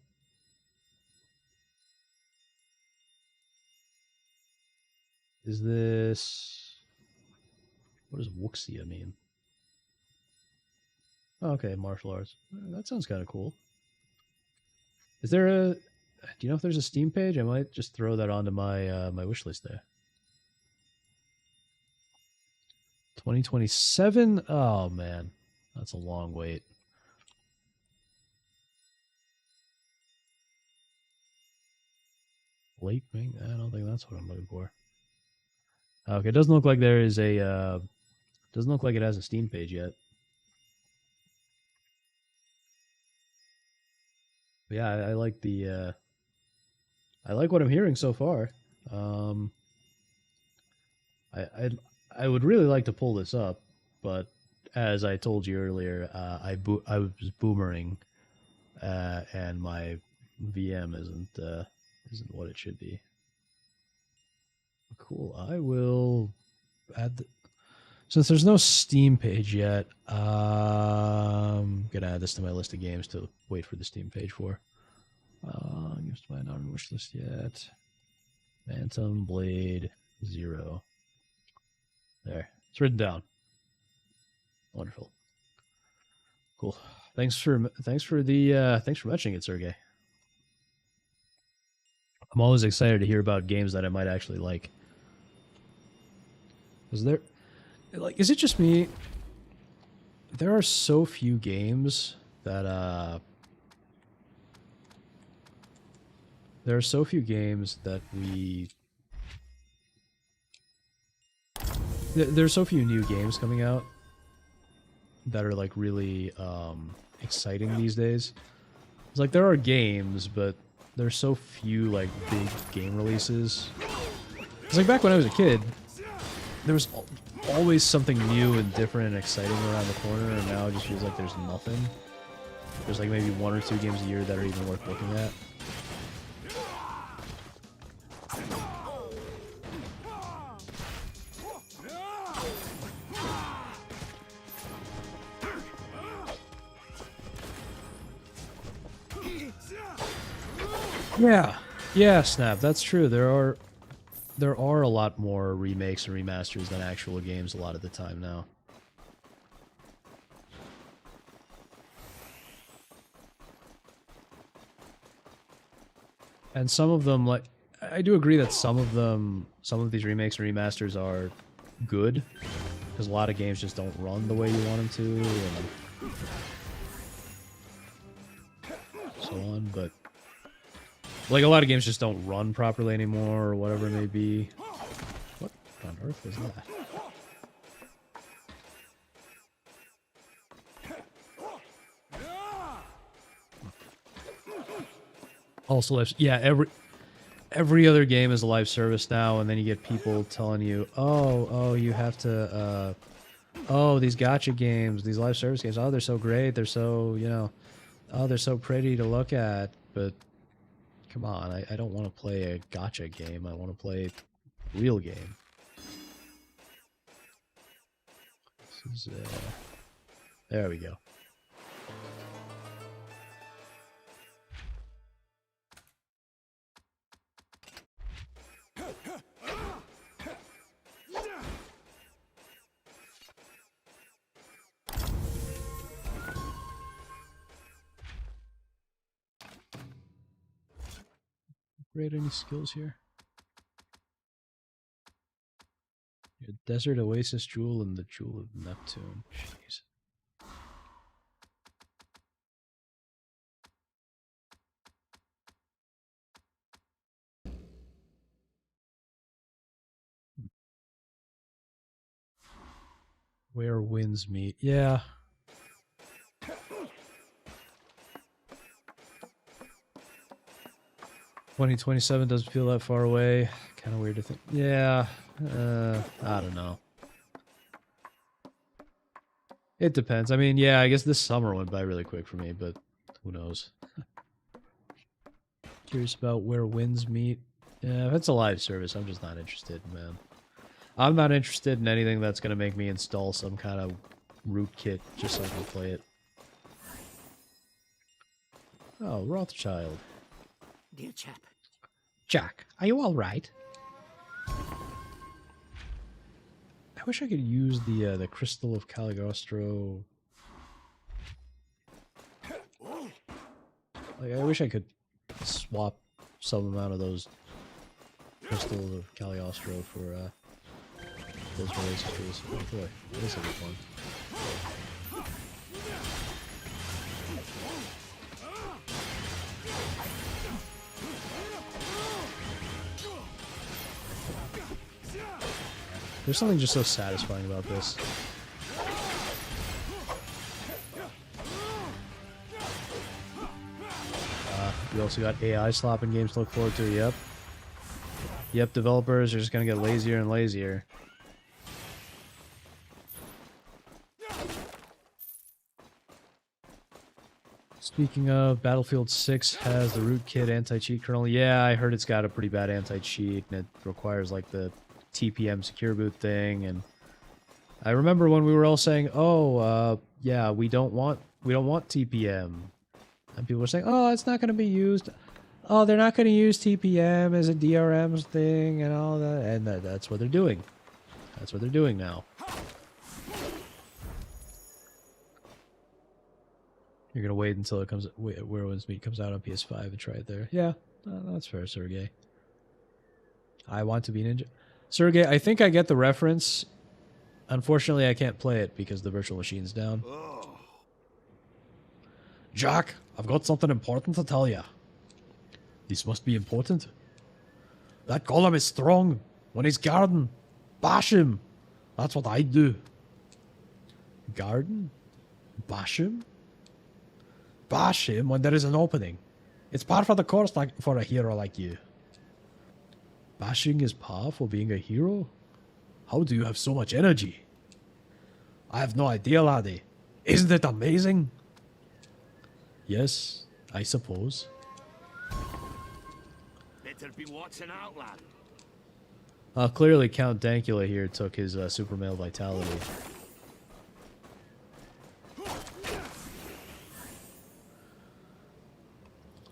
Is this... What does Wuxia mean? Oh, okay, martial arts. That sounds kind of cool. Is there a... Do you know if there's a Steam page? I might just throw that onto my my wish list there. 2027? Oh, man. That's a long wait. Late May? I don't think that's what I'm looking for. Okay, it doesn't look like there is a... doesn't look like it has a Steam page yet. But yeah, I like the... I like what I'm hearing so far. I would really like to pull this up, but as I told you earlier, I was boomering, and my VM isn't what it should be. Cool. I will add since there's no Steam page yet. I'm gonna add this to my list of games to wait for the Steam page for. Games to my non-wish list yet. Phantom Blade 0. There, it's written down. Wonderful. Cool. Thanks for mentioning it, Sergey. I'm always excited to hear about games that I might actually like. Is it just me? There are so few games that there are so few games that there's so few new games coming out that are like really exciting these days. It's like there are games, but there's so few like big game releases. It's like back when I was a kid, there was always something new and different and exciting around the corner, and now it just feels like there's nothing. There's like maybe 1 or 2 games a year that are even worth looking at. Yeah, Snap. That's true. There are a lot more remakes and remasters than actual games a lot of the time now. And some of them, like, I do agree that some of these remakes and remasters are good, because a lot of games just don't run the way you want them to, and so on, but like a lot of games just don't run properly anymore, or whatever it may be. What on earth was that? Also, yeah, every other game is a live service now, and then you get people telling you, oh, you have to, oh, these gacha games, these live service games, oh, they're so great, they're so, oh, they're so pretty to look at, but come on, I don't want to play a gacha game, I want to play a real game. This is, there we go. Upgrade any skills here? Yeah, Desert Oasis Jewel and the Jewel of Neptune. Jeez. Where winds meet. Yeah. $2027 doesn't feel that far away. Kind of weird to think. Yeah. I don't know. It depends. I mean, yeah, I guess this summer went by really quick for me, but who knows? Curious about where winds meet. Yeah, if it's a live service, I'm just not interested, man. I'm not interested in anything that's going to make me install some kind of rootkit just so I can play it. Oh, Rothschild. Dear chap. Jack, are you all right? I wish I could use the Crystal of Cagliostro. Like, I wish I could swap some amount of those Crystals of Cagliostro for those Oasis tools. Oh boy, this will be fun. There's something just so satisfying about this. We also got AI slopping games to look forward to, yep. Yep, developers are just gonna get lazier and lazier. Speaking of, Battlefield 6 has the rootkit anti-cheat kernel. Yeah, I heard it's got a pretty bad anti-cheat, and it requires like the TPM secure boot thing. And I remember when we were all saying, "Oh, yeah, we don't want TPM," and people were saying, "Oh, it's not going to be used. Oh, they're not going to use TPM as a DRM thing and all that." And that's what they're doing. That's what they're doing now. You're gonna wait until it comes. Werewolves Meat comes out on PS5 and try it there. Yeah, that's fair, Sergey. I want to be Ninja. Sergey, I think I get the reference. Unfortunately, I can't play it because the virtual machine's down. Jack, I've got something important to tell you. This must be important. That golem is strong. When he's guarding, bash him. That's what I do. Garden? Bash him? Bash him when there is an opening. It's par for the course for a hero like you. Bashing is par for being a hero? How do you have so much energy? I have no idea, laddie. Isn't it amazing? Yes, I suppose. Better be watching out, lad. Clearly Count Dankula here took his super male vitality.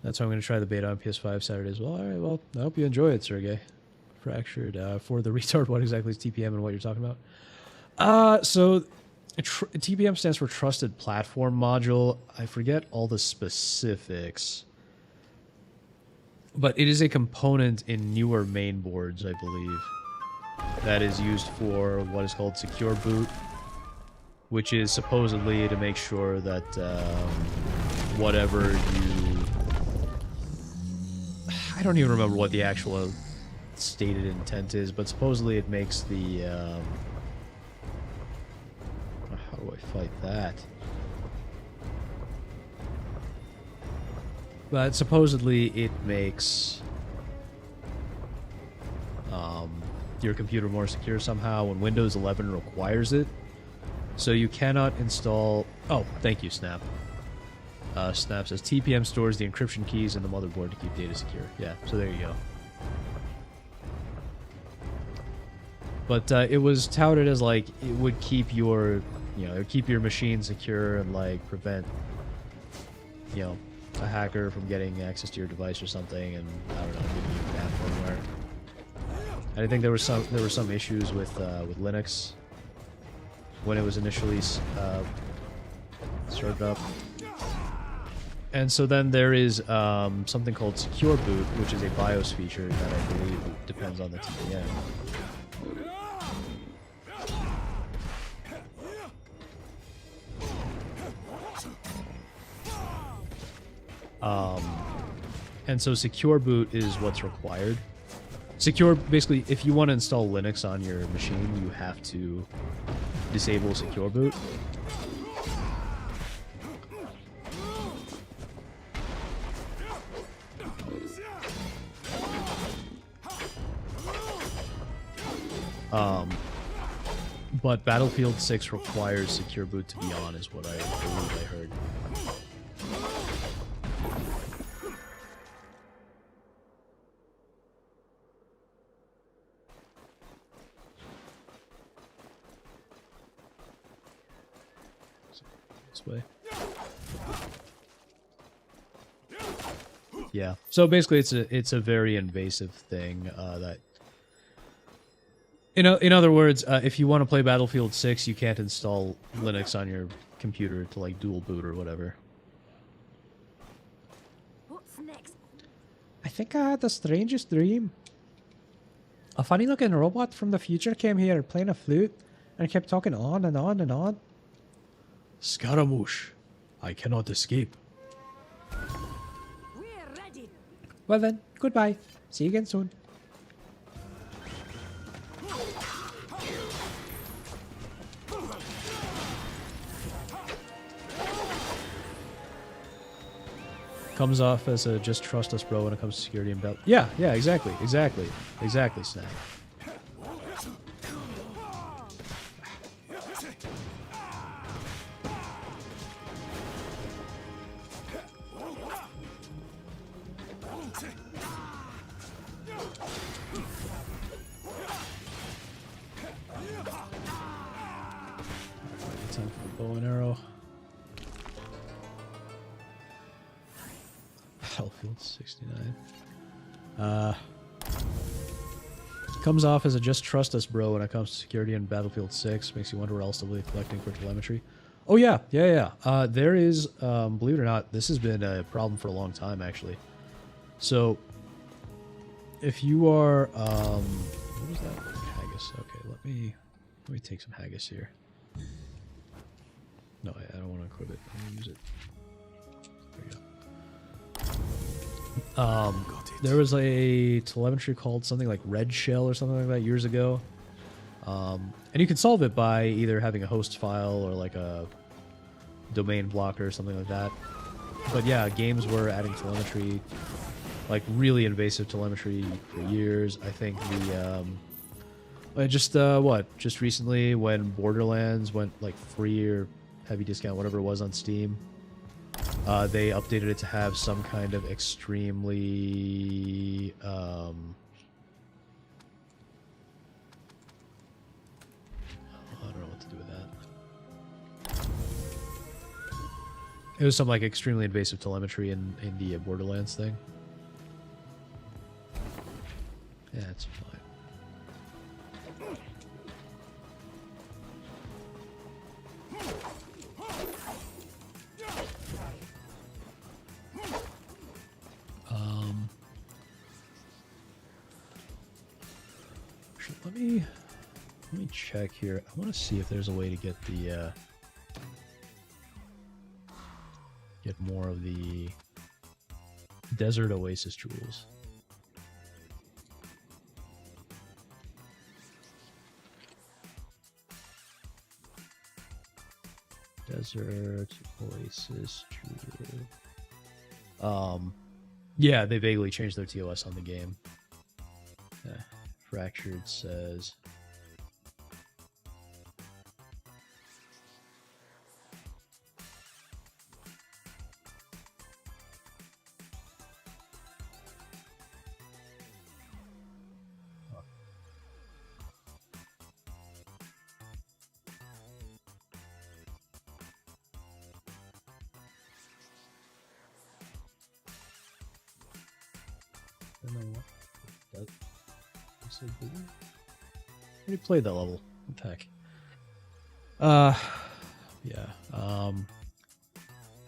That's why I'm going to try the beta on PS5 Saturday as well. Alright, well, I hope you enjoy it, Sergey. Fractured. For the retard, what exactly is TPM and what you're talking about? So TPM stands for Trusted Platform Module. I forget all the specifics. But it is a component in newer main boards, I believe, that is used for what is called Secure Boot, which is supposedly to make sure that whatever you... I don't even remember what the actual stated intent is, but supposedly it makes the... how do I fight that? But supposedly it makes your computer more secure somehow, and Windows 11 requires it. So you cannot install... Oh, thank you, Snap. Snap says TPM stores the encryption keys in the motherboard to keep data secure. Yeah, so there you go. But it was touted as like it would keep your, it would keep your machine secure and like prevent, a hacker from getting access to your device or something, and I don't know, giving you bad firmware. I think there were some issues with Linux when it was initially started up. And so then there is something called Secure Boot, which is a BIOS feature that I believe depends on the TPM. And so Secure Boot is what's required. Basically, if you want to install Linux on your machine, you have to disable Secure Boot. But Battlefield 6 requires Secure Boot to be on, is what I believe I heard. This way. Yeah. So basically, it's a very invasive thing that. In other words, if you want to play Battlefield 6, you can't install Linux on your computer to like dual boot or whatever. What's next? I think I had the strangest dream. A funny-looking robot from the future came here playing a flute and kept talking on and on and on. Scaramouche, I cannot escape. We're ready. Well then, goodbye. See you again soon. Comes off as a just trust us, bro, when it comes to security and belt. Yeah, exactly, Snap. bow and arrow. Battlefield 69. Comes off as a just trust us bro when it comes to security in Battlefield 6. Makes you wonder what else they'll be collecting for telemetry. Oh yeah. There is, believe it or not, this has been a problem for a long time actually. So, if you are, what was that? Haggis. Okay, let me take some haggis here. No, I don't want to equip it. I'm gonna use it. There we go. There was a telemetry called something like Red Shell or something like that years ago. And you can solve it by either having a host file or like a domain blocker or something like that. But yeah, games were adding telemetry, like really invasive telemetry for years. I think just recently when Borderlands went like free or heavy discount, whatever it was on Steam, they updated it to have some kind of extremely I don't know what to do with that. It was some like extremely invasive telemetry in the Borderlands thing. Yeah, it's fine. Let me check here. I want to see if there's a way to get the get more of the Desert Oasis jewels. Desert Oasis jewel. Yeah, they vaguely changed their TOS on the game. Fractured says. I don't know what that. I already played that level. What the heck? Yeah.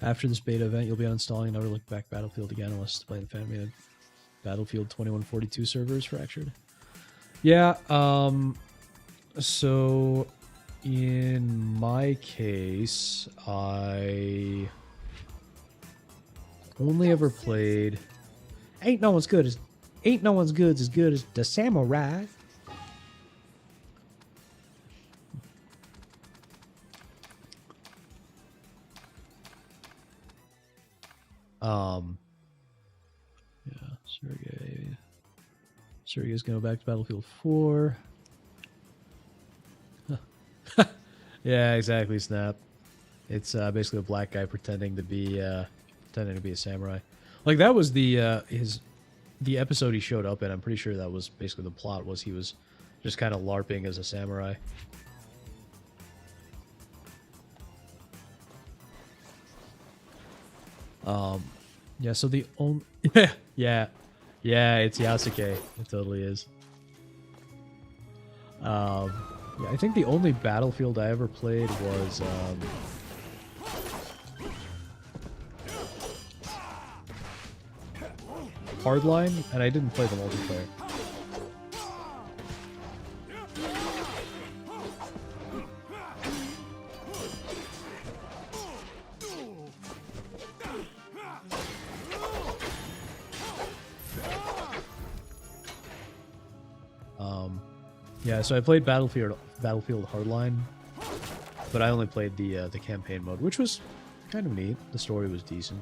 After this beta event, you'll be uninstalling and never look back Battlefield again unless to play the fan-made Battlefield 2142 servers Fractured. Yeah. So in my case, I only ever played. Ain't no one's good as good as the Samurai. Yeah, Sergey's going back to Battlefield 4. Yeah, exactly, Snap. It's basically a black guy pretending to be a samurai. Like that was the episode he showed up in. I'm pretty sure that was basically the plot, was he was just kind of LARPing as a samurai. Yeah, so the only yeah, it's Yasuke. It totally is. Yeah, I think the only Battlefield I ever played was Hardline, and I didn't play the multiplayer. Yeah, so I played Battlefield Hardline, but I only played the campaign mode, which was kind of neat. The story was decent.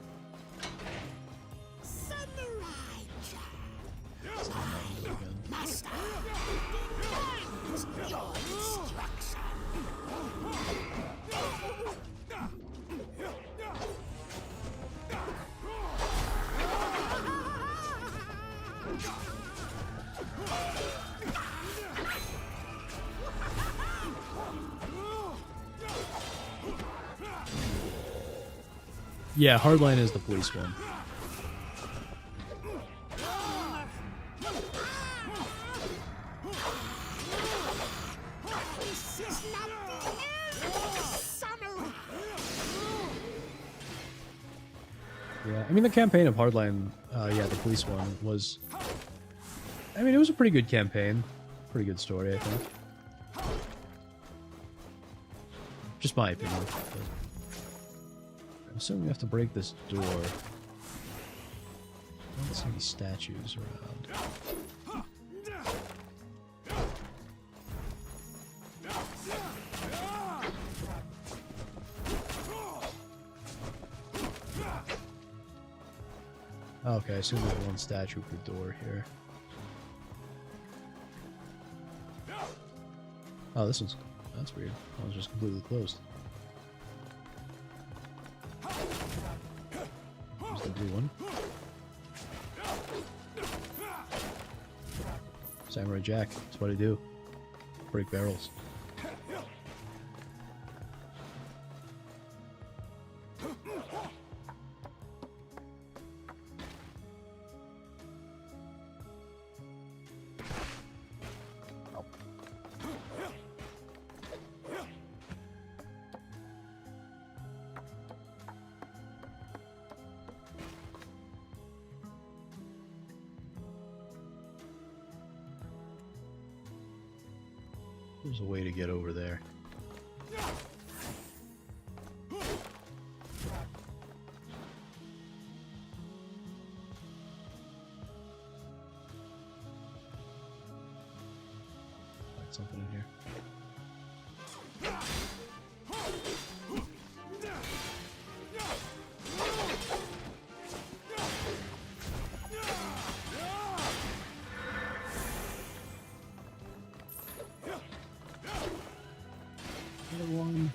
Yeah, Hardline is the police one. Yeah, I mean the campaign of Hardline, yeah, the police one was. I mean, it was a pretty good campaign, pretty good story, I think. Just my opinion. But I'm assuming we have to break this door. I don't see any statues around. Okay, I assume there's one statue per door here. Oh, this one's... that's weird. That was just completely closed. There's the blue one. Samurai Jack. That's what I do. Break barrels. There's a way to get over there. Find something in here. One.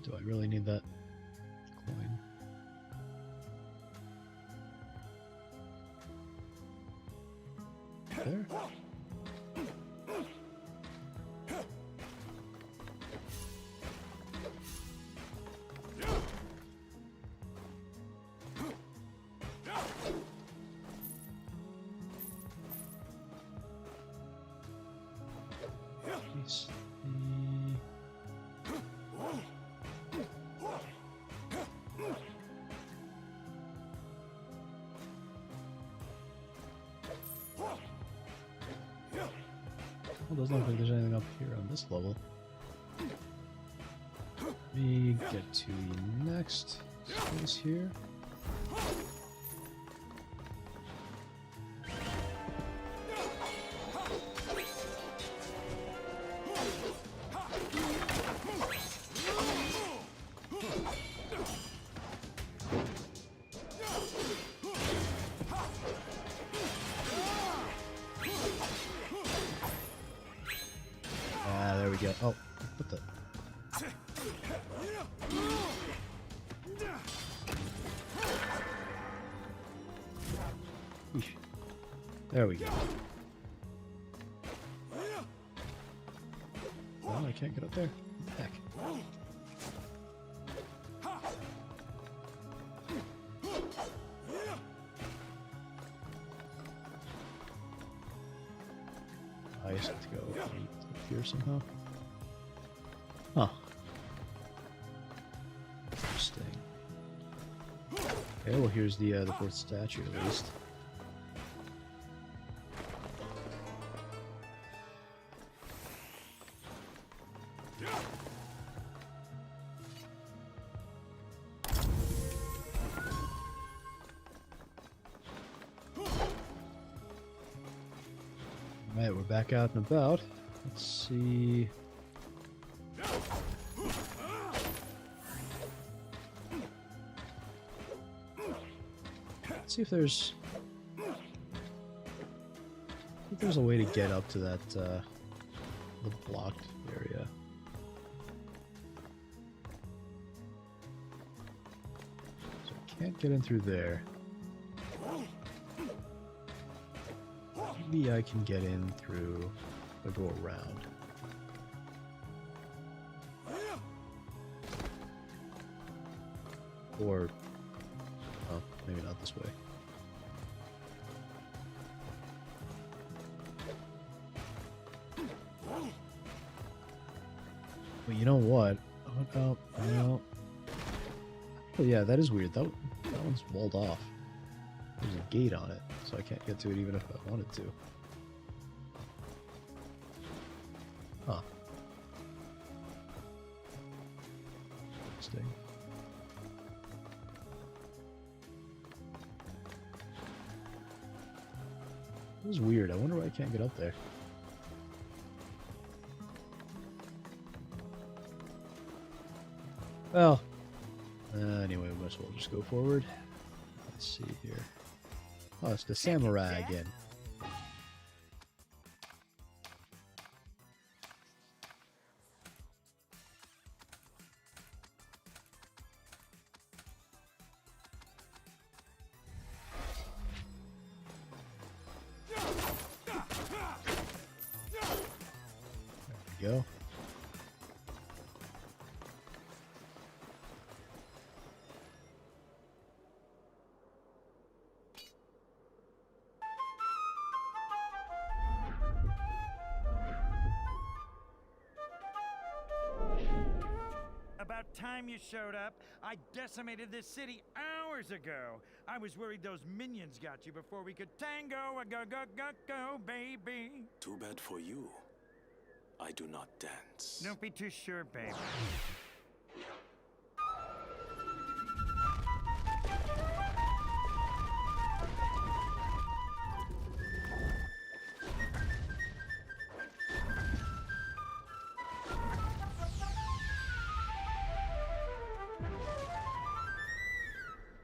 Do I really need that coin? There? Piece Well, doesn't look like there's anything up here on this level. Let me get to the next space here. Ah, there we go. Oh, what the? Eesh. There we go. Oh, I can't get up there. What the heck? I just have to go up here somehow. Huh. Interesting. Okay, well here's the fourth statue at least. Alright, we're back out and about. Let's see. Let's see if there's a way to get up to that the blocked area. can't get in through there. Maybe I can get in through or go around. Or, oh, maybe not this way. Well, you know what? Oh, no. Oh, yeah, that is weird. That one's walled off. There's a gate on it, so I can't get to it even if I wanted to. Huh. Interesting. This is weird. I wonder why I can't get up there. Well, anyway, we might as well just go forward. Let's see here. Oh, it's the samurai again. There we go. About time you showed up. I decimated this city hours ago. I was worried those minions got you before we could tango. Go, baby. Too bad for you. I do not dance. Don't be too sure, baby.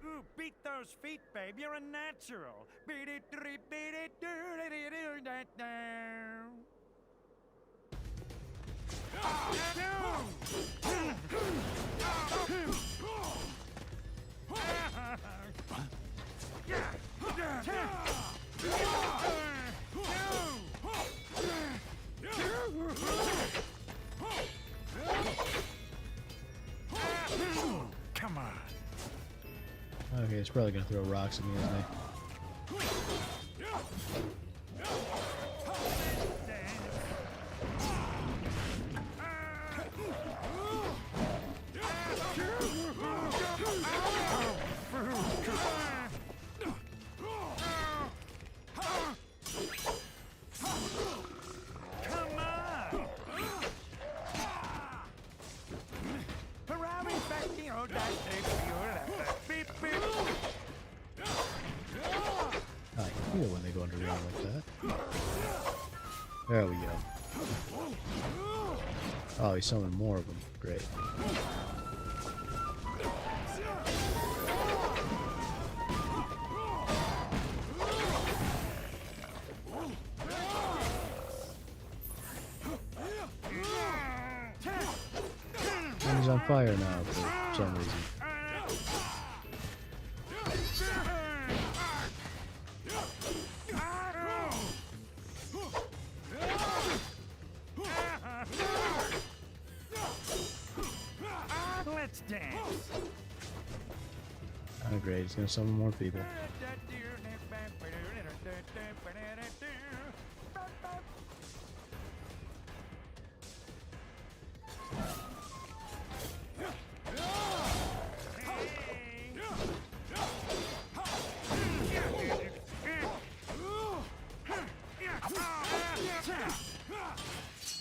Ooh, beat those feet, babe. You're a natural. Beat it, beat it, do that now. Come on. Okay, it's probably gonna throw rocks at me, isn't he? I feel when they go underground like that. There we go. Oh, he's summoned more of them. Great. And he's on fire now for some reason. Let's dance. Oh great, he's gonna summon more people.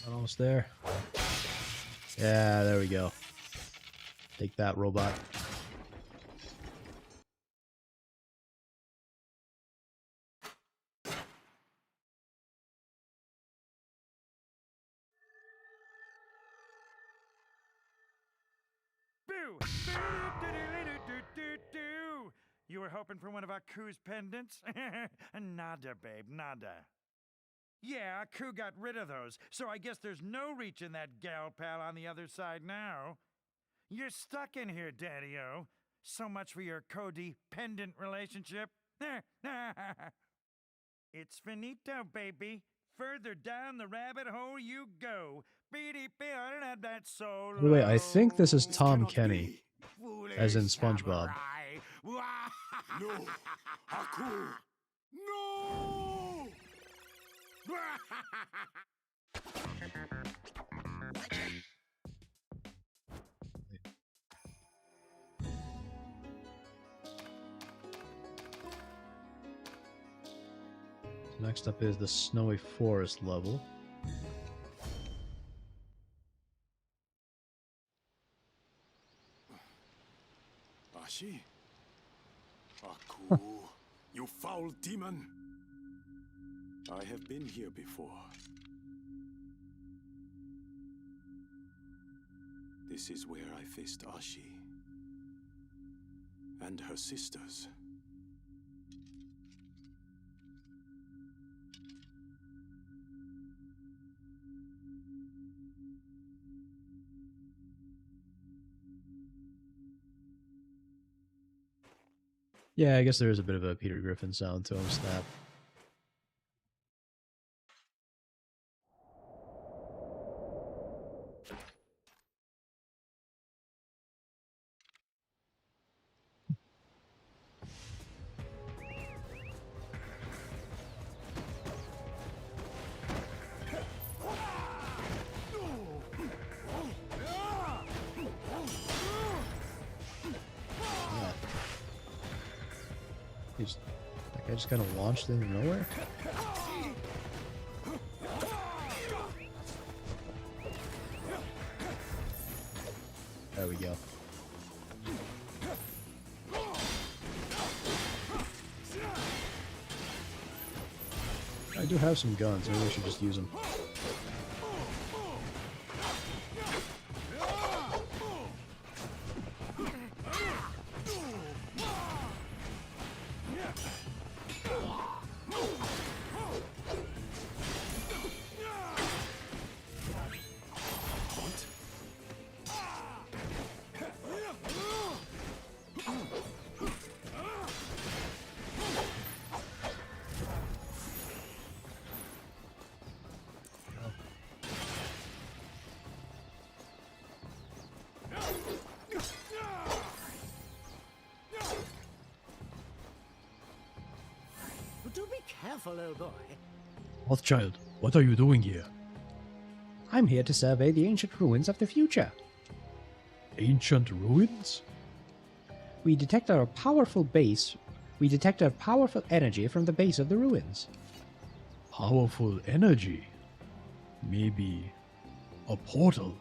Almost there. Yeah, there we go. Take that, robot. Boo! You were hoping for one of Aku's pendants? Nada, babe, nada. Yeah, Aku got rid of those, so I guess there's no reach in that gal pal on the other side now. You're stuck in here, Daddy-O. So much for your codependent relationship. It's finito, baby. Further down the rabbit hole you go. That's so By the way, I think this is Tom Cannot Kenny, be. as in SpongeBob. No, Haku. No! Next up is the Snowy Forest level. Ashi? Haku, you foul demon. I have been here before. This is where I faced Ashi and her sisters. Yeah, I guess there is a bit of a Peter Griffin sound to him, snap. That guy just kind of launched into nowhere. There we go. I do have some guns. Maybe I should just use them. Do be careful, old boy. Rothschild, what are you doing here? I'm here to survey the ancient ruins of the future. Ancient ruins? We detect a powerful energy from the base of the ruins. Powerful energy? Maybe a portal?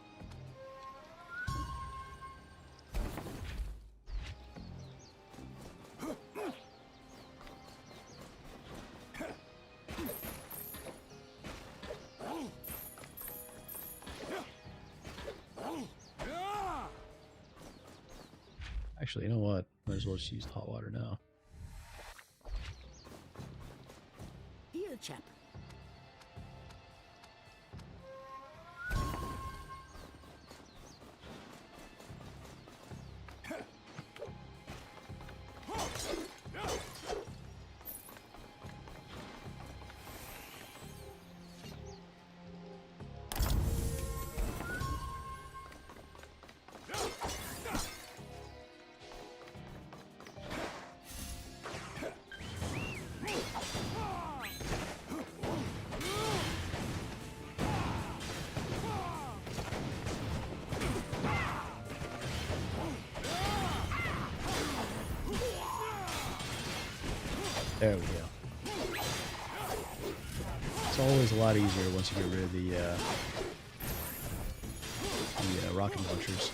Actually, you know what? Might as well just use hot water now. Here, chap. There we go. It's always a lot easier once you get rid of the rocket launchers.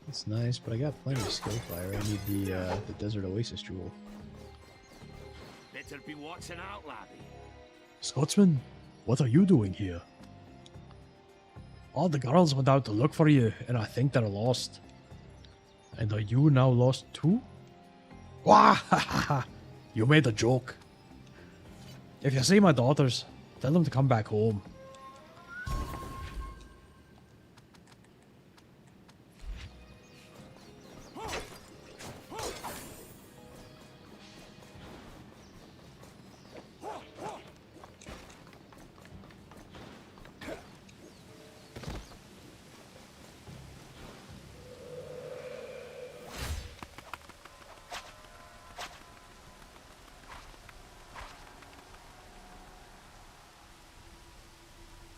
It's nice, but I got plenty of skill fire. I need the Desert Oasis jewel. Better be watching out, laddie. Scotsman, what are you doing here? All the girls went out to look for you, and I think they're lost. And are you now lost too? Wah! Ha ha ha! You made a joke. If you see my daughters, tell them to come back home.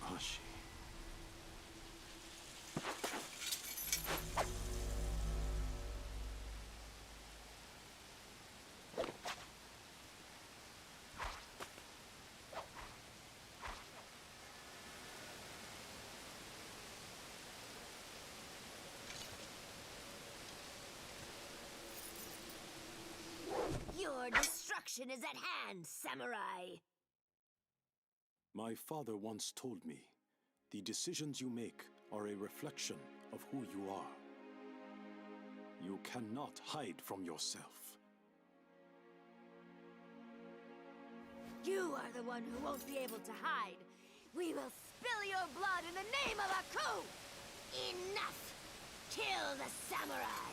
Hush. Your destruction is at hand, samurai! My father once told me, the decisions you make are a reflection of who you are. You cannot hide from yourself. You are the one who won't be able to hide. We will spill your blood in the name of a coup! Enough! Kill the samurai!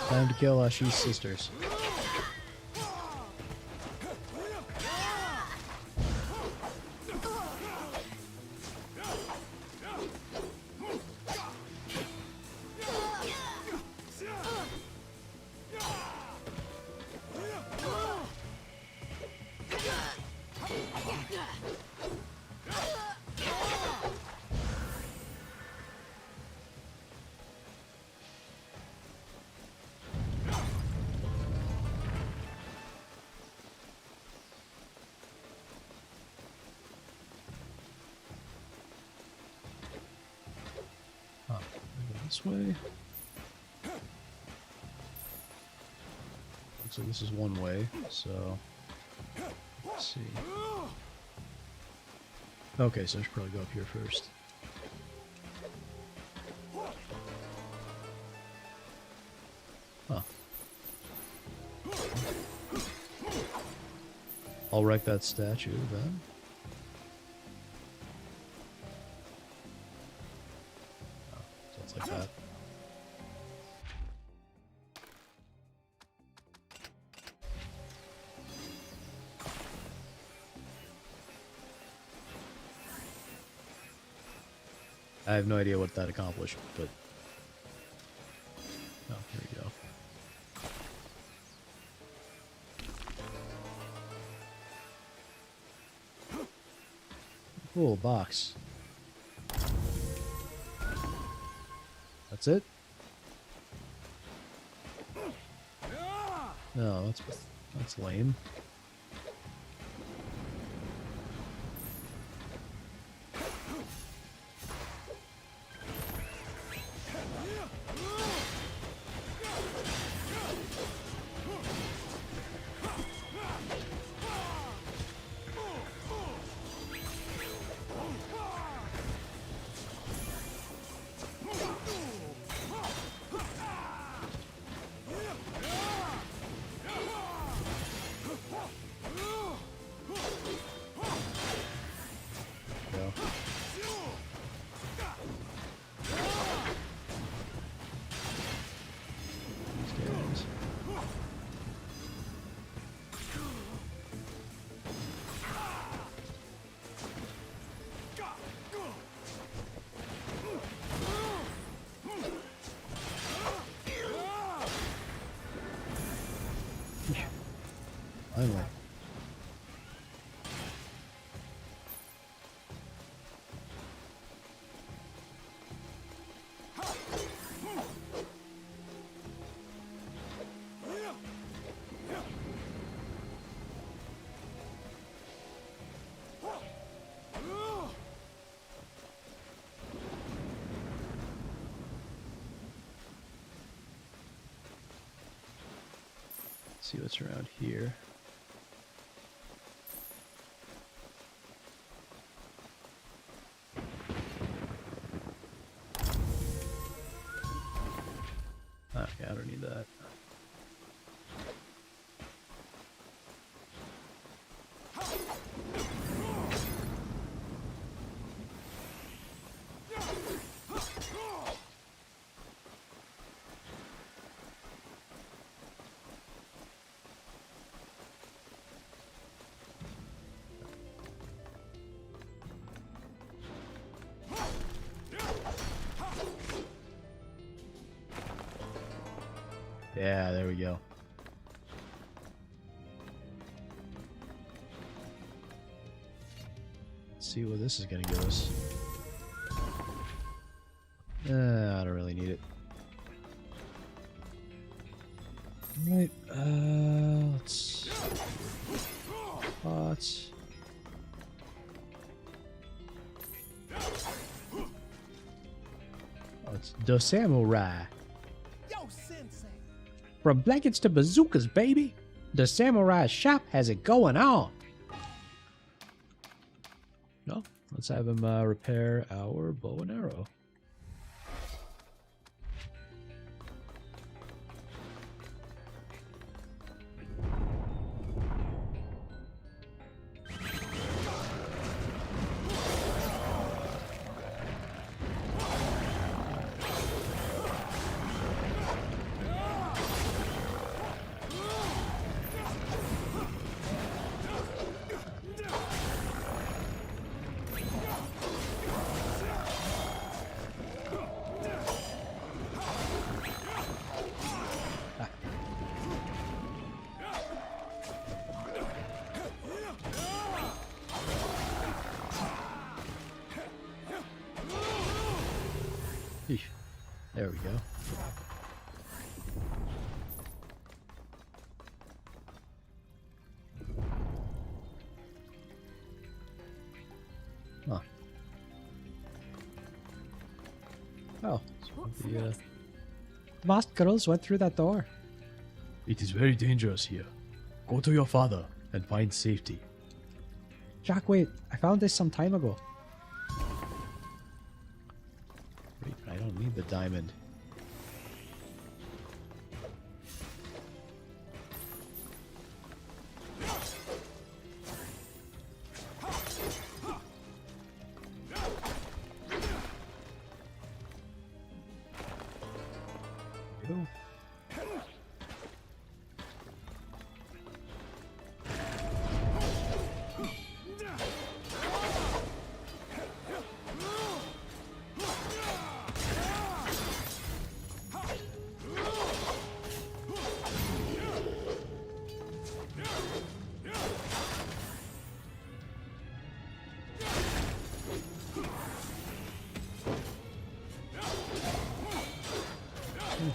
Time to kill Ashi's sisters. This way. Looks like this is one way, so let's see. Okay, so I should probably go up here first. Huh. I'll wreck that statue then. Like that. I have no idea what that accomplished, but oh, here we go. Cool box. That's it? No, that's lame. See what's around here. Okay, I don't need that. Yeah, there we go. Let's see what this is gonna give us. I don't really need it. Right, let's... Pots. Oh, it's the samurai. From blankets to bazookas, baby. The samurai shop has it going on. No, let's have him repair our bow and arrow. Eesh. There we go. Huh. Oh, the masked girls went through that door. It is very dangerous here. Go to your father and find safety. Jack, wait. I found this some time ago. Wait, I don't need the diamond. Go.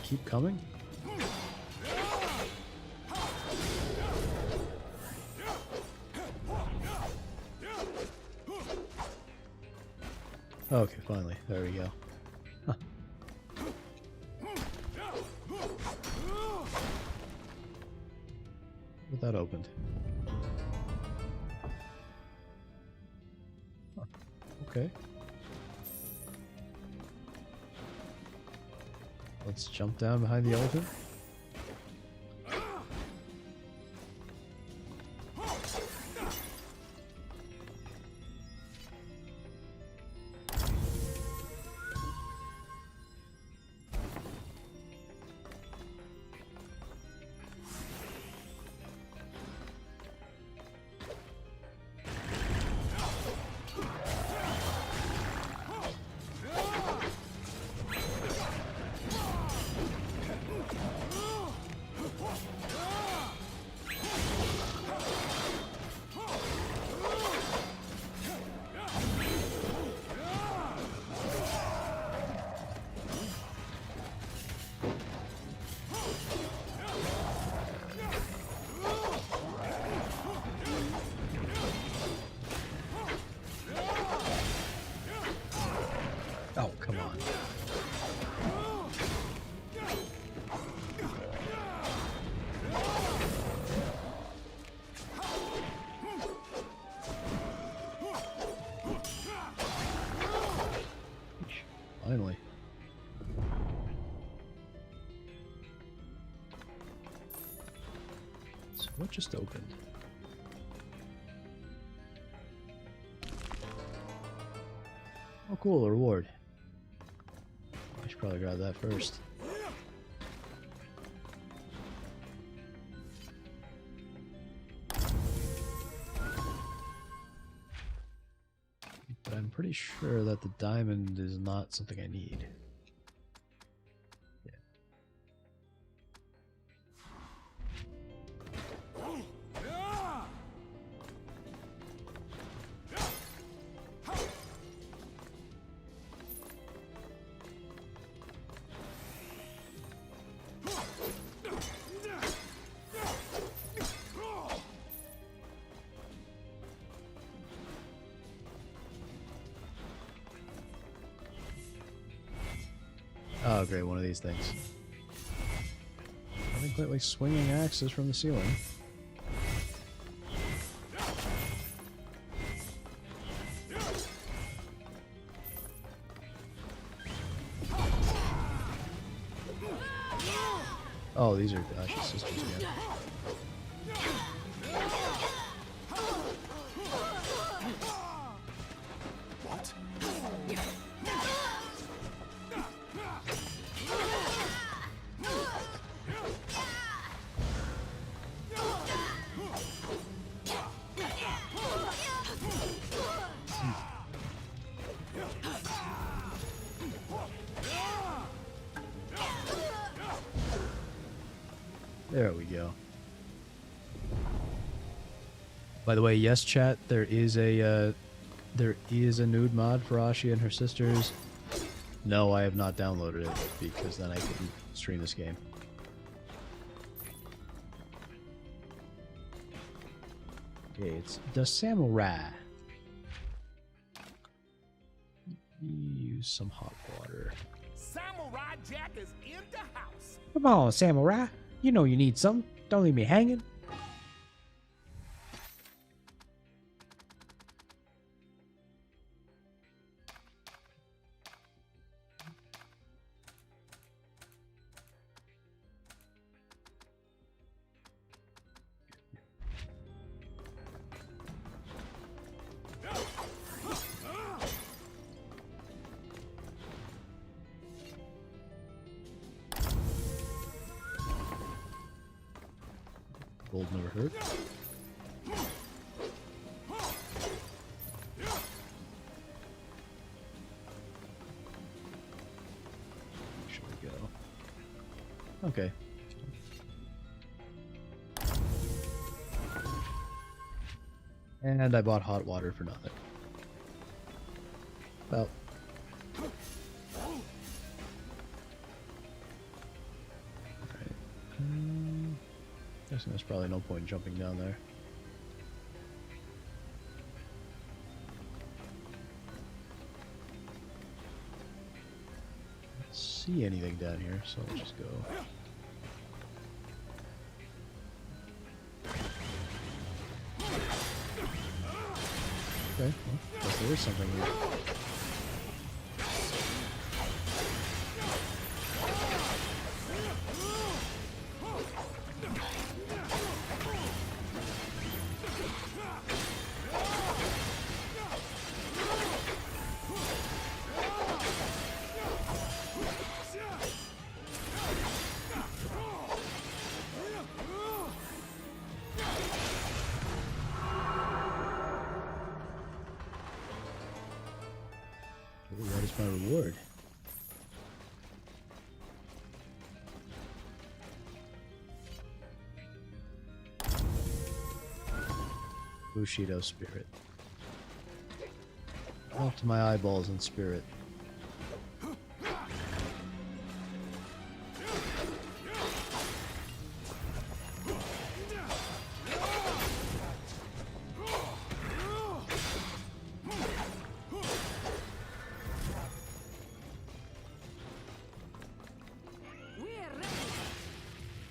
Keep coming. Okay, finally. There we go. Huh. What that opened? Huh. Okay. Let's jump down behind the elephant. What just opened? Oh, cool, a reward. I should probably grab that first. But I'm pretty sure that the diamond is not something I need. Yeah. Oh, great, one of these things. Nothing quite like swinging axes from the ceiling. Oh, these are Dash's sisters again. What? There we go. By the way, yes, chat. There is a nude mod for Ashi and her sisters. No, I have not downloaded it because then I couldn't stream this game. Okay, it's the samurai. Use some hot water. Samurai Jack is in the house. Come on, samurai. You know you need some. Don't leave me hanging. Gold never hurt. Should we go? Okay. And I bought hot water for nothing. Well. Alright. Guessing there's probably no point in jumping down there. I don't see anything down here, so I'll just go. Okay, well, guess there is something here. What is my reward? Bushido spirit. Up to my eyeballs in spirit.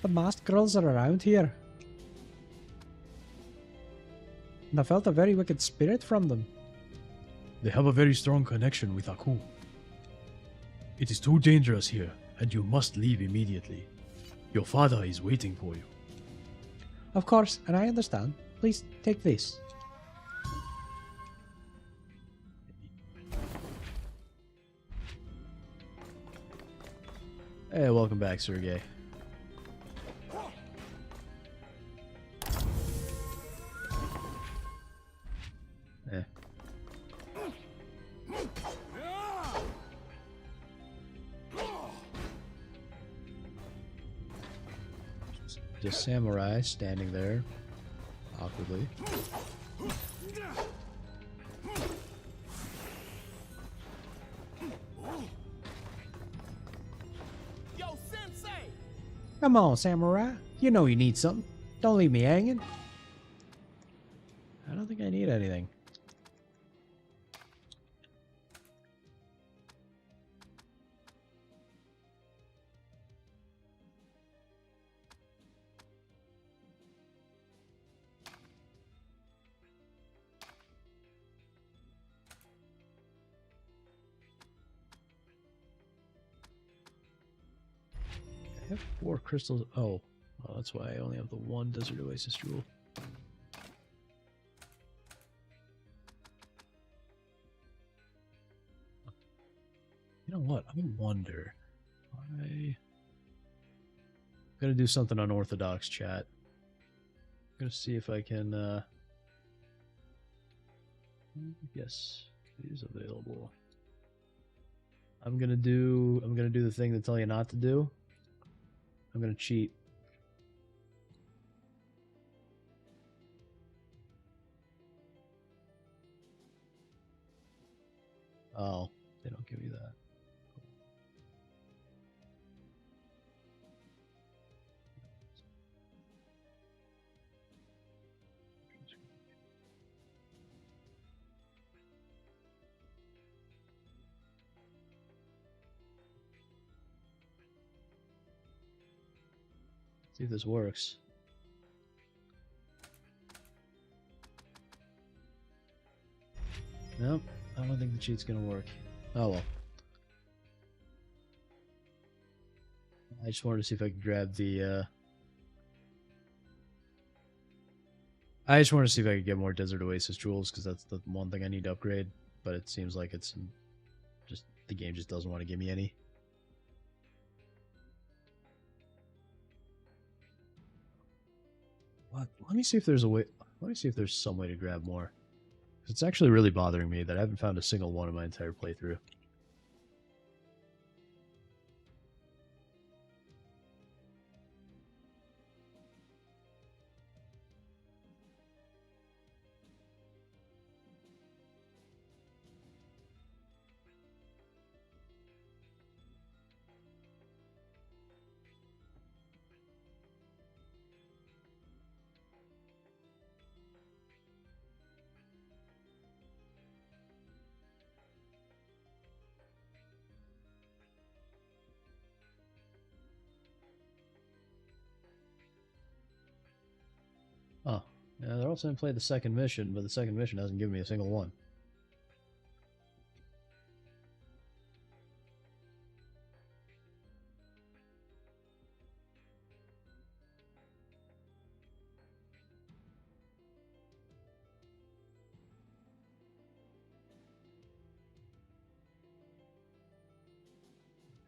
The masked girls are around here. And I felt a very wicked spirit from them. They have a very strong connection with Aku. It is too dangerous here, and you must leave immediately. Your father is waiting for you. Of course, and I understand. Please take this. Hey, welcome back, Sergey. Eh. Just samurai standing there awkwardly. Yo, Sensei! Come on, samurai. You know you need something. Don't leave me hanging. I don't think I need anything. I have 4 crystals. Oh, well, that's why I only have the 1 Desert Oasis jewel. You know what? I wonder. I'm gonna do something unorthodox, chat. I'm gonna see if I can. Yes, it is available. I'm gonna do the thing they tell you not to do. I'm gonna cheat. Oh, they don't give you that. See if this works. Nope, I don't think the cheat's gonna work. Oh well. I just wanted to see if I could grab the I just wanted to see if I could get more Desert Oasis jewels, because that's the one thing I need to upgrade, but it seems like it's just the game just doesn't want to give me any. What? Let me see if there's a way. Let me see if there's some way to grab more. It's actually really bothering me that I haven't found a single one in my entire playthrough. Oh, yeah, they're also going to play the second mission, but the second mission hasn't given me a single one.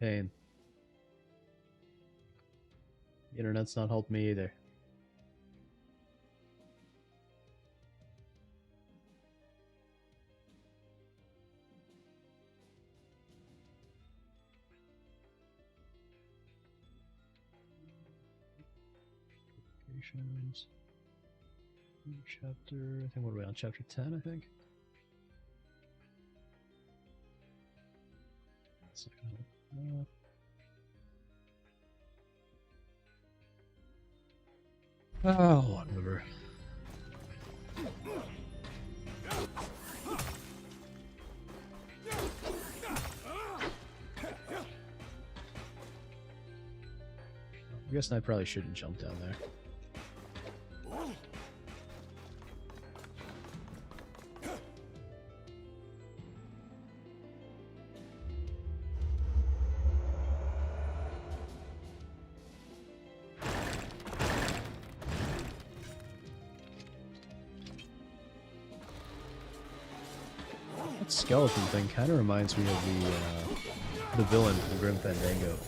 Pain. The internet's not helping me either. Chapter, I think, what are we on? Chapter 10, I think? Oh, whatever. I guess I probably shouldn't jump down there. That skeleton thing kind of reminds me of the villain from Grim Fandango.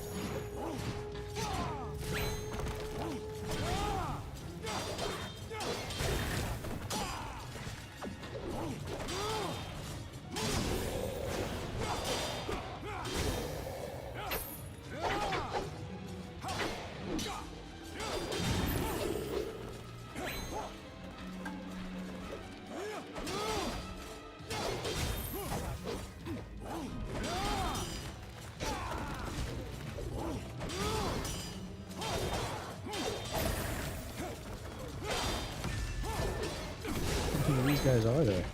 How many of these guys are there?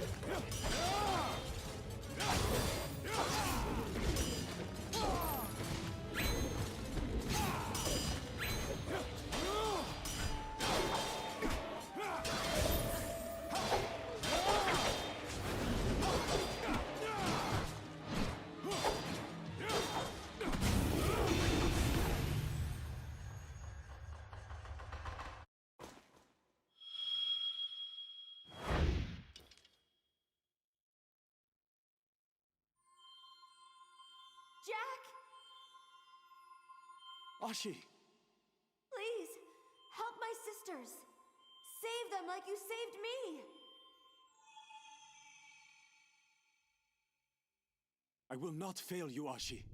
Jack, Ashi! please help my sisters. Save them like you saved me. I will not fail you, Ashi.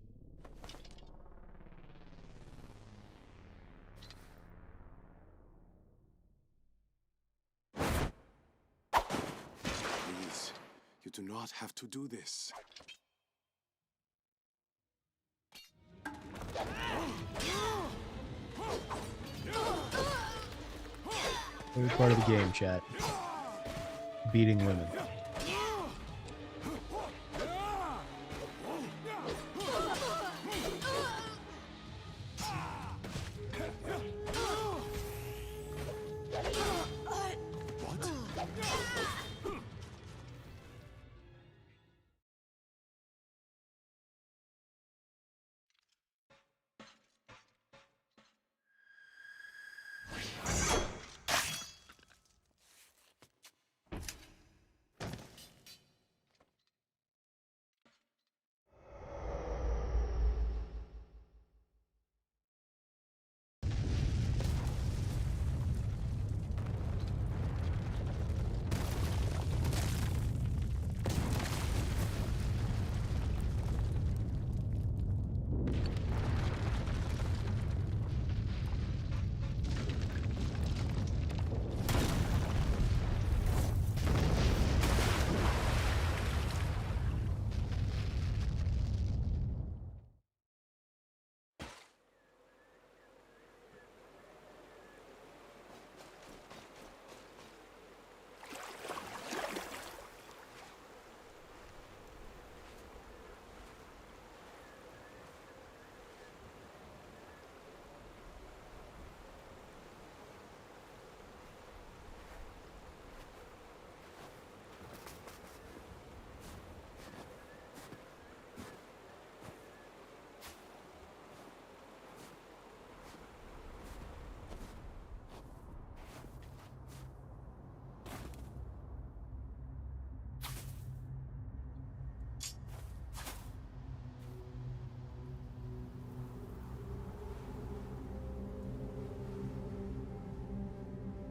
Please, you do not have to do this. Every part of the game, chat. Beating women.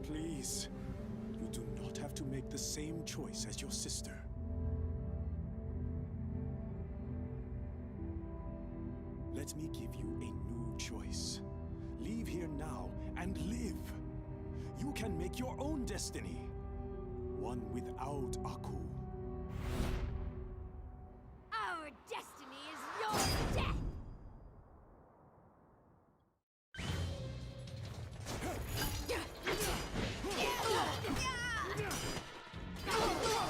Please, you do not have to make the same choice as your sister. Let me give you a new choice. Leave here now and live. You can make your own destiny. One without Aku. Our destiny is your death.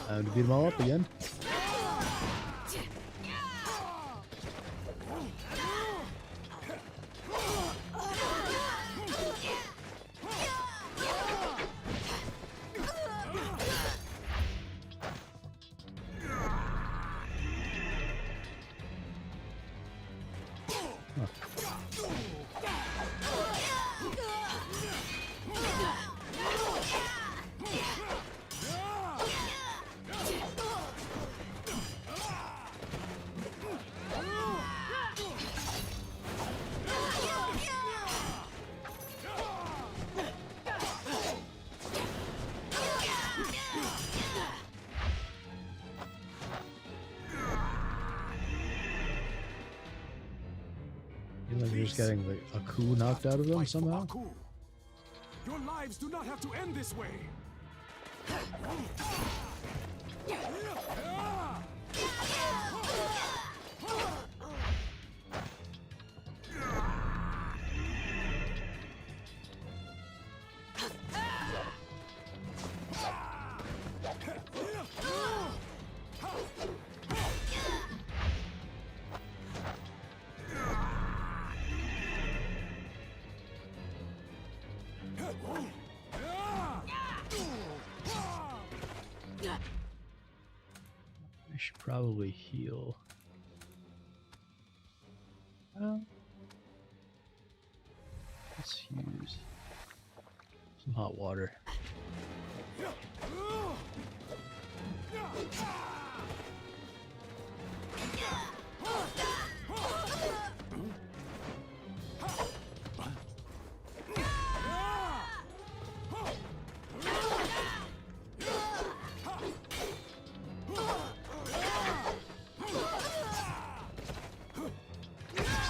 Time to beat them all up again. And then you're just getting the Aku knocked out of them Fight for somehow? Aku. Your lives do not have to end this way. I should probably heal. Well, let's use some hot water.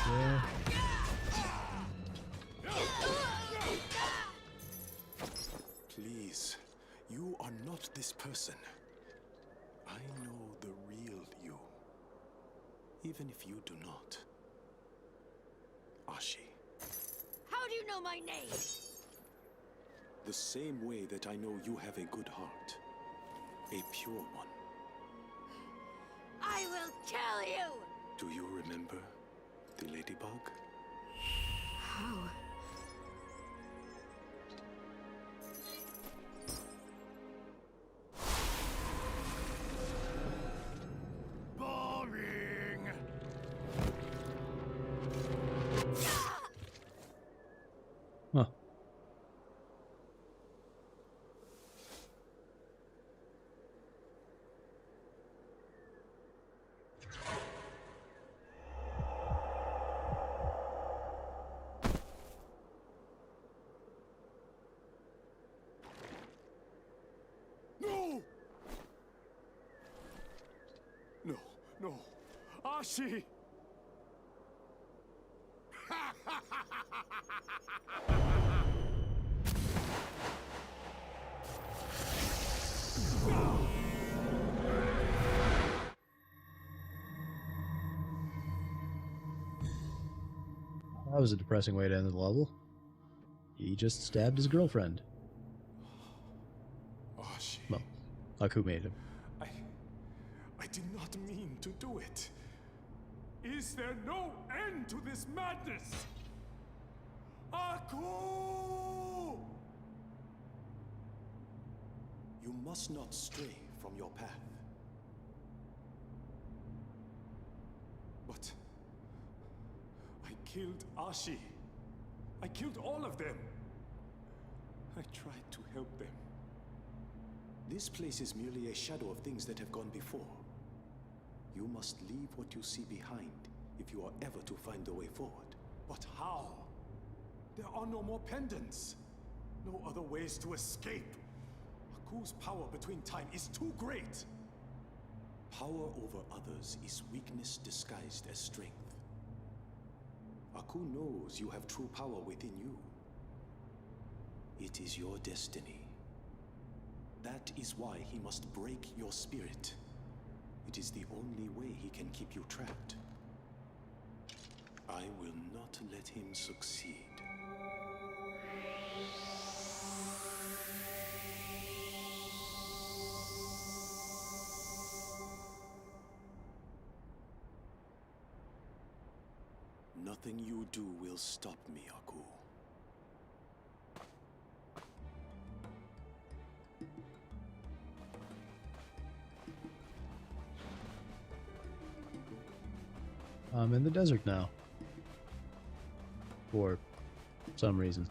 There. Please, you are not this person. I know the real you. Even if you do not. Ashi. How do you know my name? The same way that I know you have a good heart. A pure one. I will kill you! Do you remember the ladybug? How? Boring! Huh. No! No, no. Ashi! That was a depressing way to end the level. He just stabbed his girlfriend. Ashi. Well, Aku made him. I did not mean to do it. Is there no end to this madness? Aku! You must not stray from your path. But I killed Ashi. I killed all of them. I tried to help them. This place is merely a shadow of things that have gone before. You must leave what you see behind if you are ever to find the way forward. But how? There are no more pendants. No other ways to escape. Aku's power between time is too great. Power over others is weakness disguised as strength. Aku knows you have true power within you. It is your destiny. That is why he must break your spirit. It is the only way he can keep you trapped. I will not let him succeed. Nothing you do will stop me, Aku. I'm in the desert now. For some reason.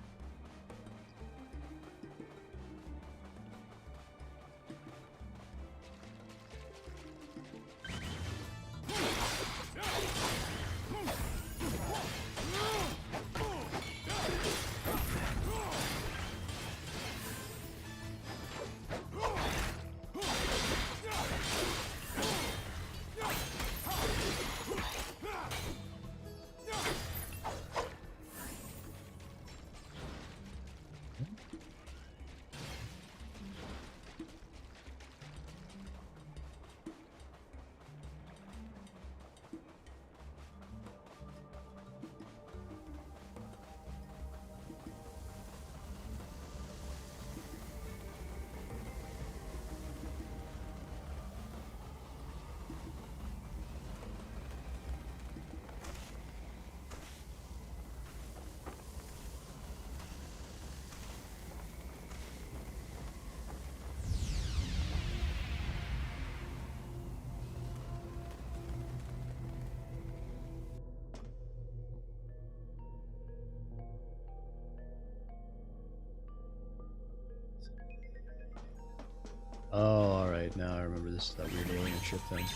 Now I remember this, that weird alien ship thing.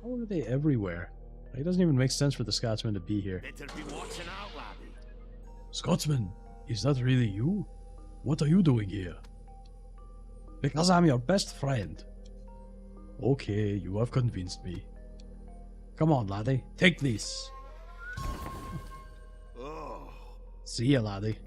How are they everywhere? It doesn't even make sense for the Scotsman to be here. Better be watching out, laddie. Scotsman, is that really you? What are you doing here? Because I'm your best friend. Okay, you have convinced me. Come on, laddie, take this. Oh. See ya, laddie.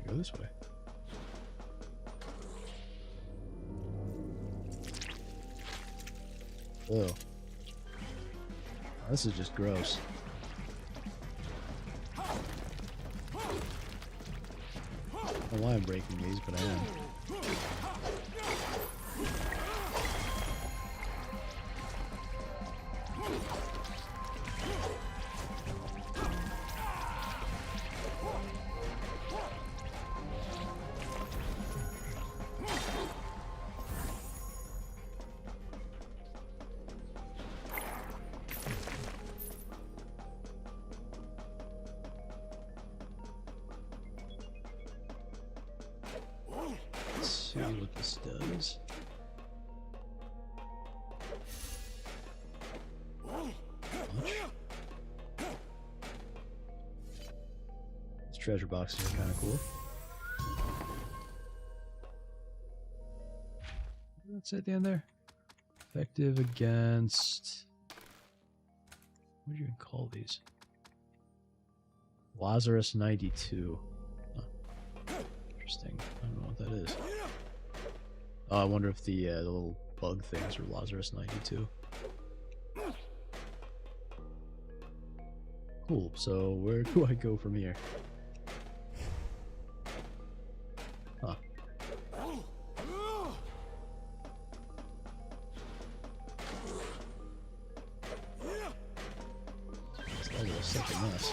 Go this way. Oh. This is just gross. I don't know why I'm breaking these, but I am. Let's see what this does. Much. These treasure boxes are kind of cool. What's at the end there? Effective against... What do you even call these? Lazarus 92. Huh. Interesting. I don't know what that is. Oh, I wonder if the little bug things are Lazarus 92. Cool. So where do I go from here? Huh. This level is such a mess.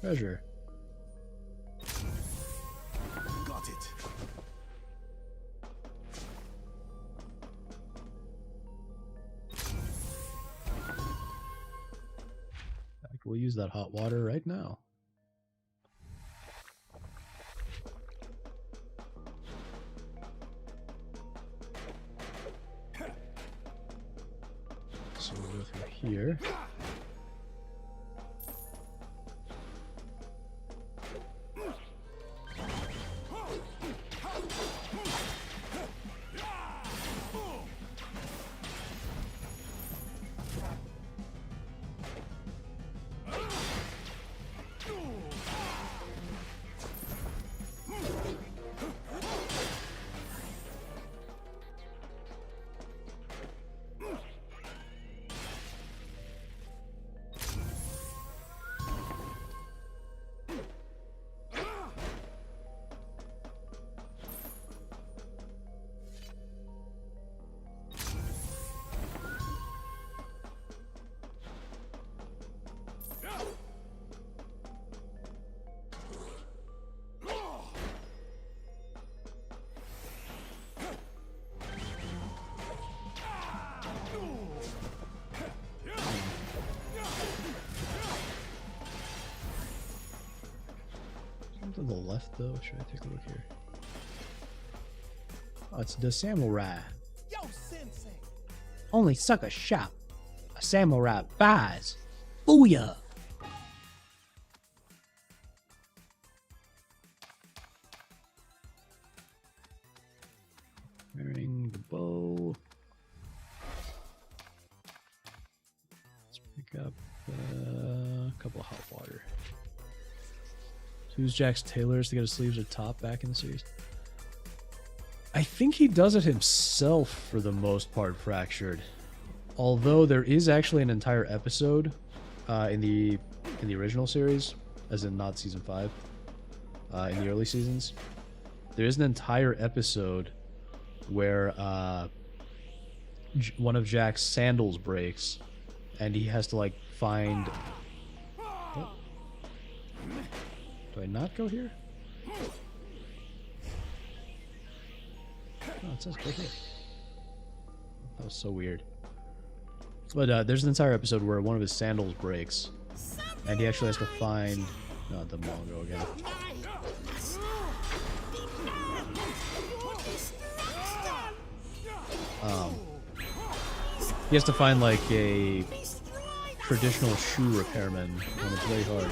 Treasure. Got it. In fact, we'll use that hot water right now. So we'll go through here. To the left, though. Should I take a look here? Oh, it's the samurai. Yo, Sensei! Only sucker shop. A samurai buys. Booyah! Wearing the bow. Let's pick up a couple of hot water. So who's Jack's tailors to get his sleeves or top back in the series? I think he does it himself for the most part, Fractured. Although there is actually an entire episode in the original series, as in not season 5, in the early seasons. There is an entire episode where one of Jack's sandals breaks, and he has to like find. Oh. Do I not go here? Oh, it says go here. That was so weird. But there's an entire episode where one of his sandals breaks, and he actually has to find. Oh, the Mongo again. He has to find like a traditional shoe repairman, and it's very hard.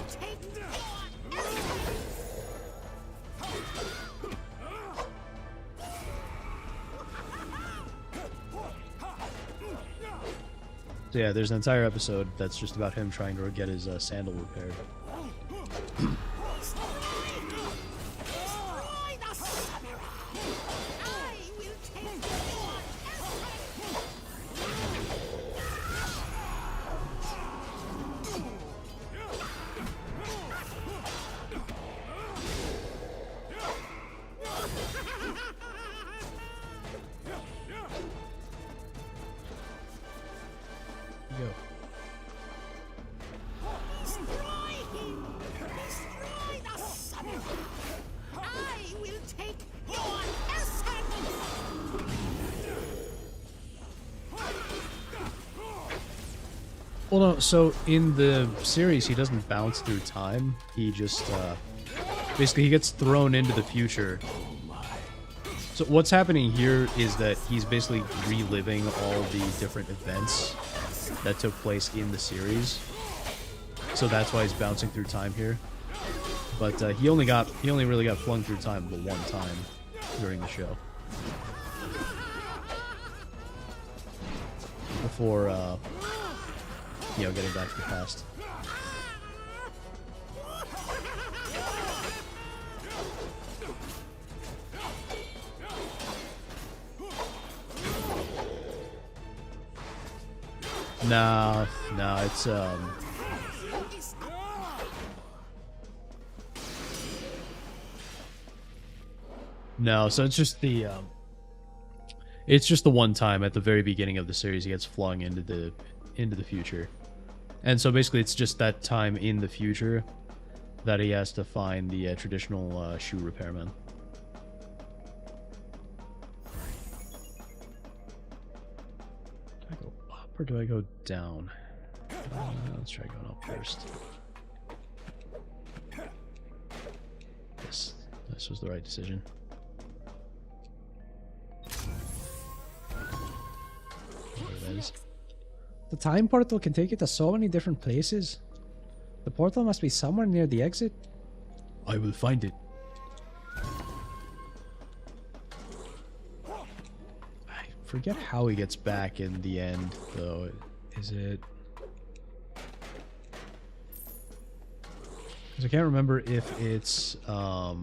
So yeah, there's an entire episode that's just about him trying to get his sandal repaired. Well, no, so in the series, he doesn't bounce through time. He just, basically, he gets thrown into the future. So what's happening here is that he's basically reliving all the different events that took place in the series. So that's why he's bouncing through time here. But he only really got flung through time the one time during the show. Before, you know, getting back to the past. No, it's no, so it's just the one time at the very beginning of the series he gets flung into the future. And so basically it's just that time in the future that he has to find the traditional shoe repairman. Do I go up or do I go down? Let's try going up first. Yes, this was the right decision. There it is. The time portal can take you to so many different places. The portal must be somewhere near the exit. I will find it. I forget how he gets back in the end, though. Is it... Because I can't remember if it's... Oh.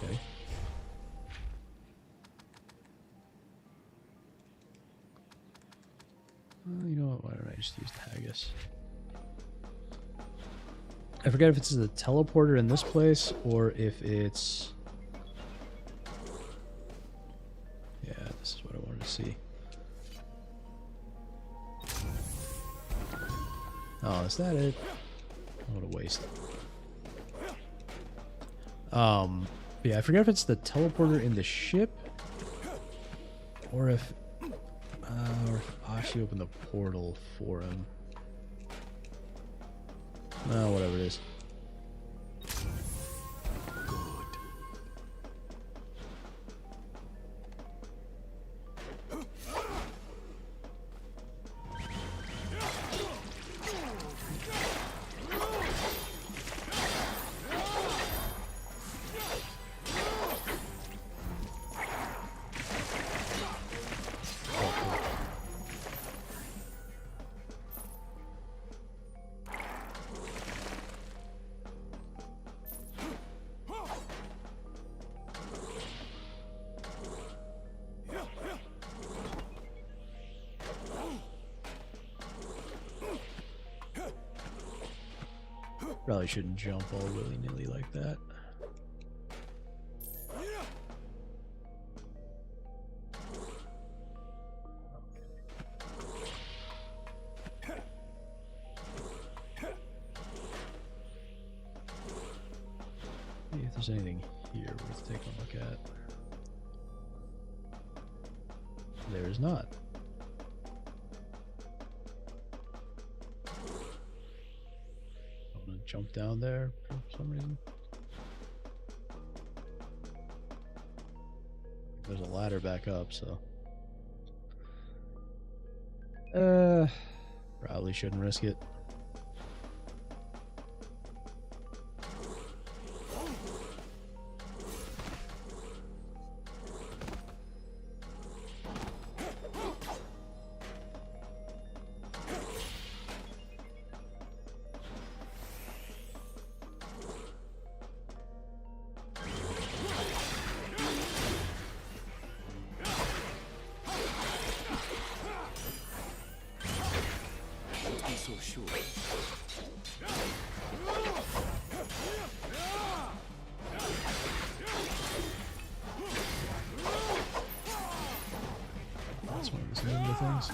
Okay. You know what? Why don't I just use the haggis? I forget if it's the teleporter in this place or if it's... Yeah, this is what I wanted to see. Oh, is that it? What a waste. Yeah, I forget if it's the teleporter in the ship or if... Or Ashi opened the portal for him. No, whatever it is. Probably shouldn't jump all willy-nilly like that. See if there's anything here worth taking a look at. There is not. Jump down there for some reason. There's a ladder back up, so probably shouldn't risk it. So sure. That's one of those little things.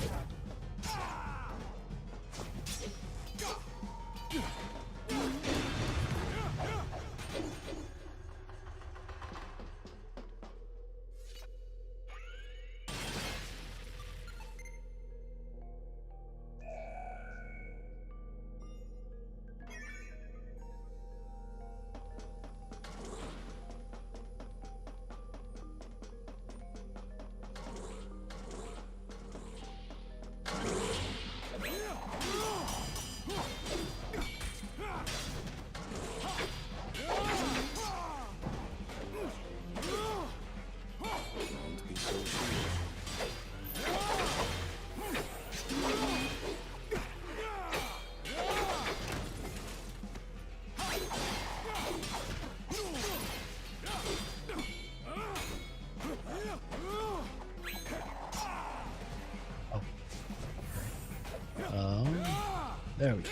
There we go.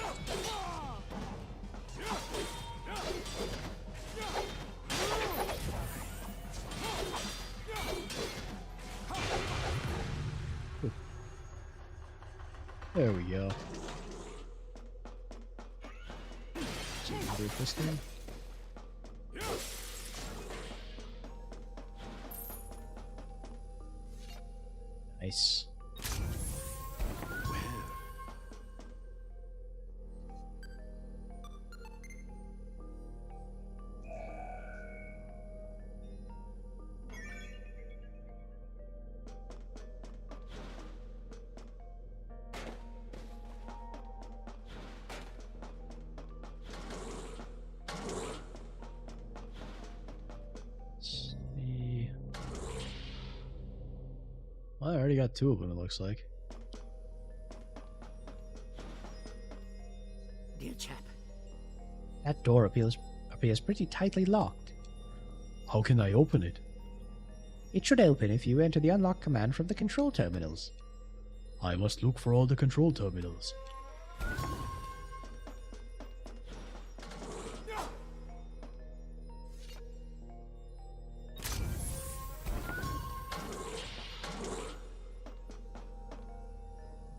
There we go. So you break this thing. Nice. Well, I already got two of them, it looks like. Dear chap. That door appears pretty tightly locked. How can I open it? It should open if you enter the unlock command from the control terminals. I must look for all the control terminals.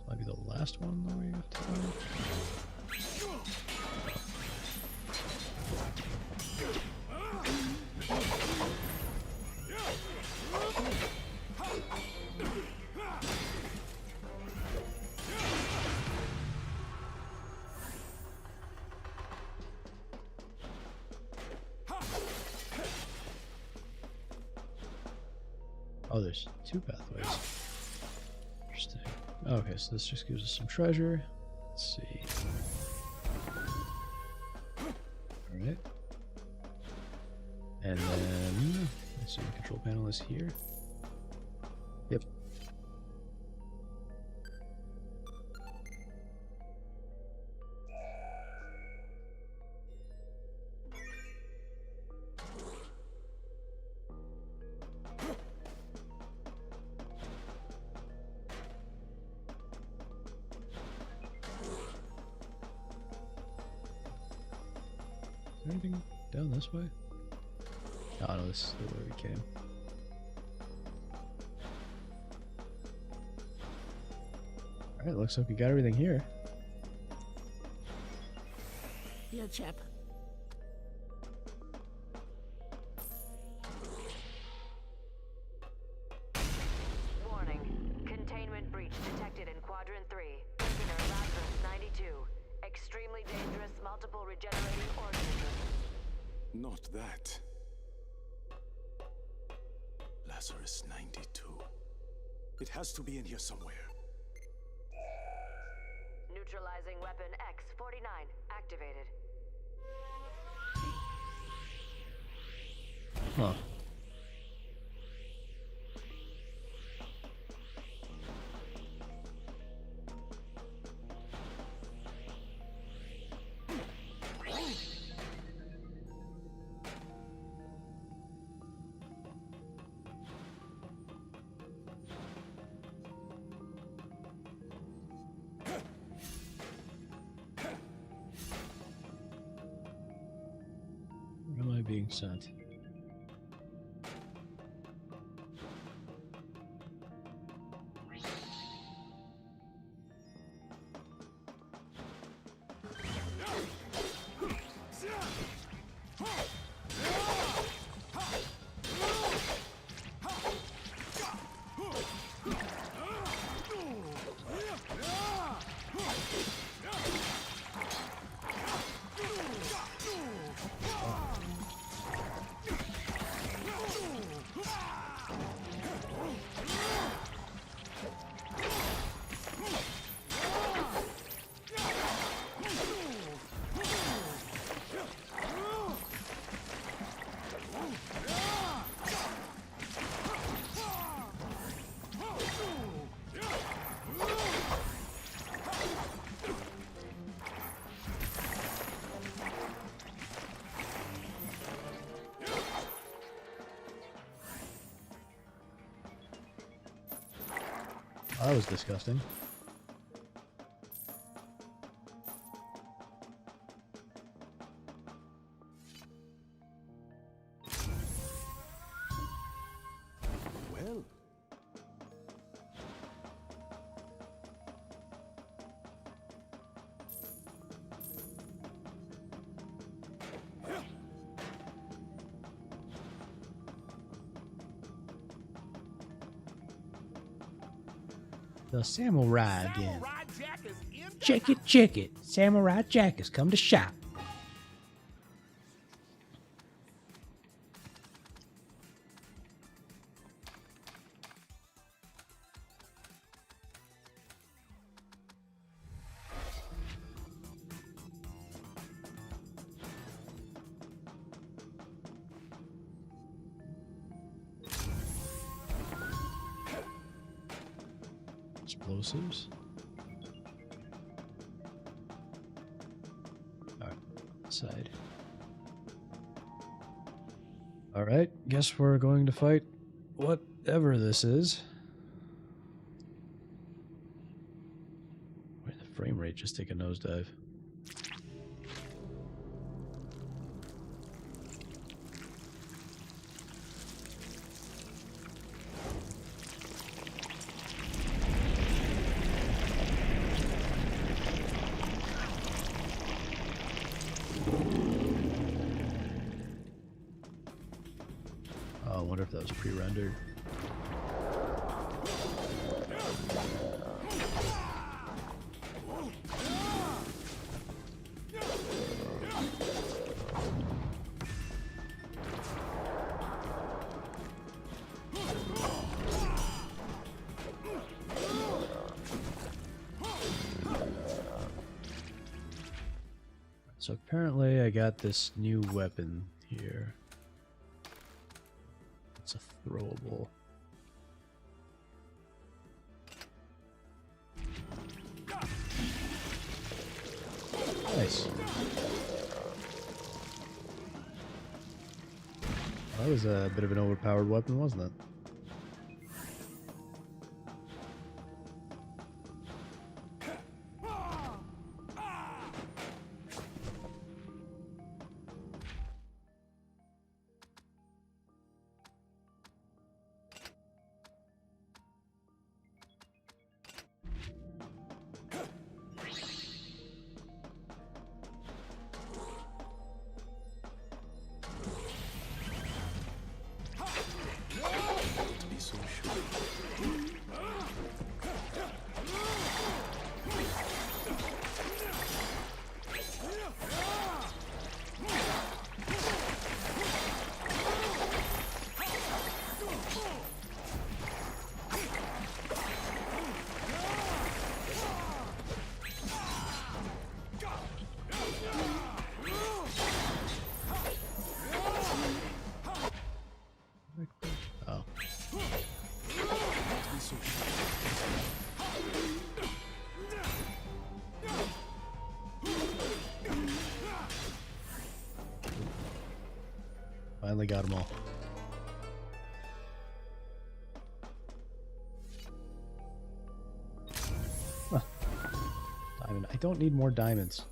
Might be the last one that we have to find. Oh, there's 2 pathways. Interesting. Okay, so this just gives us some treasure. Let's see. Alright. And then, let's see, the control panel is here. Yep. Is there anything down this way? Oh no, this is the way we came. Alright, looks like we got everything here. Here, chap. Warning. Containment breach detected in Quadrant 3. Prisoner Lazarus 92. Extremely dangerous, multiple regenerating organisms. Not that. Lazarus 92. It has to be in here somewhere. Neutralizing weapon X-49 activated. Huh. Where am I being sent? That was disgusting. Well, The Samurai again. Check it, check it. Samurai Jack has come to shop. Explosives. Alright, side. Alright, guess we're going to fight whatever this is. Why did the frame rate just take a nosedive? I wonder if that was pre-rendered. So apparently I got this new weapon here. It's a throwable. Nice. That was a bit of an overpowered weapon, wasn't it? Oh. Finally got them all. Huh. Diamond. I don't need more diamonds.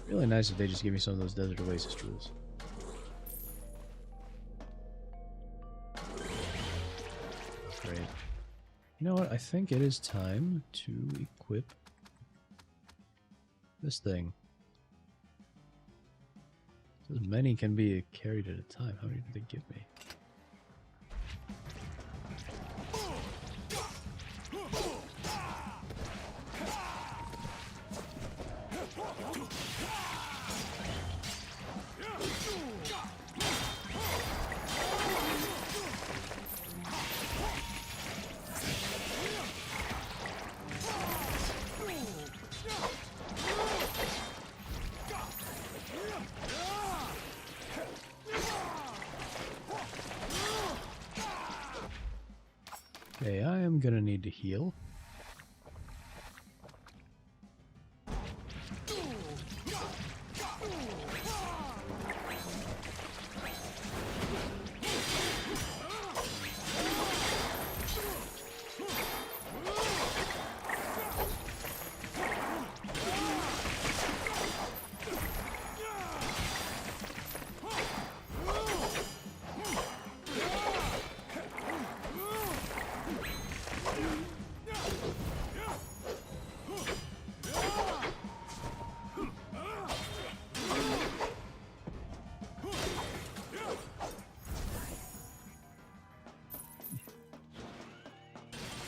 Really nice if they just give me some of those Desert Oasis jewels. Great. You know what? I think it is time to equip this thing. As many can be carried at a time. How many did they give me? Okay, I am gonna need to heal.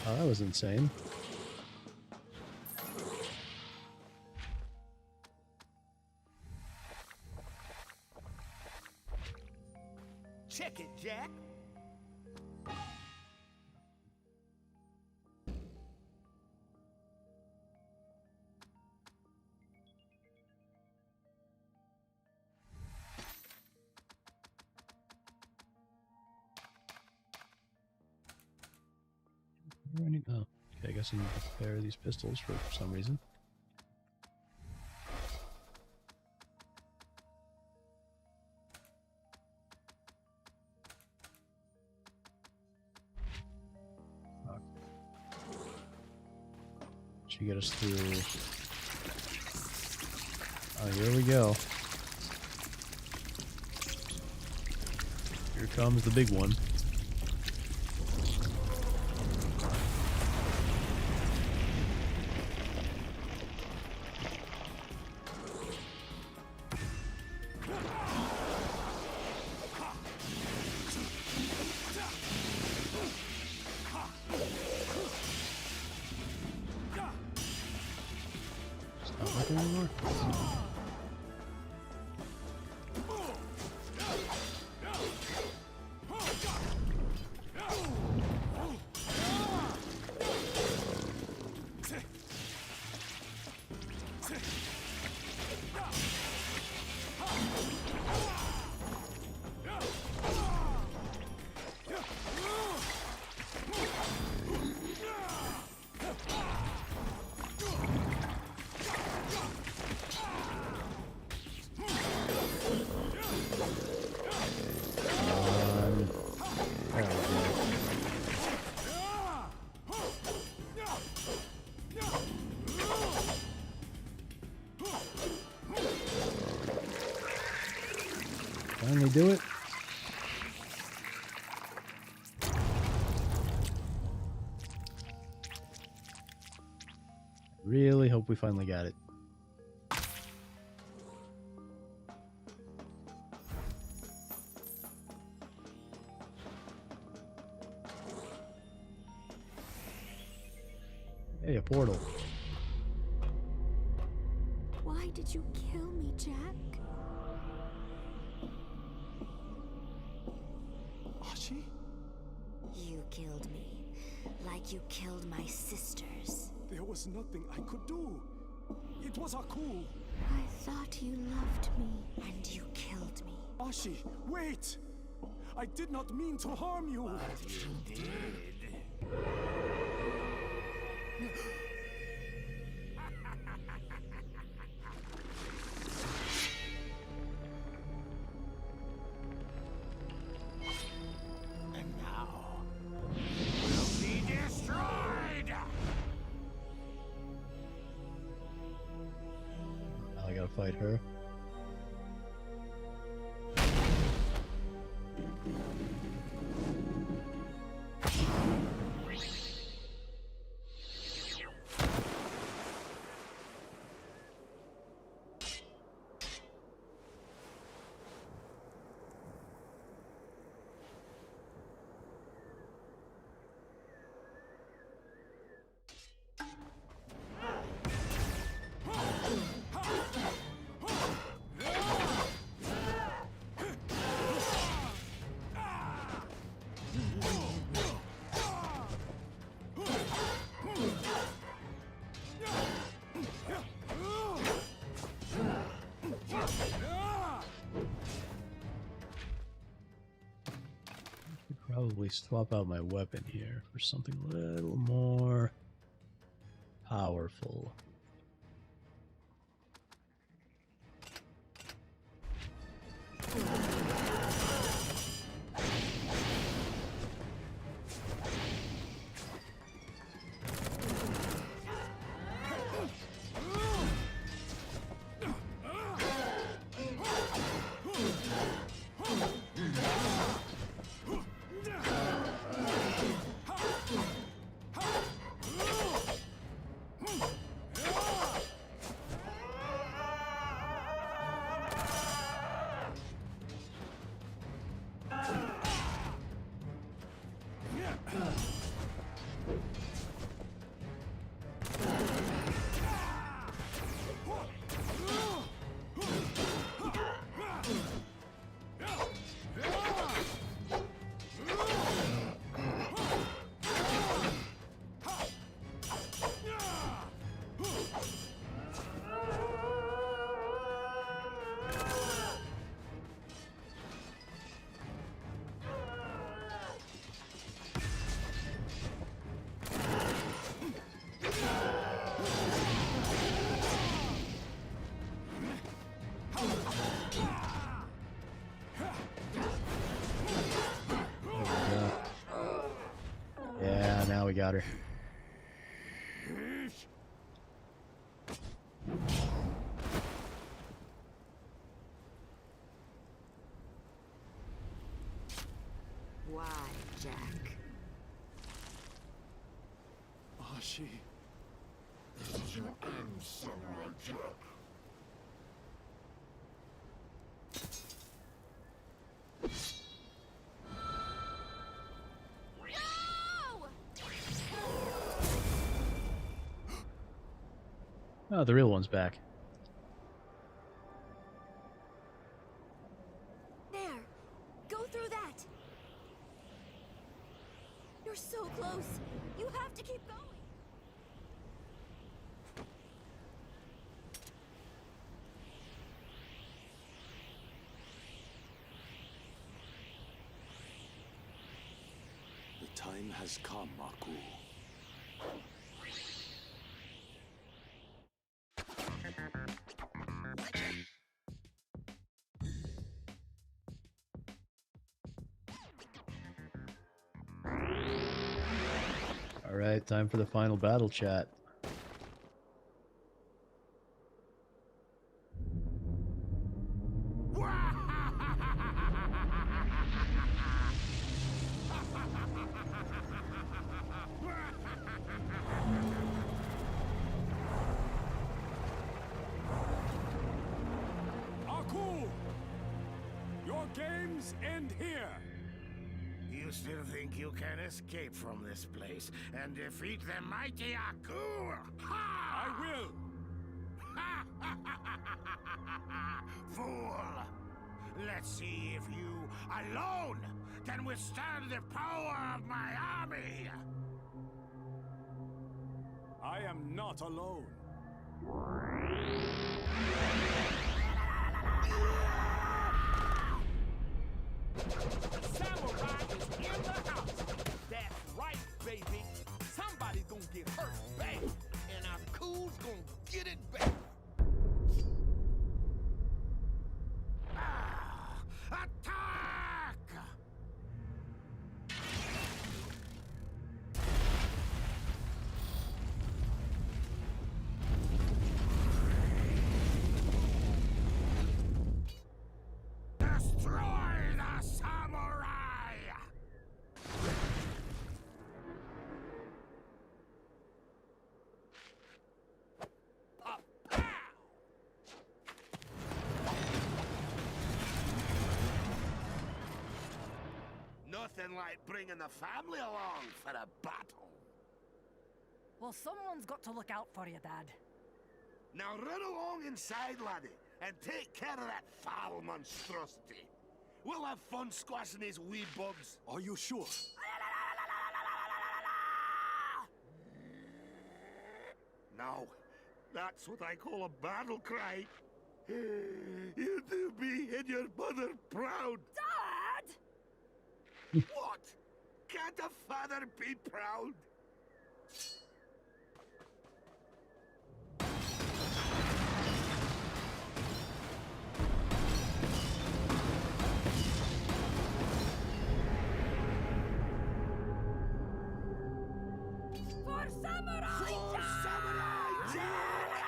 Oh, that was insane. Check it, Jack. Oh, okay, I guess I need to prepare these pistols for some reason. Fuck. Should get us through. Oh, here we go. Here comes the big one. Not working anymore. Finally do it. Really hope we finally got it. Hey, a portal. Why did you kill me, Jack? Ashi? You killed me, like you killed my sisters. There was nothing I could do. It was Aku. I thought you loved me, and you killed me. Ashi, wait! I did not mean to harm you. You did. And now, will be destroyed. Now I gotta fight her. Probably swap out my weapon here for something a little more powerful. Yeah, now we got her. Why, Jack? Ashi. This is your end, Samurai Jack. Oh, the real one's back. There! Go through that! You're so close! You have to keep going! The time has come, Aku. Alright, time for the final battle chat. games end here. You still think you can escape from this place and defeat the mighty Aku? Ha! I will. Fool! Let's see if you alone can withstand the power of my army! I am not alone. Samurai is in the house. That's right, baby. Somebody's gonna get hurt bad, and our cool's gonna get it back. Attack! Destroy the samurai! Nothing like bringing the family along for a battle. Well, someone's got to look out for you, Dad. Now run along inside, laddie, and take care of that foul monstrosity. We'll have fun squashing his wee bugs. Are you sure? Now, that's what I call a battle cry. You do me and your mother proud. Dad! What? Can't a father be proud? For Samurai! For Samurai Jack!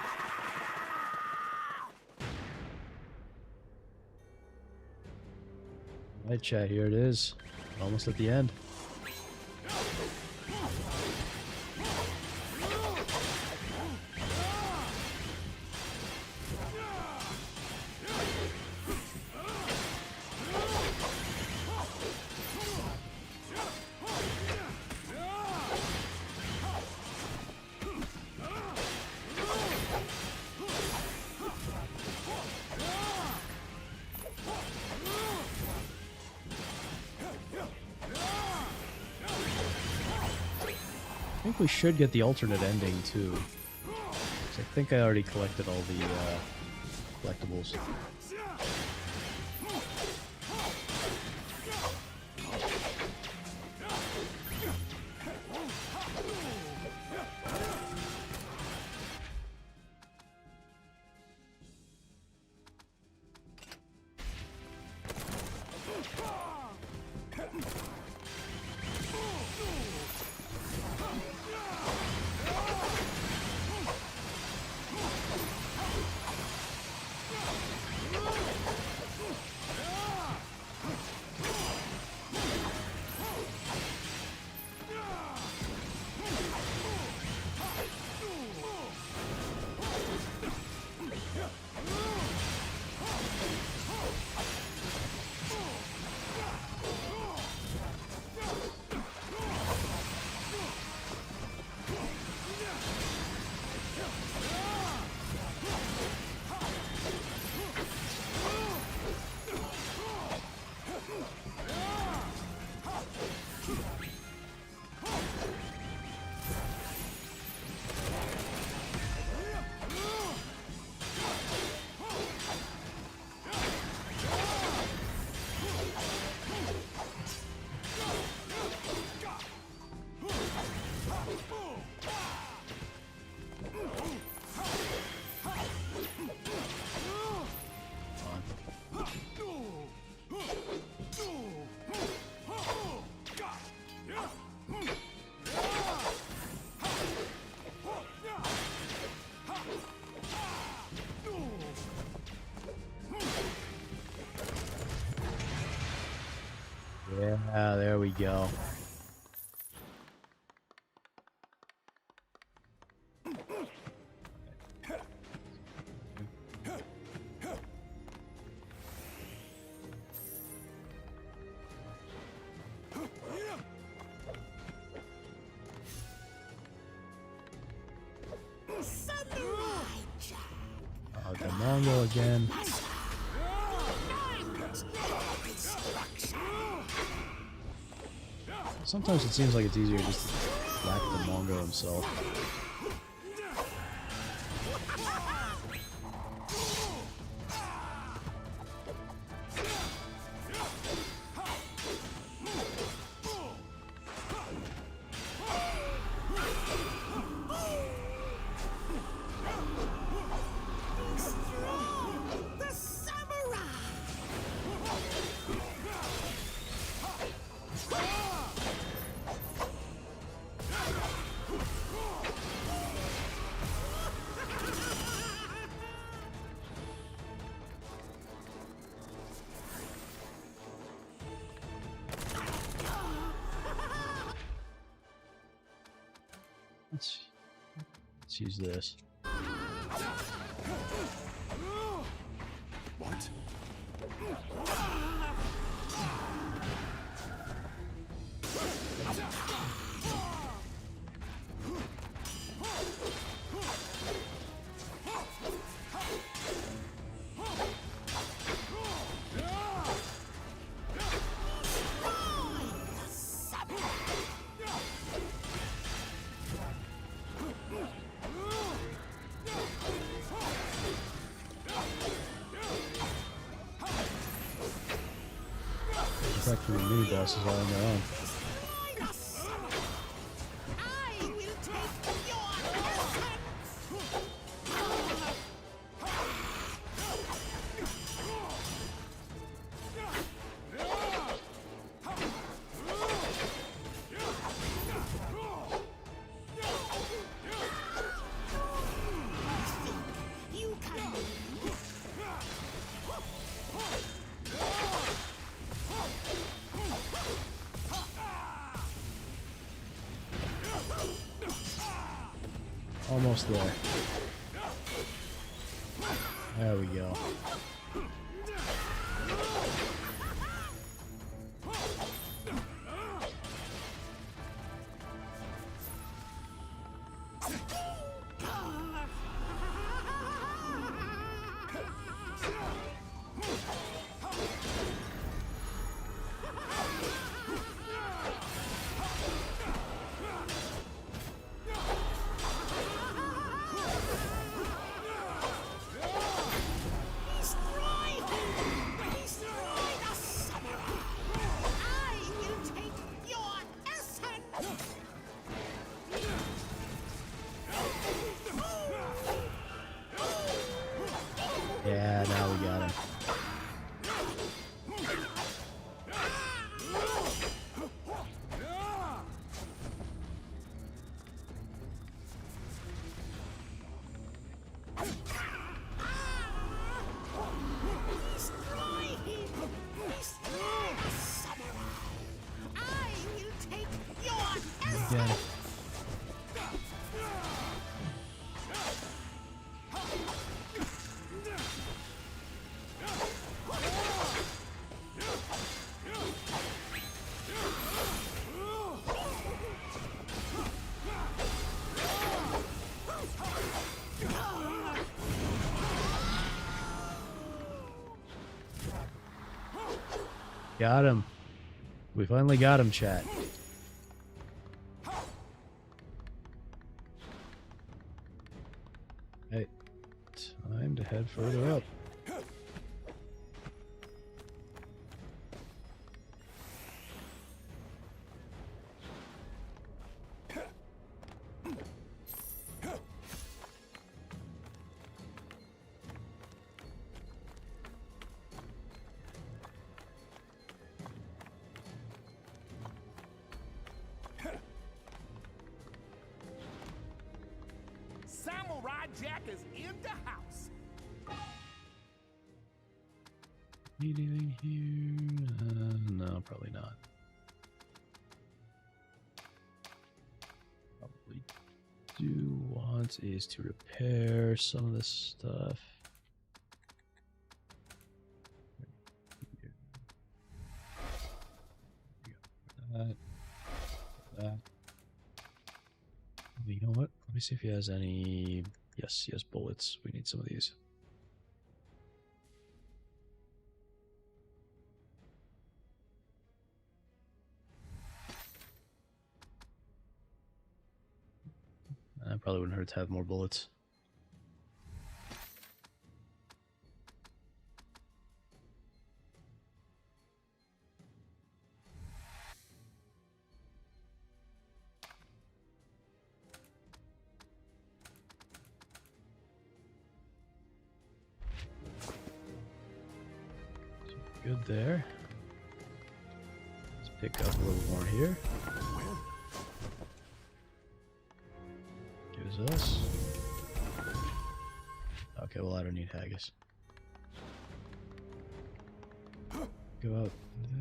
Alright, chat, here it is. Almost at the end. I think we should get the alternate ending too. 'Cause I think I already collected all the collectibles. Yeah, there we go. the Mongol again. Sometimes it seems like it's easier just to whack the Mongo himself. Let's use this. What? Actually, the mini bosses all on their own. Almost there. There we go. Yeah, now we got him. Again. Got him. We finally got him, chat. Hey, time to head further up. Samurai Jack is in the house. Need anything here? No, probably not. Probably do want is to repair some of this stuff. That. You know what? Let me see if he has any. Yes, he has bullets. We need some of these. probably wouldn't hurt to have more bullets. Good there. Let's pick up a little more here. Gives us. Okay, well I don't need haggis. Go out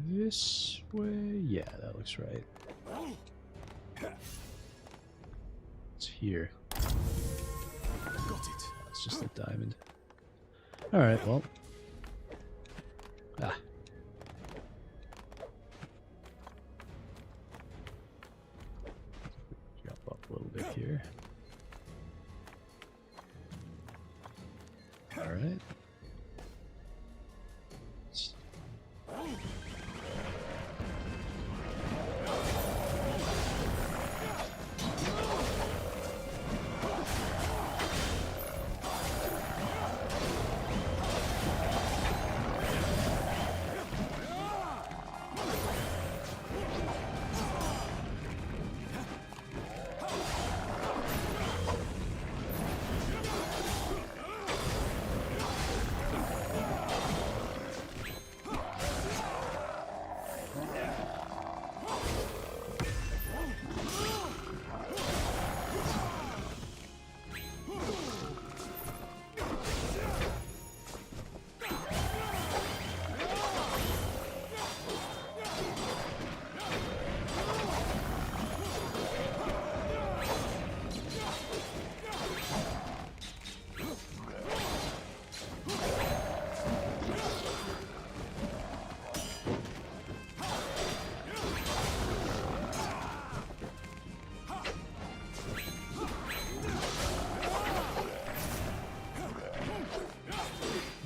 this way. Yeah, that looks right. It's here. Got it. It's just a diamond. Alright, well. Ah. Jump up a little bit here. Alright.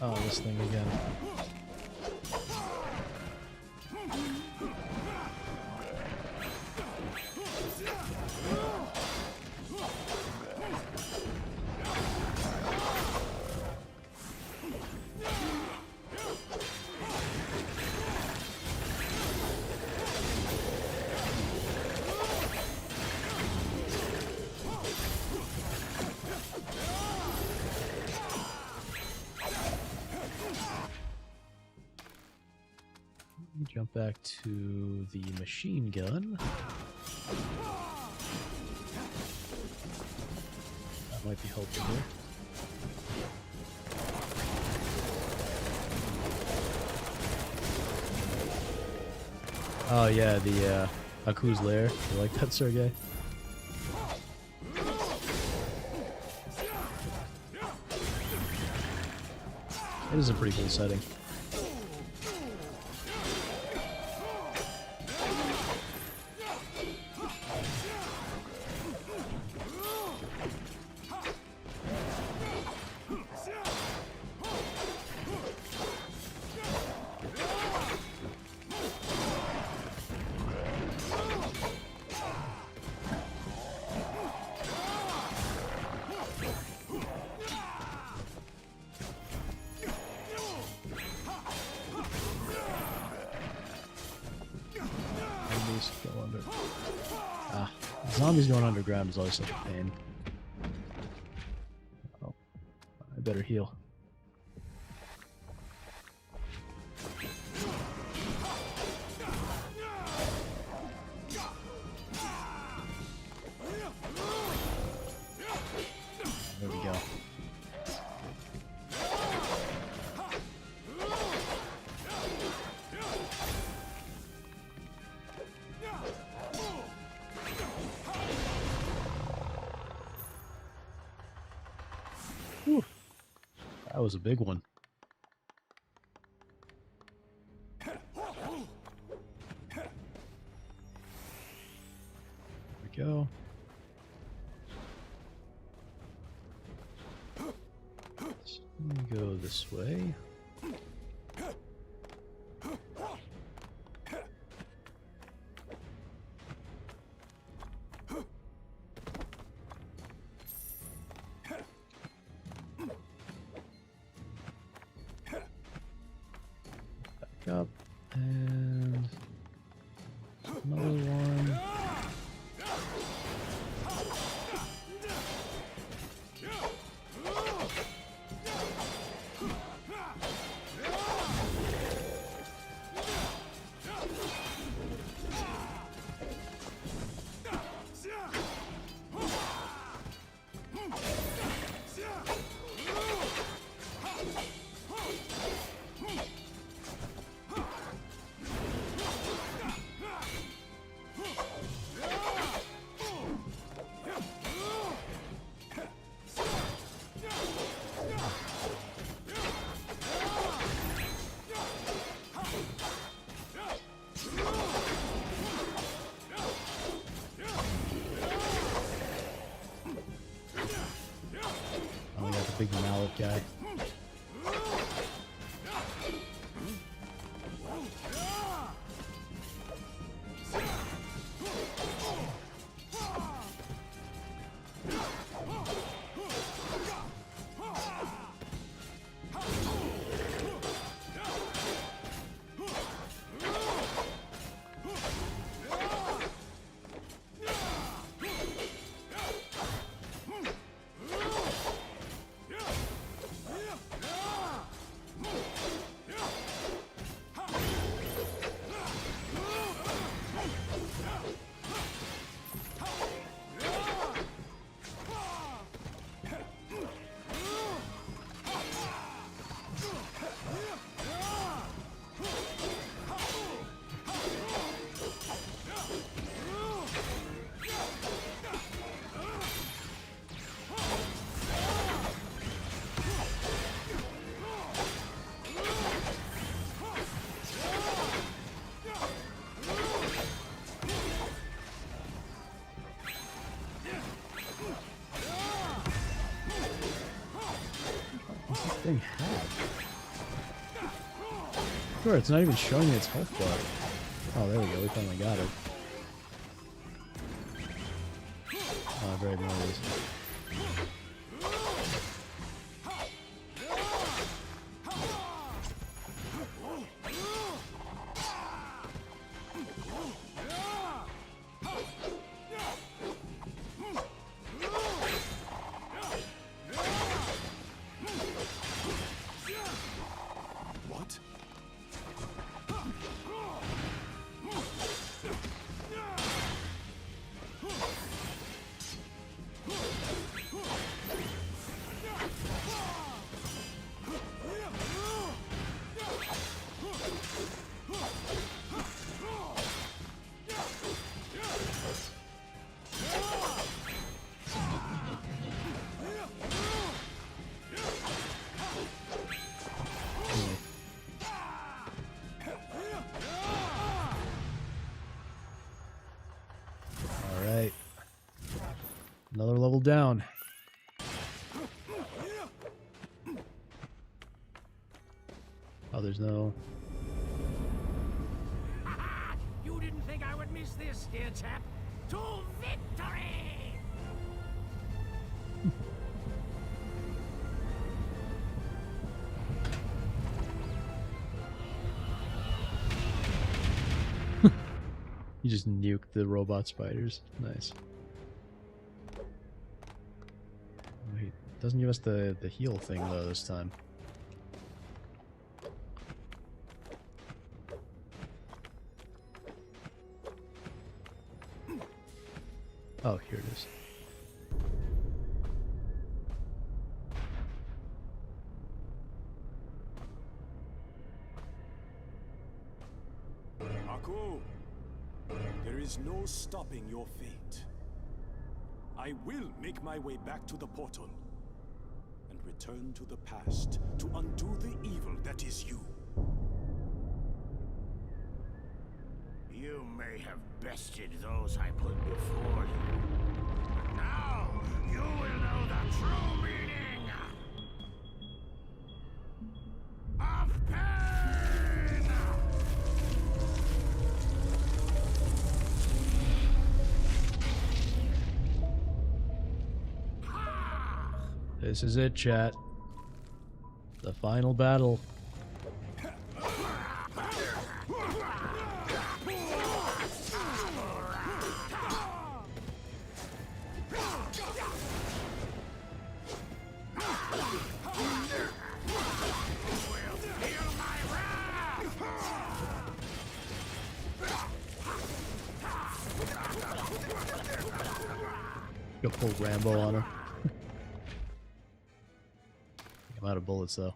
Oh, this thing again. Jump back to the machine gun. That might be helpful here. Oh yeah, the Aku's lair. You like that, Sergey? It is a pretty cool setting. Go under. Ah, zombies going underground is always such a pain. Oh, I better heal. There we go. Whew. That was a big one. There we go. So let me go this way. up, and another one. Oh, we got the big mallet guy. Thing have? Sure, it's not even showing me its health bar. Oh, there we go. We finally got it. Oh, very nice. Another level down. Oh, there's no... You didn't think I would miss this, dear chap. To victory! You just nuked the robot spiders. Nice. Wait, doesn't give us the heal thing though this time. Oh, here it is. Aku, there is no stopping your fate. I will make my way back to the portal and return to the past to undo the evil that is you. You may have bested those I put before you, but now you will know the true meaning of pain! This is it, chat. The final battle. Go full Rambo on him. I'm out of bullets though.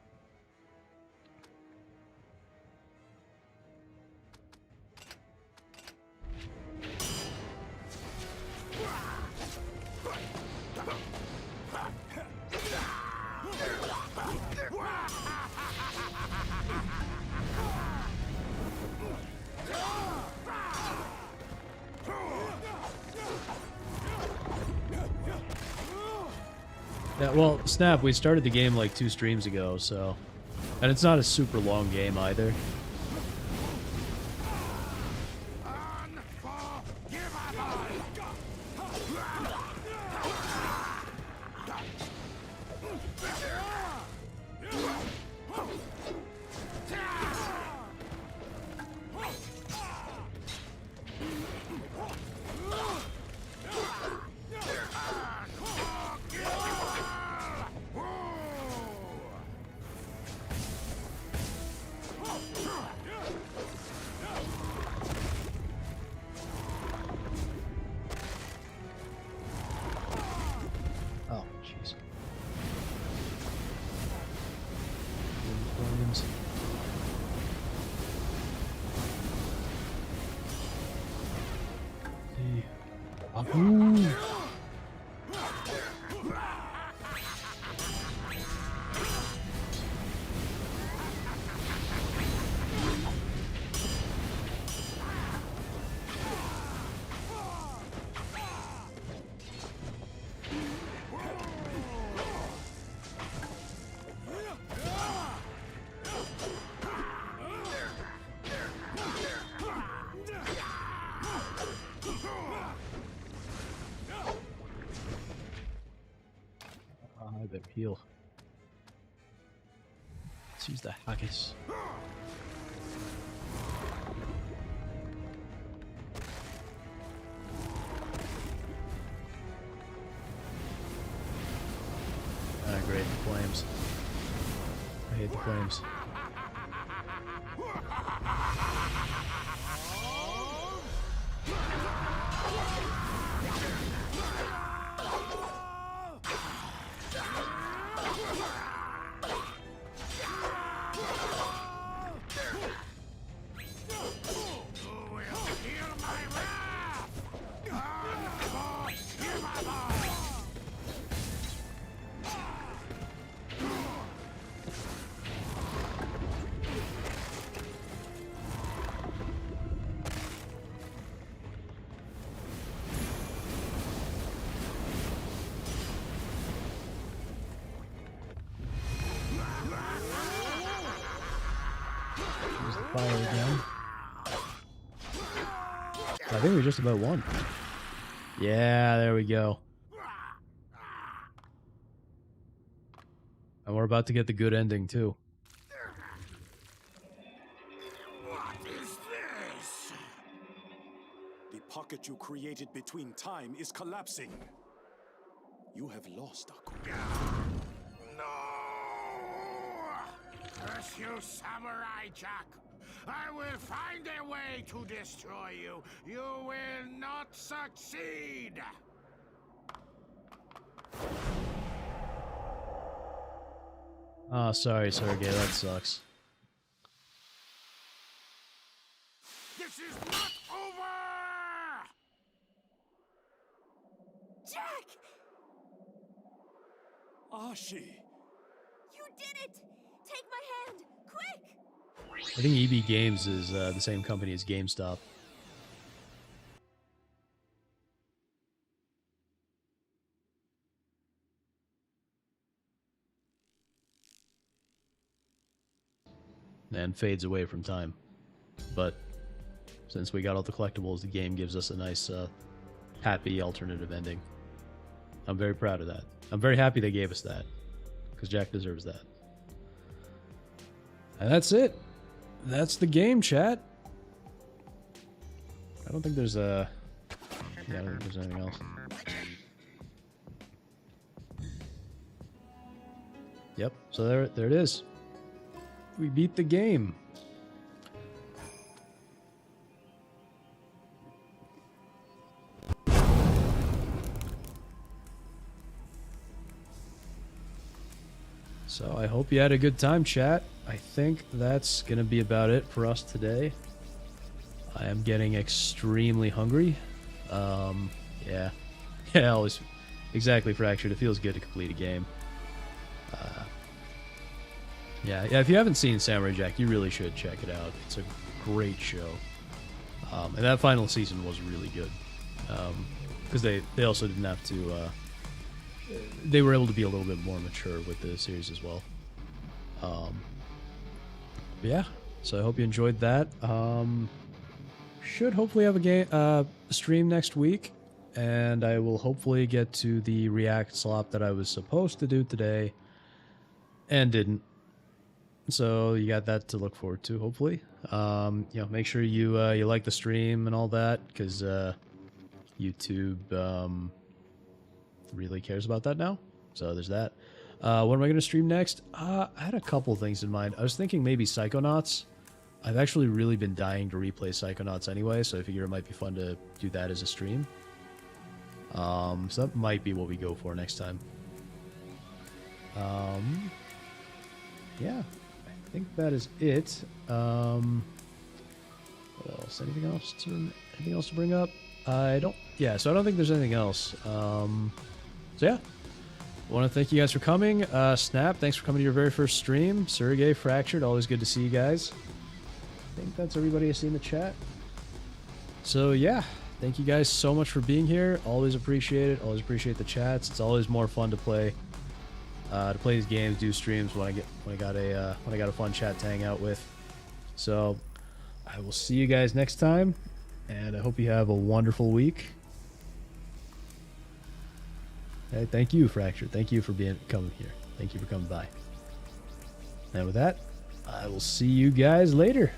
Yeah, well, Snap, we started the game like 2 streams ago, so... And it's not a super long game either. Oh, jeez. Flames. Ooh. I better heal. Let's use the haggis. Ah, great, the flames. I hate the flames. Use the fire again. I think we just about won. Yeah, there we go. And we're about to get the good ending too. What is this? The pocket you created between time is collapsing. You have lost, Aku. No! Curse you, Samurai Jack! I will find a way to destroy you. You will not succeed! Oh, sorry, Sergey, that sucks. This is not over! Jack! Ashi! You did it! Take my hand! Quick! I think EB Games is the same company as GameStop. And fades away from time. But since we got all the collectibles, the game gives us a nice, happy alternative ending. I'm very proud of that. I'm very happy they gave us that, because Jack deserves that. And that's it. That's the game, chat. I don't think there's a... Yeah, I don't think there's anything else. Yep, so there it is. We beat the game. So I hope you had a good time, chat. I think that's going to be about it for us today. I am getting extremely hungry. Yeah. Yeah, always. Exactly, Fractured. It feels good to complete a game. Yeah, if you haven't seen Samurai Jack, you really should check it out. It's a great show. And that final season was really good. Because they also didn't have to... they were able to be a little bit more mature with the series as well. But yeah, so I hope you enjoyed that. Should hopefully have a stream next week, and I will hopefully get to the Reactslop that I was supposed to do today and didn't. So you got that to look forward to, hopefully. Make sure you like the stream and all that, because YouTube really cares about that now. So there's that. What am I going to stream next? I had a couple things in mind. I was thinking maybe Psychonauts. I've actually really been dying to replay Psychonauts anyway, so I figure it might be fun to do that as a stream. So that might be what we go for next time. Yeah, I think that is it. What else? Anything else to bring up? I don't think there's anything else. So yeah, I want to thank you guys for coming. Snap, thanks for coming to your very first stream. Sergey, Fractured, always good to see you guys. I think that's everybody I see in the chat. So yeah, thank you guys so much for being here. Always appreciate it. Always appreciate the chats. It's always more fun to play these games, do streams when I got a fun chat to hang out with. So I will see you guys next time, and I hope you have a wonderful week. Hey, thank you, Fractured. Thank you for coming here. Thank you for coming by. And with that, I will see you guys later.